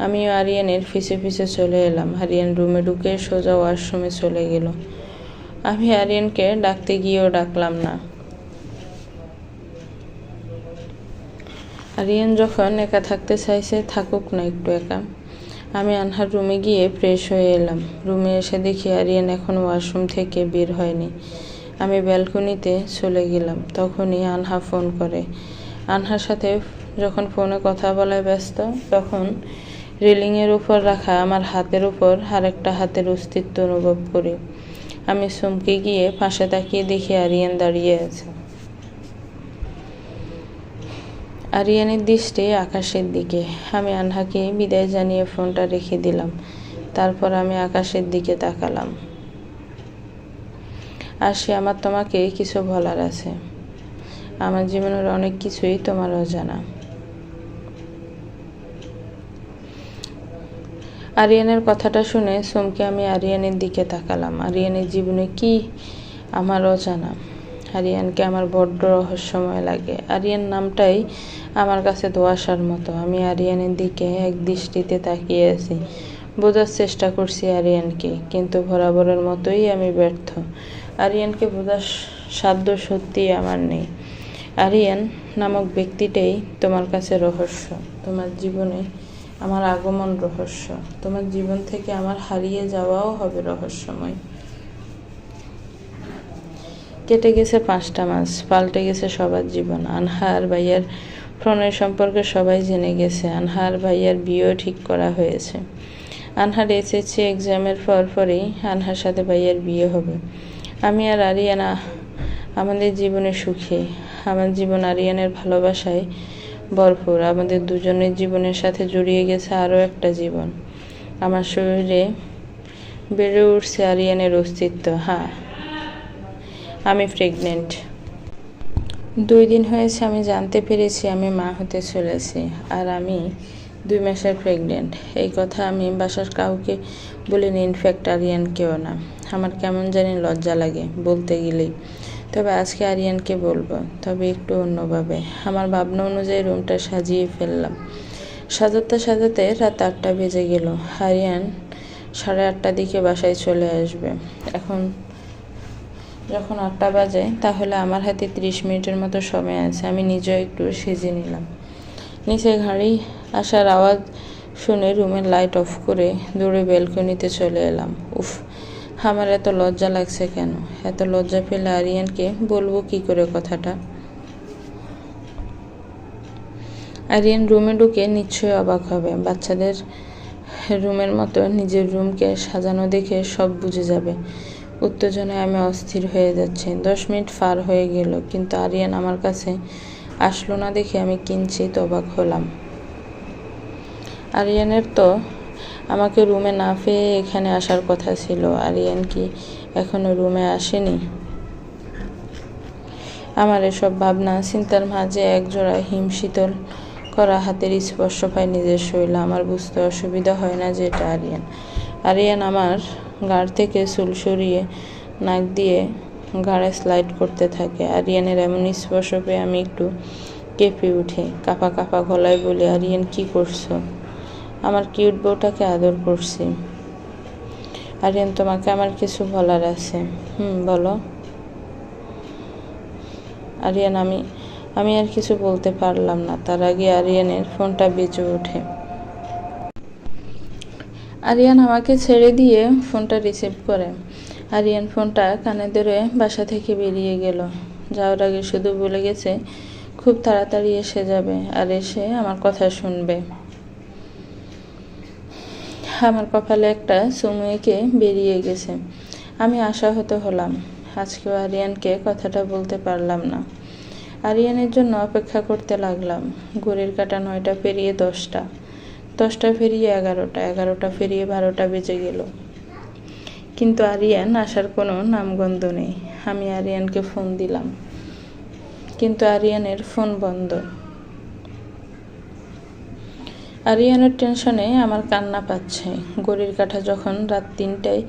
আমিও আরিয়ানের পিছে পিছে চলে এলাম। আরিয়ান রুমে ঢুকে সোজা ওয়াশরুমে চলে গেল। আমি আরিয়ানকে ডাকতে গিয়েও ডাকলাম না। আরিয়ান যখন একা থাকতে চাইছে, থাকুক না একটু একা। আমি আনহার রুমে গিয়ে ফ্রেশ হয়ে এলাম। রুমে এসে দেখি আরিয়ান এখন ওয়াশরুম থেকে বের হয়নি। আমি ব্যালকনিতে চলে গেলাম। তখনই আনহা ফোন করে। আনহার সাথে যখন ফোনে কথা বলায় ব্যস্ত, তখন রেলিংয়ের উপর রাখা আমার হাতের উপর আরেকটা হাতের অস্তিত্ব অনুভব করি। আমি চমকে গিয়ে পাশে তাকিয়ে দেখি আরিয়ান দাঁড়িয়ে আছে। আরিয়ানের দৃষ্টি আকাশের দিকে। আমি আনহাকে বিদায় জানিয়ে ফোনটা রেখে দিলাম। তারপর আমি আকাশের দিকে তাকালাম। আমার তোমাকে কিছু বলার আছে। আমার জীবনের অনেক কিছুই তোমার অজানা। আরিয়ানের কথাটা শুনে চমকে আমি আরিয়ানের দিকে তাকালাম। আরিয়ানের জীবনে কি আমার অজানা। আরিয়ানকে আমার বড্ড রহস্যময় লাগে। আরিয়ান নামটাই আমার কাছে ধোঁয়াশার মতো। আমি আরিয়ানের দিকে এক দৃষ্টিতে তাকিয়ে আছি, বোঝার চেষ্টা করছি আরিয়ানকে, কিন্তু বরাবরের মতোই আমি ব্যর্থ। আরিয়ানকে বোঝার সাধ্য সত্যিই আমার নেই। আরিয়ান নামক ব্যক্তিটাই তোমার কাছে রহস্য। তোমার জীবনে আমার আগমন রহস্য। তোমার জীবন থেকে আমার হারিয়ে যাওয়াও হবে রহস্যময়। কেটে গেছে 5টা মাস, পাল্টে গেছে সবার জীবন। আনহার ভাইয়ার প্রণয় সম্পর্কে সবাই জেনে গেছে। আনহার ভাইয়ার বিয়েও ঠিক করা হয়েছে। আনহার এসএসসি এক্সামের পরপরই আনহার সাথে ভাইয়ার বিয়ে হবে। আমি আর আরিয়ানা আমাদের জীবনে সুখী। আমার জীবন আরিয়ানের ভালোবাসায় ভরপুর। আমাদের দুজনের জীবনের সাথে জড়িয়ে গেছে আরও একটা জীবন। আমার শরীরে বেড়ে উঠছে আরিয়ানের অস্তিত্ব। হ্যাঁ, আমি প্রেগনেন্ট। 2 দিন হয়েছে আমি জানতে পেরেছি আমি মা হতে চলেছি। আর আমি 2 মাসের প্রেগনেন্ট। এই কথা আমি বাসার কাউকে বলিনি, ইনফ্যাক্ট আরিয়ানকেও না। আমার কেমন জানি লজ্জা লাগে বলতে গেলেই। তবে আজকে আরিয়ানকে বলবো, তবে একটু অন্যভাবে। আমার ভাবনা অনুযায়ী রুমটা সাজিয়ে ফেললাম। সাজাতে সাজাতে রাত 8টা বেজে গেল। আরিয়ান 8:30টার দিকে বাসায় চলে আসবে। যখন 8টা বাজে, তাহলে আমার হাতে 30 মিনিটের মতো সময় আছে। আমি নিজেও একটু সেজে নিলাম। নিচে গাড়ি আসার আওয়াজ শুনে রুমের লাইট অফ করে দৌড়ে ব্যালকনিতে চলে এলাম। উফ, আমার এত লজ্জা লাগছে কেন? এত লজ্জা পেলে আরিয়ানকে বলবো কি করে কথাটা? আরিয়ান রুমে ঢুকে নিশ্চয়ই অবাক হবে। বাচ্চাদের রুমের মতো নিজের রুমকে সাজানো দেখে সব বুঝে যাবে। উত্তেজনায় আমি অস্থির হয়ে যাচ্ছি। 10 মিনিট পার হয়ে গেল, কিন্তু আরিয়ান আমার কাছে আসলো না দেখে আমি কিঞ্চিত অবাক হলাম। আরিয়ানের তো আমাকে রুমে না পেয়ে এখানে আসার কথা ছিল। আরিয়ান কি এখনো রুমে আসেনি? আমার এসব ভাবনা চিন্তার মাঝে একজোড়া হিমশীতল করা হাতের স্পর্শ পায় নিজের শরীরে। আমার বুঝতে অসুবিধা হয় না যে এটা আরিয়ান। আরিয়ান আমার ঘাড় থেকে চুল সরিয়ে নাক দিয়ে ঘাড়ে স্লাইড করতে থাকে। আরিয়ানের এমন স্পর্শ পেয়ে আমি একটু কেঁপে উঠে কাঁপা কাঁপা গলায় বলি, আরিয়ান কি করছো? আমার কিউট বউটাকে আদর করছি। আরিয়ান, তোমাকে আমার কিছু বলার আছে। বলো। আরিয়ান, আমি আর কিছু বলতে পারলাম না। তার আগে আরিয়ানের ফোনটা বেজে ওঠে। আরিয়ান আমাকে ছেড়ে দিয়ে ফোনটা রিসিভ করে। আরিয়ান ফোনটা কানে ধরে বাসা থেকে বেরিয়ে গেল। যাওয়ার আগে শুধু বলে গেছে খুব তাড়াতাড়ি এসে যাবে আর এসে আমার কথা শুনবে। আমার কপালে একটা চুমু এঁকে বেরিয়ে গেছে। আমি আশাহত হলাম। আজকেও আরিয়ানকে কথাটা বলতে পারলাম না। আরিয়ানের জন্য অপেক্ষা করতে লাগলাম। ঘড়ির কাঁটা 9টা পেরিয়ে 10টা, 10টা পেরিয়ে 11টা, 11টা পেরিয়ে 12টা বেজে গেল, কিন্তু আরিয়ান আসার কোনো নামগন্ধ নেই। আমি আরিয়ানকে ফোন দিলাম, কিন্তু আরিয়ানের ফোন বন্ধ। আরিয়ানের টেনশনে আমার কান্না পাচ্ছে। ঘড়ির কাঁটা যখন রাত 3টায়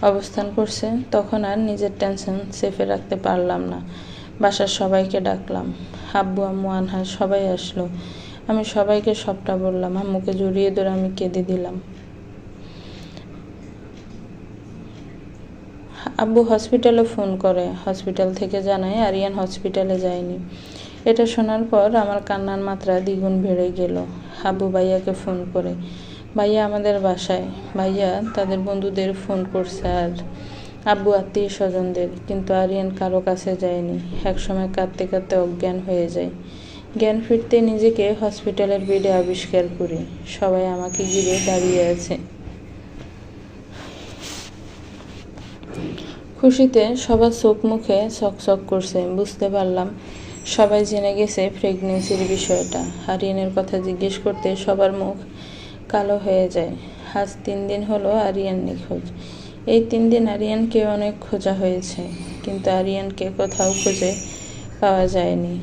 অবস্থান করছে, তখন আর নিজের টেনশন চেপে রাখতে পারলাম না। বাসার সবাইকে ডাকলাম। আব্বু, আম্মু, আনহা সবাই আসলো। আমি সবাইকে সবটা বললাম। আম্মুকে জড়িয়ে ধরে আমি কেঁদে দিলাম। আব্বু হসপিটালে ফোন করে। হসপিটাল থেকে জানায় আরিয়ান হসপিটালে যায়নি। এটা শোনার পর আমার কান্নার মাত্রা দ্বিগুণ বেড়ে গেল। আব্বু ভাইয়াকে ফোন করে। ভাইয়া আমাদের বাসায়। ভাইয়া তাদের বন্ধুদের ফোন করছে, আর আব্বু আত্মীয় স্বজনদের, কিন্তু আরিয়ান কারো কাছে যায়নি। একসময় কাঁদতে কাঁদতে অজ্ঞান হয়ে যায়। জ্ঞান ফিরতে নিজেকে হসপিটালের বেডে আবিষ্কার করি। সবাই আমাকে ঘিরে দাঁড়িয়ে আছে। খুশিতে সবার চোখ মুখে চকচক করছে। বুঝতে পারলাম সবাই জেনে গেছে প্রেগনেন্সির বিষয়টা। আরিয়ানের কথা জিজ্ঞেস করতে সবার মুখ কালো হয়ে যায়। আজ 3 দিন হলো আরিয়ান নিখোঁজ। এই 3 দিন আরিয়ানকে অনেক খোঁজা হয়েছে, কিন্তু আরিয়ানকে কোথাও খুঁজে পাওয়া যায়নি।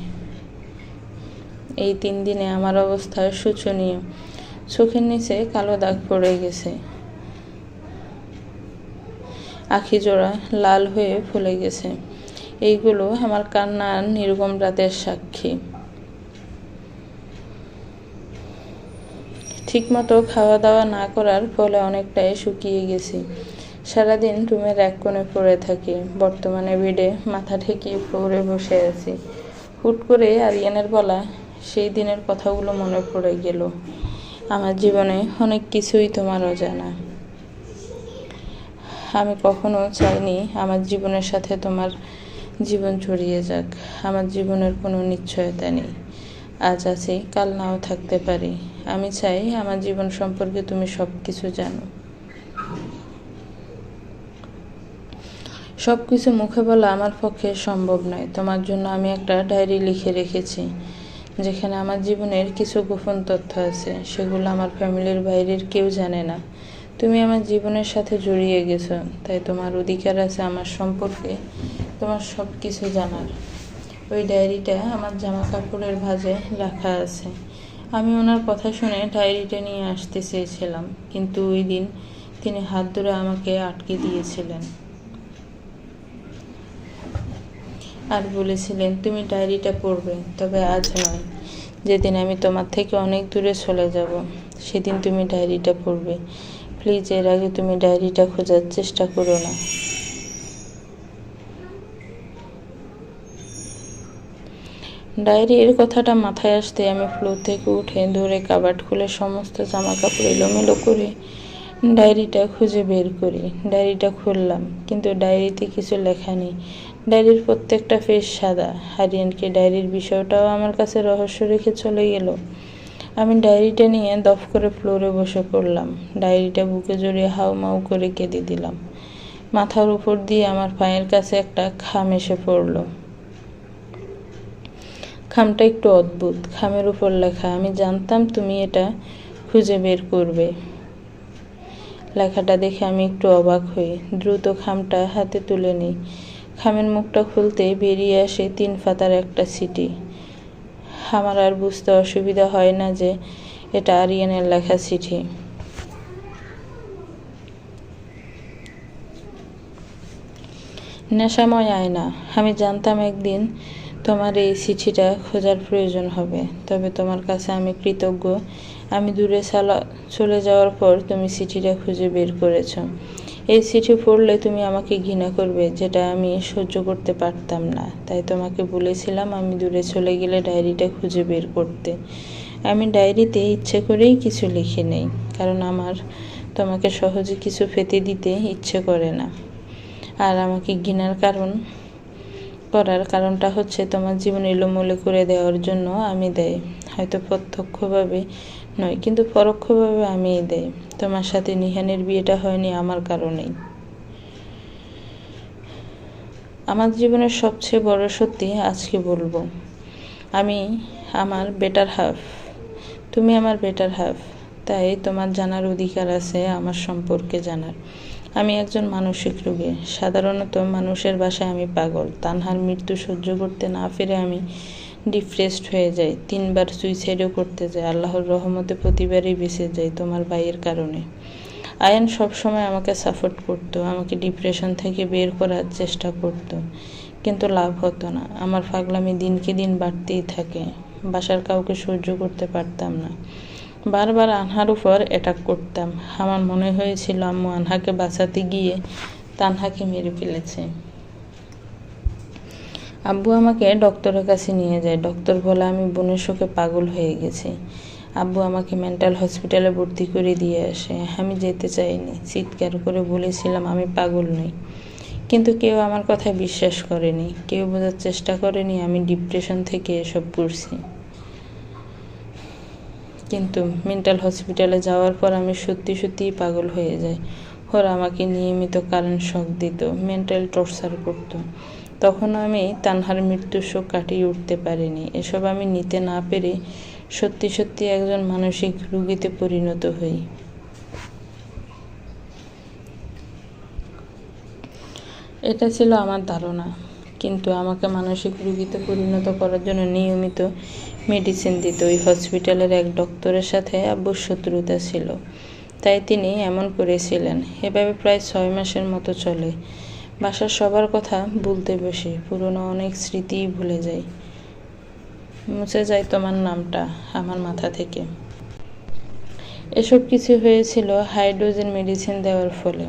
এই 3 দিনে আমার অবস্থা শোচনীয়। চোখের নিচে কালো দাগ পড়ে গেছে, আখি জোড়া লাল হয়ে ফুলে গেছে। এইগুলো আমার কান্নার নির্গম রাতের সাক্ষী। ঠিকমতো খাওয়া দাওয়া না করার ফলে অনেকটাই শুকিয়ে গেছি। সারাদিন রুমের এক কোণে পড়ে থাকি। বর্তমানে বেডে মাথা ঠেকিয়ে ফ্লোরে বসে আছি। হুট করে আরিয়ানের বলা সেই দিনের কথাগুলো মনে পড়ে গেল। আমার জীবনে অনেক কিছুই তোমার অজানা। আমি কখনো চাইনি আমার জীবনের সাথে তোমার জীবন জড়িয়ে যাক। আমার জীবনের কোনো নিশ্চয়তা নেই। আজ আছি, কাল নাও থাকতে পারি। আমি চাই আমার জীবন সম্পর্কে তুমি সব কিছু জানো। সব কিছু মুখে বলা আমার পক্ষে সম্ভব নয়। তোমার জন্য আমি একটা ডায়েরি লিখে রেখেছি, যেখানে আমার জীবনের কিছু গোপন তথ্য আছে। সেগুলো আমার ফ্যামিলির বাইরের কেউ জানে না। তুমি আমার জীবনের সাথে জড়িয়ে গেছো, তাই তোমার অধিকার আছে আমার সম্পর্কে তোমার সব কিছু জানার। ওই ডায়েরিটা আমার জামা কাপড়ের ভাঁজে রাখা আছে। আমি ওনার কথা শুনে ডায়েরিটা নিয়ে আসতে চেয়েছিলাম, কিন্তু ওই দিন তিনি হাত ধরে আমাকে আটকে দিয়েছিলেন আর বলেছিলেন, তুমি ডায়েরিটা পড়বে, তবে আজ নয়। যেদিন আমি তোমার থেকে অনেক দূরে চলে যাব, সেদিন তুমি ডায়েরিটা পড়বে। প্লিজ, এর আগে তুমি ডায়েরিটা খোঁজার চেষ্টা করো না। ডায়েরির কথাটা মাথায় আসতে আমি ফ্লোর থেকে উঠে ধরে কাবার্ড খুলে সমস্ত জামা কাপড় এলোমেলো করে ডায়েরিটা খুঁজে বের করি। ডায়েরিটা খুললাম, কিন্তু ডায়েরিতে কিছু লেখা নেই। ডায়েরির প্রত্যেকটা পেজ সাদা। আরিয়ানকে ডায়েরির বিষয়টাও আমার কাছে রহস্য রেখে চলে গেল। আমি ডায়েরিটা নিয়ে দফ করে ফ্লোরে বসে পড়লাম। ডায়েরিটা বুকে জড়িয়ে হাউমাউ করে কেঁদে দিলাম। মাথার উপর দিয়ে আমার পায়ের কাছে একটা খাম এসে পড়ল। খামটা একটু অদ্ভুত। খামের উপর লেখা, আমি জানতাম তুমি এটা খুঁজে বের করবে। লেখাটা দেখে আমি একটু অবাক হই। দ্রুত খামটা হাতে তুলে নিই। খামের মুখটা খুলতে বেরিয়ে আসে 3 পাতার একটা চিঠি। আমার আর বুঝতে অসুবিধা হয় না যে এটা আরিয়ানের লেখা চিঠি। নেশাময় আয়না। আমি জানতাম একদিন তোমার এই চিঠিটা খোঁজার প্রয়োজন হবে, তবে তোমার কাছে আমি কৃতজ্ঞ। আমি দূরে চলে যাওয়ার পর তুমি চিঠিটা খুঁজে বের করেছ। এই চিঠি পড়লে তুমি আমাকে ঘৃণা করবে, যেটা আমি সহ্য করতে পারতাম না। তাই তোমাকে বলেছিলাম আমি দূরে চলে গেলে ডায়েরিটা খুঁজে বের করতে। আমি ডায়েরিতে ইচ্ছে করেই কিছু লিখি নেই, কারণ আমার তোমাকে সহজে কিছু পেতে দিতে ইচ্ছে করে না। আর আমাকে ঘৃণার করার কারণটা হচ্ছে তোমার জীবন এলোমেলো করে দেওয়ার জন্য আমি দেয়। হয়তো প্রত্যক্ষভাবে নয়, কিন্তু পরোক্ষভাবে আমিই দেয়। তোমার সাথে নিহানের বিয়েটা হয়নি আমার কারণেই। আমার জীবনের সবচেয়ে বড় সত্যি আজকে বলবো, আমি আমার বেটার হাফ। তুমি আমার বেটার হাফ, তাই তোমার জানার অধিকার আছে আমার সম্পর্কে জানার। আমি একজন মানসিক রোগী। সাধারণত মানুষের ভাষায় আমি পাগল। তানহার মৃত্যু সহ্য করতে না পেরে আমি ডিপ্রেসড হয়ে যাই। 3 বার সুইসাইডও করতে যাই। আল্লাহর রহমতে প্রতিবারই বেঁচে যাই তোমার ভাইয়ের কারণে। আয়ান সবসময় আমাকে সাপোর্ট করতো, আমাকে ডিপ্রেশন থেকে বের করার চেষ্টা করতো, কিন্তু লাভ হতো না। আমার পাগলামি দিনকে দিন বাড়তেই থাকে। বাসার কাউকে সহ্য করতে পারতাম না। বারবার আনহার উপর অ্যাটাক করতাম। আমার মনে হয়েছিল আম্মু আনহাকে বাঁচাতে গিয়ে তানহাকে মেরে ফেলেছে। আব্বু আমাকে ডক্টরের কাছে নিয়ে যায়। ডক্টর বলে আমি বোনের শোকে পাগল হয়ে গেছি। আব্বু আমাকে মেন্টাল হসপিটালে ভর্তি করে দিয়ে আসে। আমি যেতে চাইনি, চিৎকার করে বলেছিলাম আমি পাগল নই। কিন্তু কেউ আমার কথা বিশ্বাস করেনি। কেউ বোঝার চেষ্টা করেনি আমি ডিপ্রেশন থেকে এসব করছি। কিন্তু মেন্টাল হসপিটালে যাওয়ার পর আমি সত্যিই পাগল হয়ে যাই। ওরা আমাকে নিয়মিত কারেন্ট শক দিত, মেন্টাল টর্চার করত। তখন আমি তানহার মৃত্যুর শোক কাটিয়ে উঠতে পারিনি। এসব আমি নিতে না পেরে সত্যি একজন মানসিক রোগীতে পরিণত হই। এটা ছিল আমার ধারণা, কিন্তু আমাকে মানসিক রোগীতে পরিণত করার জন্য নিয়মিত মেডিসিন দিত। ওই হসপিটালের এক ডক্টরের সাথে আব্বুর শত্রুতা ছিল, তাই তিনি এমন করেছিলেন। এভাবে প্রায় 6 মাসের মতো চলে। বাসার সবার কথা বলতে বসি, পুরনো অনেক স্মৃতিই ভুলে যাই। মুছে যায় তোমার নামটা আমার মাথা থেকে। এসব কিছু হয়েছিল হাই ডোজের মেডিসিন দেওয়ার ফলে।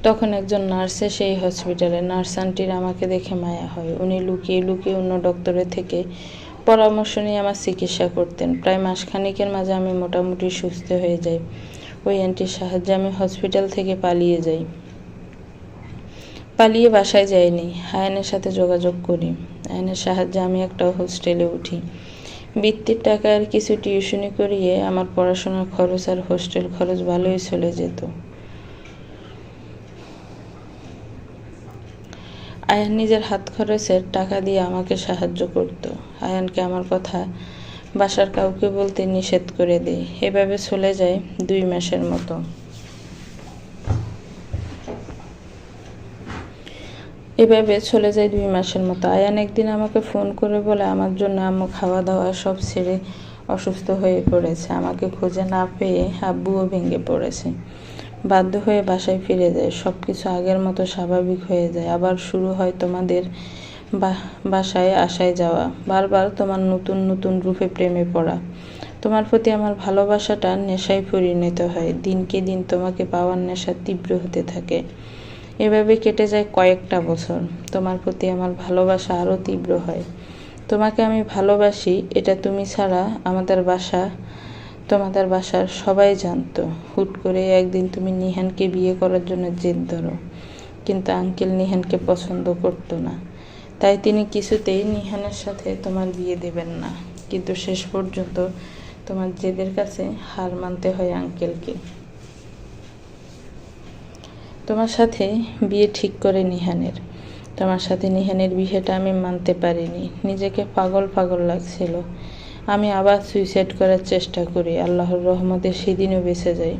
তখন একজন নার্স এসে এই হসপিটালে। নার্স আন্টির আমাকে দেখে মায়া হয়। উনি লুকিয়ে লুকিয়ে অন্য ডক্টরের থেকে পরামর্শ নিয়ে আমার চিকিৎসা করতেন। প্রায় মাসখানেকের মাঝে আমি মোটামুটি সুস্থ হয়ে যাই। ওই আন্টির সাহায্যে আমি হসপিটাল থেকে পালিয়ে যাই। পালিয়ে বাসায় যাইনি, আয়নের সাথে যোগাযোগ করি। আয়নের সাহায্যে আমি একটা হোস্টেলে উঠি। বৃত্তির টাকা আর কিছু টিউশনি করিয়ে আমার পড়াশোনার খরচ আর হোস্টেল খরচ ভালোই চলে যেত। আয়ান নিজের হাত খরচের টাকা দিয়ে আমাকে সাহায্য করত। আয়ানকে আমার কথা বাসার কাউকে বলতে নিষেধ করে দেয়। এভাবে চলে যায় 2 মাসের মতো। আয়ান একদিন আমাকে ফোন করে বলে আমার জন্য আম্মু খাওয়া দাওয়া সব ছেড়ে অসুস্থ হয়ে পড়েছে। আমাকে খুঁজে না পেয়ে আব্বুও ভেঙে পড়েছে। বাধ্য হয়ে বাসায় ফিরে যায়। সব কিছু আগের মতো স্বাভাবিক হয়ে যায়। আবার শুরু হয় তোমাদের বাসায় আসায় যাওয়া, বারবার তোমার নতুন নতুন রূপে প্রেমে পড়া। তোমার প্রতি আমার ভালোবাসাটা নেশায় পরিণত হয়। দিনকে দিন তোমাকে পাওয়ার নেশা তীব্র হতে থাকে। এভাবে কেটে যায় কয়েকটা বছর। তোমার প্রতি আমার ভালোবাসা আরও তীব্র হয়। তোমাকে আমি ভালোবাসি এটা তুমি ছাড়া তোমাদের বাসার সবাই জানতো। হুট করে একদিন তুমি নিহানকে বিয়ে করার জন্য জেদ ধরো, কিন্তু আঙ্কেল নিহানকে পছন্দ করতো না, তাই তিনি কিছুতেই নিহানের সাথে তোমার বিয়ে দেবেন না। কিন্তু শেষ পর্যন্ত তোমার জেদের কাছে হার মানতে হয় আঙ্কেলকে। তোমার সাথে বিয়ে ঠিক করে নিহানের। তোমার সাথে নিহানের বিয়েটা আমি মানতে পারিনি। নিজেকে পাগল পাগল লাগছিল। আমি আবার সুইসাইড করার চেষ্টা করি। আল্লাহর রহমতে সেদিনও বেঁচে যাই।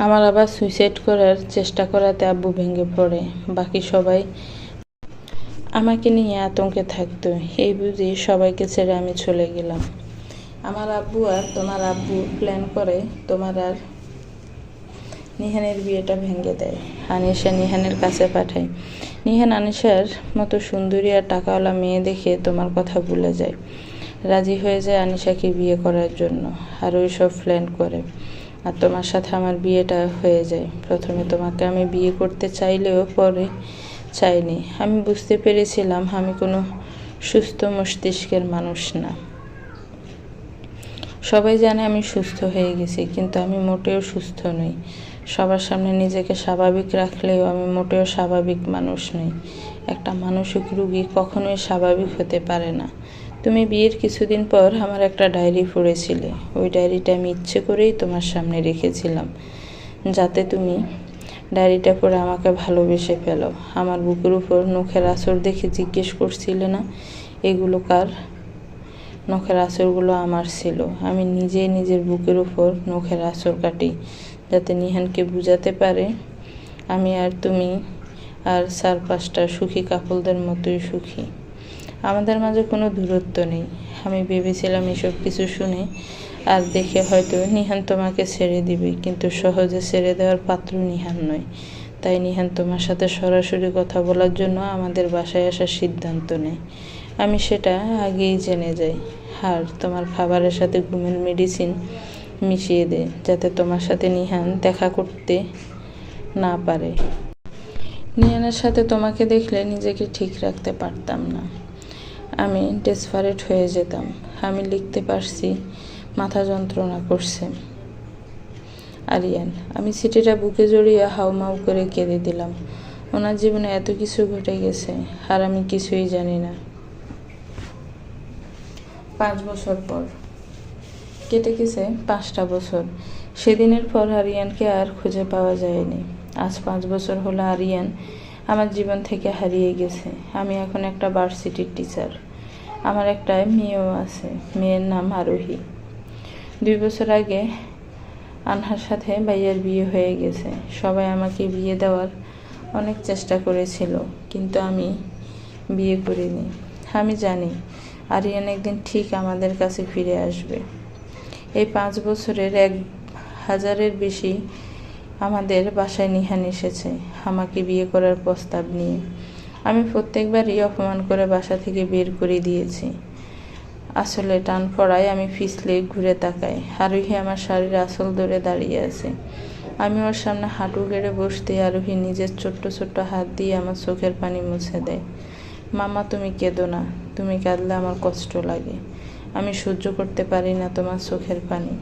আমার আবার সুইসাইড করার চেষ্টা করাতে আব্বু ভেঙে পড়ে। বাকি সবাই আমাকে নিয়ে আতঙ্কে থাকতো। এই বুঝি সবাইকে ছেড়ে আমি চলে গেলাম। আমার আব্বু আর তোমার আব্বু প্ল্যান করে তোমার আর নিহানের বিয়েটা ভেঙে দেয়। আনিশা নিহানের কাছে পাঠায়। নিহান আনিশার মতো সুন্দরী আর টাকাওয়ালা মেয়ে দেখে তোমার কথা ভুলে যায়। রাজি হয়ে যায় আনিশাকে বিয়ে করার জন্য। আর ওই সব প্ল্যান করে। আর তোমার সাথে আমার বিয়েটা হয়ে যায়। প্রথমে তোমাকে আমি বিয়ে করতে চাইলেও পরে চাইনি। আমি বুঝতে পেরেছিলাম আমি কোনো সুস্থ মস্তিষ্কের মানুষ না। সবাই জানে আমি সুস্থ হয়ে গেছি, কিন্তু আমি মোটেও সুস্থ নই। সবার সামনে নিজেকে স্বাভাবিক রাখলেও আমি মোটেও স্বাভাবিক মানুষ নই। একটা মানসিক রোগী কখনোই স্বাভাবিক হতে পারে না। তুমি বিয়ের কিছুদিন পর আমার একটা ডায়েরি পড়েছিলে। ওই ডায়েরিটা আমি ইচ্ছে করেই তোমার সামনে রেখেছিলাম, যাতে তুমি ডায়েরিটা পড়ে আমাকে ভালোবেসে ফেলো। আমার বুকের উপর নখের আঁচড় দেখে জিজ্ঞেস করছিলে না এগুলো কার? নখের আঁচড়গুলো আমার ছিল। আমি নিজেই নিজের বুকের উপর নখের আঁচড় কাটি, যাতে নিহানকে বুঝাতে পারে আমি আর তুমি আর 4-5টা সুখী কাপলদের মতোই সুখী। আমাদের মাঝে কোনো দূরত্ব নেই। আমি ভেবেছিলাম এসব কিছু শুনে আর দেখে হয়তো নিহান তোমাকে ছেড়ে দিবে, কিন্তু সহজে ছেড়ে দেওয়ার পাত্র নিহান নয়। তাই নিহান তোমার সাথে সরাসরি কথা বলার জন্য আমাদের বাসায় আসার সিদ্ধান্ত নেয়। আমি সেটা আগেই জেনে যাই। আর তোমার খাবারের সাথে ঘুমের মেডিসিন মিশিয়ে দেয়, যাতে তোমার সাথে নিহান দেখা করতে না পারে। নিহানের সাথে তোমাকে দেখলে নিজেকে ঠিক রাখতে পারতাম না। আমি ডেসপারেট হয়ে যেতাম। আমি লিখতে পারছি, মাথা যন্ত্রণা করছে। আরিয়ান। আমি চিঠিটা বুকে জড়িয়ে হাউমাউ করে কেঁদে দিলাম। ওনার জীবনে এত কিছু ঘটে গেছে আর আমি কিছুই জানি না। 5 বছর পর কেটে গেছে 5টা বছর। সেদিনের পর আরিয়ানকে আর খুঁজে পাওয়া যায়নি। আজ 5 বছর হলো আরিয়ান আমার জীবন থেকে হারিয়ে গেছে। আমি এখন একটা ভার্সিটির টিচার। আমার একটা মেয়েও আছে। মেয়ের নাম আরোহী। 2 বছর আগে আনহার সাথে ভাইয়ার বিয়ে হয়ে গেছে। সবাই আমাকে বিয়ে দেওয়ার অনেক চেষ্টা করেছিল, কিন্তু আমি বিয়ে করিনি। আমি জানি আরিয়ান একদিন ঠিক আমাদের কাছে ফিরে আসবে। এই 5 বছরের 1000-এর বেশি আমাদের বাসায় নিহান এসেছে আমাকে বিয়ে করার প্রস্তাব নিয়ে। আমি প্রত্যেকবারই অপমান করে বাসা থেকে বের করে দিয়েছি। আসলে টান পড়ায় আমি ফিসলে ঘুরে তাকাই। আরোহী আমার শাড়ির আঁচল ধরে দাঁড়িয়ে আছে। আমি ওর সামনে হাঁটু গেড়ে বসতে আরোহী নিজের ছোট্ট ছোট্ট হাত দিয়ে আমার চোখের পানি মুছে দেয়। মামা, তুমি কেঁদো না, তুমি কাঁদলে আমার কষ্ট লাগে। আমি সহ্য করতে পারি না তোমার চোখের পানি।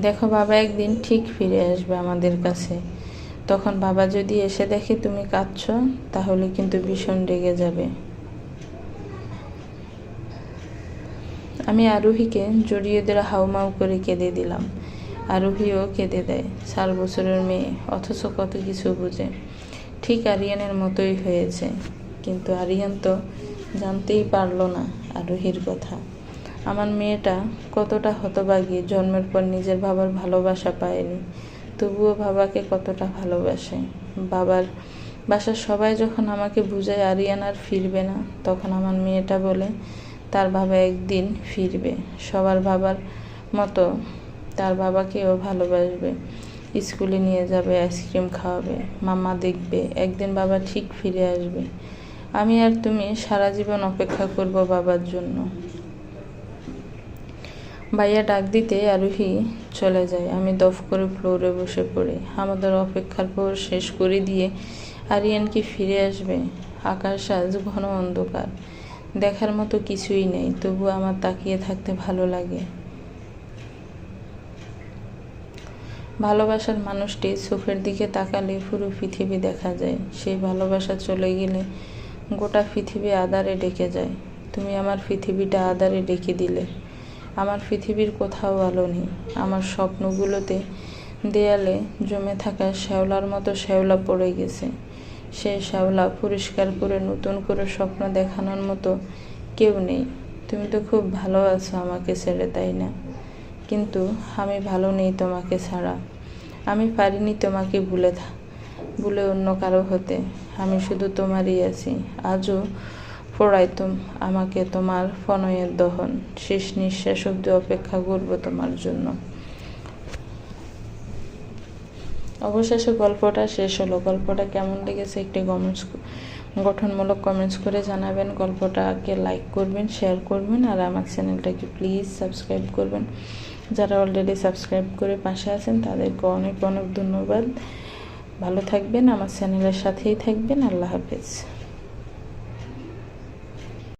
দেখো, বাবা একদিন ঠিক ফিরে আসবে আমাদের কাছে। তখন বাবা যদি এসে দেখে তুমি কাঁদছ, তাহলে কিন্তু ভীষণ রেগে যাবে। আমি আরোহীকে জড়িয়ে ধরে হাউমাউ করে কেঁদে দিলাম। আরোহীও কেঁদে দেয়। 4 বছরের মেয়ে, অথচ কত কিছু বোঝে। ঠিক আরিয়ানের মতোই হয়েছে। কিন্তু আরিয়ান তো জানতেই পারলো না আরোহীর কথা। আমার মেয়েটা কতটা হতভাগী, জন্মের পর নিজের বাবার ভালোবাসা পায়নি, তবুও বাবাকে কতটা ভালোবাসে। বাসার সবাই যখন আমাকে বুঝায় আরিয়ান আর ফিরবে না, তখন আমার মেয়েটা বলে তার বাবা একদিন ফিরবে, সবার বাবার মতো তার বাবাকেও ভালোবাসবে, স্কুলে নিয়ে যাবে, আইসক্রিম খাওয়াবে, মামা দেখবে, একদিন বাবা ঠিক ফিরে আসবে। আমি আর তুমি সারা জীবন অপেক্ষা করব বাবার জন্য। ভাইয়া ডাক দিতে আরোহী চলে যায়। আমি দফ করে ফ্লোরে বসে পড়ি। আমাদের অপেক্ষার পর শেষ করে দিয়ে আরিয়ান কি ফিরে আসবে? আকাশ আজ ঘন অন্ধকার, দেখার মতো কিছুই নেই, তবু আমার তাকিয়ে থাকতে ভালো লাগে। ভালোবাসার মানুষটি চোখের দিকে তাকালে পুরো পৃথিবী দেখা যায়। সেই ভালোবাসা চলে গেলে গোটা পৃথিবী আঁধারে ঢেকে যায়। তুমি আমার পৃথিবীটা আঁধারে ঢেকে দিলে। আমার পৃথিবীর কোথাও আলো নেই। আমার স্বপ্নগুলোতে দেয়ালে জমে থাকা শ্যাওলার মতো শ্যাওলা পড়ে গেছে। সেই শ্যাওলা পরিষ্কার করে নতুন করে স্বপ্ন দেখানোর মতো কেউ নেই। তুমি তো খুব ভালো আছো আমাকে ছেড়ে, তাই না? কিন্তু আমি ভালো নেই তোমাকে ছাড়া। আমি পারিনি তোমাকে ভুলে অন্য কারো হতে। আমি শুধু তোমারই আছি। আজও পড়াইতুম আমাকে তোমার প্রণয়ের দহন। শেষ নিঃশ্বাস অবধি অপেক্ষা করব তোমার জন্য। অবশেষে গল্পটা শেষ হলো। গল্পটা কেমন লেগেছে একটি গঠনমূলক কমেন্টস করে জানাবেন। গল্পটাকে লাইক করবেন, শেয়ার করবেন, আর আমার চ্যানেলটাকে প্লিজ সাবস্ক্রাইব করবেন। যারা অলরেডি সাবস্ক্রাইব করে পাশে আছেন তাদেরকে অনেক অনেক ধন্যবাদ। ভালো থাকবেন, আমার চ্যানেলের সাথেই থাকবেন। আল্লাহ হাফেজ।